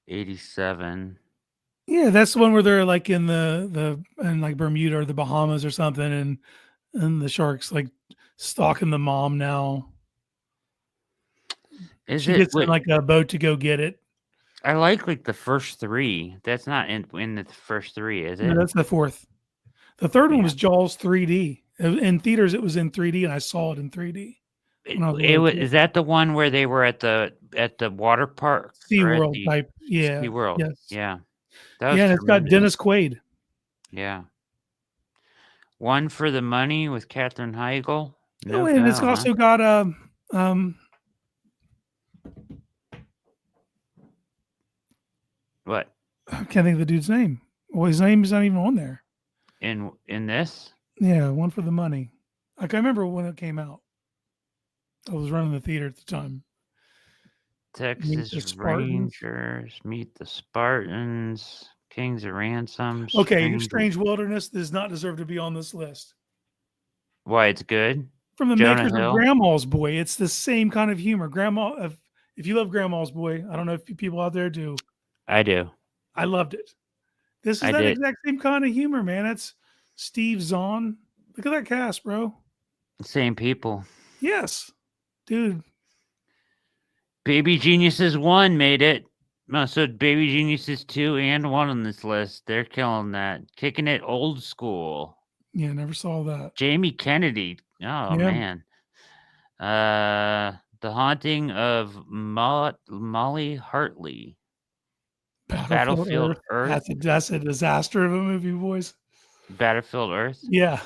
87. Yeah, that's the one where they're like in in like Bermuda or the Bahamas or something, and the sharks like stalking the mom now. She gets in like a boat to go get it. I like the first three. That's not in the first three, is it? No, that's the fourth. The third one was Jaws 3D. In theaters, it was in 3D, and I saw it in 3D. Is that the one where they were at the water park? SeaWorld type. Yeah. SeaWorld. Yes. Yeah. Yeah, it's got Dennis Quaid. Yeah. One for the Money with Katherine Heigl. No, and it's also got what? I can't think of the dude's name. Well, his name is not even on there. In this? Yeah, One for the Money. Like I remember when it came out. I was running the theater at the time. Texas Rangers, Meet the Spartans, Kings of Ransom. Okay, Strange Wilderness does not deserve to be on this list. Why? It's good? From the makers of Grandma's Boy. It's the same kind of humor. If you love Grandma's Boy, I don't know if people out there do. I do. I loved it. This is that exact same kind of humor, man. That's Steve Zahn. Look at that cast, bro. Same people. Yes. Dude. Baby Geniuses 1 made it. So Baby Geniuses 2 and 1 on this list. They're killing that. Kicking it old school. Yeah, never saw that. Jamie Kennedy. Oh, man. The Haunting of Molly Hartley. Battlefield Earth. That's a disaster of a movie, boys. Battlefield Earth. Yeah.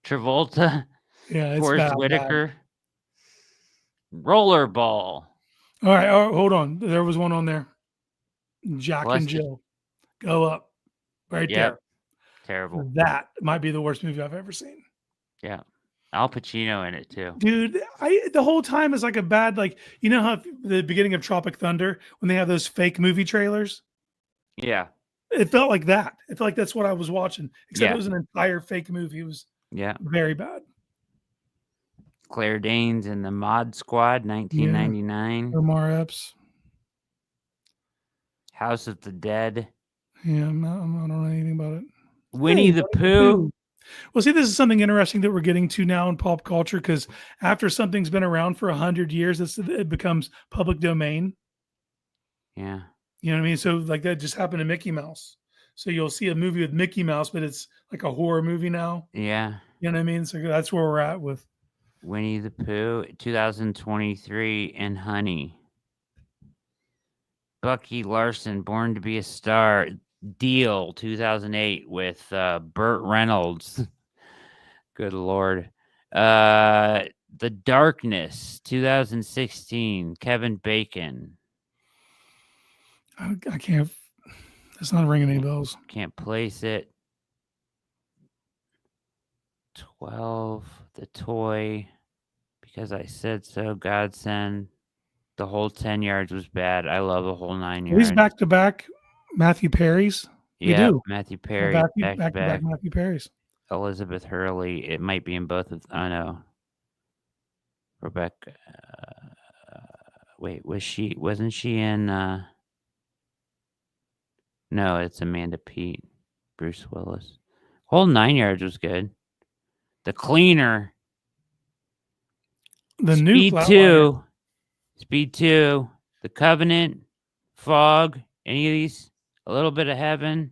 Travolta. Yeah, it's Forrest Whitaker. Rollerball. All right, hold on. There was one on there. Jack and Jill. Go up. Right there. Terrible. That might be the worst movie I've ever seen. Yeah. Al Pacino in it too. Dude, the whole time is like a bad, like, you know how the beginning of Tropic Thunder, when they have those fake movie trailers? Yeah. It felt like that. It felt like that's what I was watching. Except it was an entire fake movie. It was very bad. Claire Danes in the Mod Squad, 1999. Omar Epps. House of the Dead. Yeah, I don't know anything about it. Winnie the Pooh. Well, see, this is something interesting that we're getting to now in pop culture, because after something's been around for 100 years, it becomes public domain. Yeah. You know what I mean? So like that just happened to Mickey Mouse. So you'll see a movie with Mickey Mouse, but it's like a horror movie now. Yeah. You know what I mean? So that's where we're at with Winnie the Pooh, 2023, and Honey. Bucky Larson, Born to be a Star. Deal, 2008, with Burt Reynolds. Good Lord. The Darkness, 2016, Kevin Bacon. I can't. It's not ringing any bells. Can't place it. 12, The Toy, Because I Said So, Godsend. The Whole 10 Yards was bad. I love The Whole 9 Yards. These back to back Matthew Perry's. Yeah, Matthew Perry. Back to back Matthew Perry's. Elizabeth Hurley. It might be in both of. I know. Rebecca. Wait, wasn't she in? No, it's Amanda Peet. Bruce Willis. Whole 9 yards was good. The Cleaner. The new Speed 2. The Covenant. Fog. Any of these? A Little Bit of Heaven.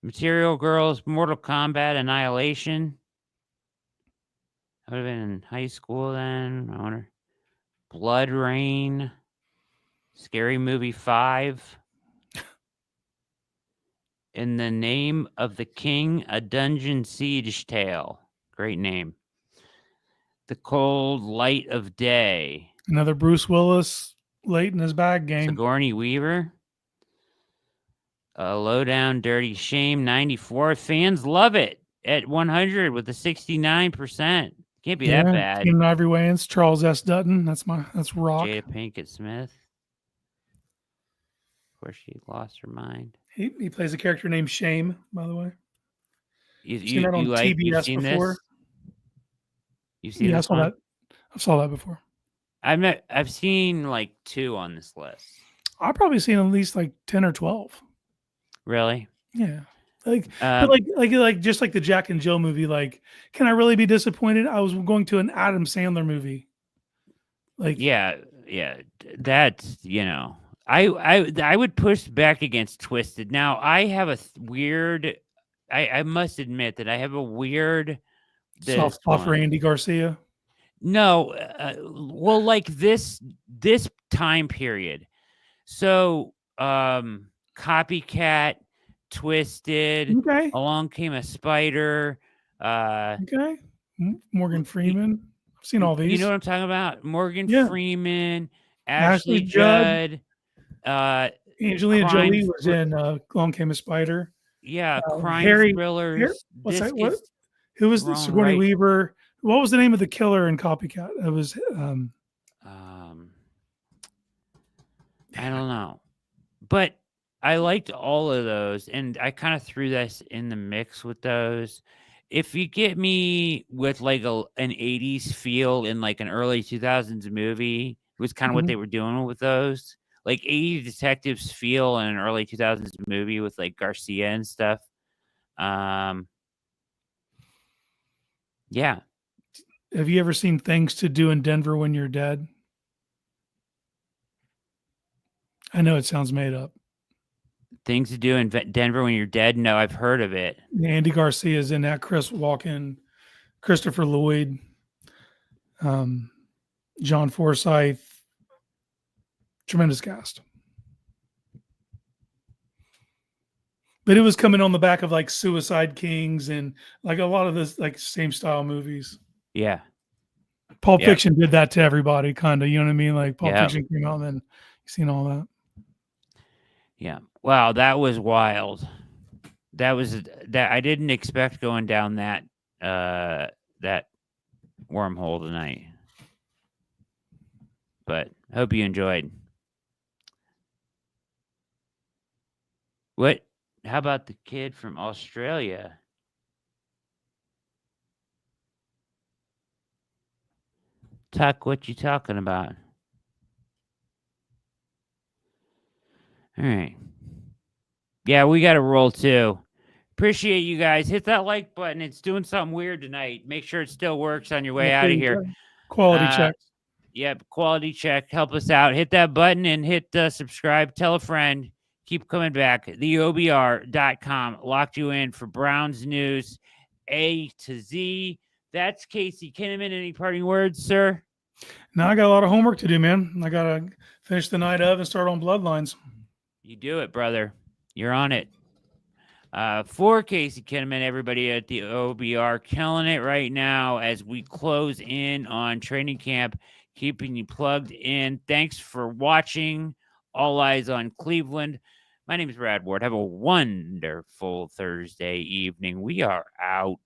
Material Girls. Mortal Kombat. Annihilation. I would have been in high school then. I wonder. Blood Rain. Scary Movie 5. In the Name of the King, a Dungeon Siege Tale. Great name. The Cold Light of Day. Another Bruce Willis late in his bag game. Sigourney Weaver. Low Down Dirty Shame, 94. Fans love it at 100 with a 69%. Can't be that bad. Keenan Ivory Wayans, Charles S. Dutton. That's rock. Jada Pinkett Smith. Of course, she lost her mind. He plays a character named Shame, by the way. You've seen TBS before? This? You've seen this one? I saw that before. I've seen like 2 on this list. I've probably seen at least like 10 or 12. Really? Yeah. Like just like the Jack and Jill movie. Like, can I really be disappointed? I was going to an Adam Sandler movie. Like, yeah. That's I would push back against Twisted. Now I have a weird. I must admit that I have a weird soft spot for Andy Garcia. No, well, like this time period. So, Copycat, Twisted, okay. Along Came a Spider. Okay. Morgan Freeman. I've seen all these. You know what I'm talking about? Morgan Freeman, Ashley Judd. Angelina Jolie was in Along Came a Spider. Yeah, crime thrillers. What's that? What? Who was the Sigourney Weaver? What was the name of the killer in Copycat? It was I don't know. But I liked all of those, and I kind of threw this in the mix with those. If you get me with like an 80s feel in like an early 2000s movie, it was kind of what they were doing with those. Like 80 detectives feel in an early 2000s movie with like Garcia and stuff. Yeah. Have you ever seen Things to Do in Denver When You're Dead? I know it sounds made up. Things to Do in Denver When You're Dead? No, I've heard of it. Andy Garcia is in that. Chris Walken, Christopher Lloyd, John Forsythe. Tremendous cast. But it was coming on the back of like Suicide Kings and like a lot of this like same style movies. Yeah. Pulp Fiction did that to everybody, kind of. You know what I mean? Like Pulp Fiction came out, and then you seen all that. Yeah. Wow, that was wild. That I didn't expect going down that that wormhole tonight. But I hope you enjoyed. What? How about the kid from Australia? Tuck, what you talking about? All right. Yeah, we got to roll too. Appreciate you guys. Hit that like button. It's doing something weird tonight. Make sure it still works on your way out of here. Quality check. Yep, quality check. Help us out. Hit that button and hit subscribe. Tell a friend. Keep coming back. TheOBR.com locked you in for Browns news A to Z. That's Casey Kinnamon. Any parting words, sir? No, I got a lot of homework to do, man. I got to finish the night of and start on Bloodlines. You do it, brother. You're on it. For Casey Kinnamon, everybody at the OBR, killing it right now as we close in on training camp, keeping you plugged in. Thanks for watching. All eyes on Cleveland. My name is Brad Ward. Have a wonderful Thursday evening. We are out.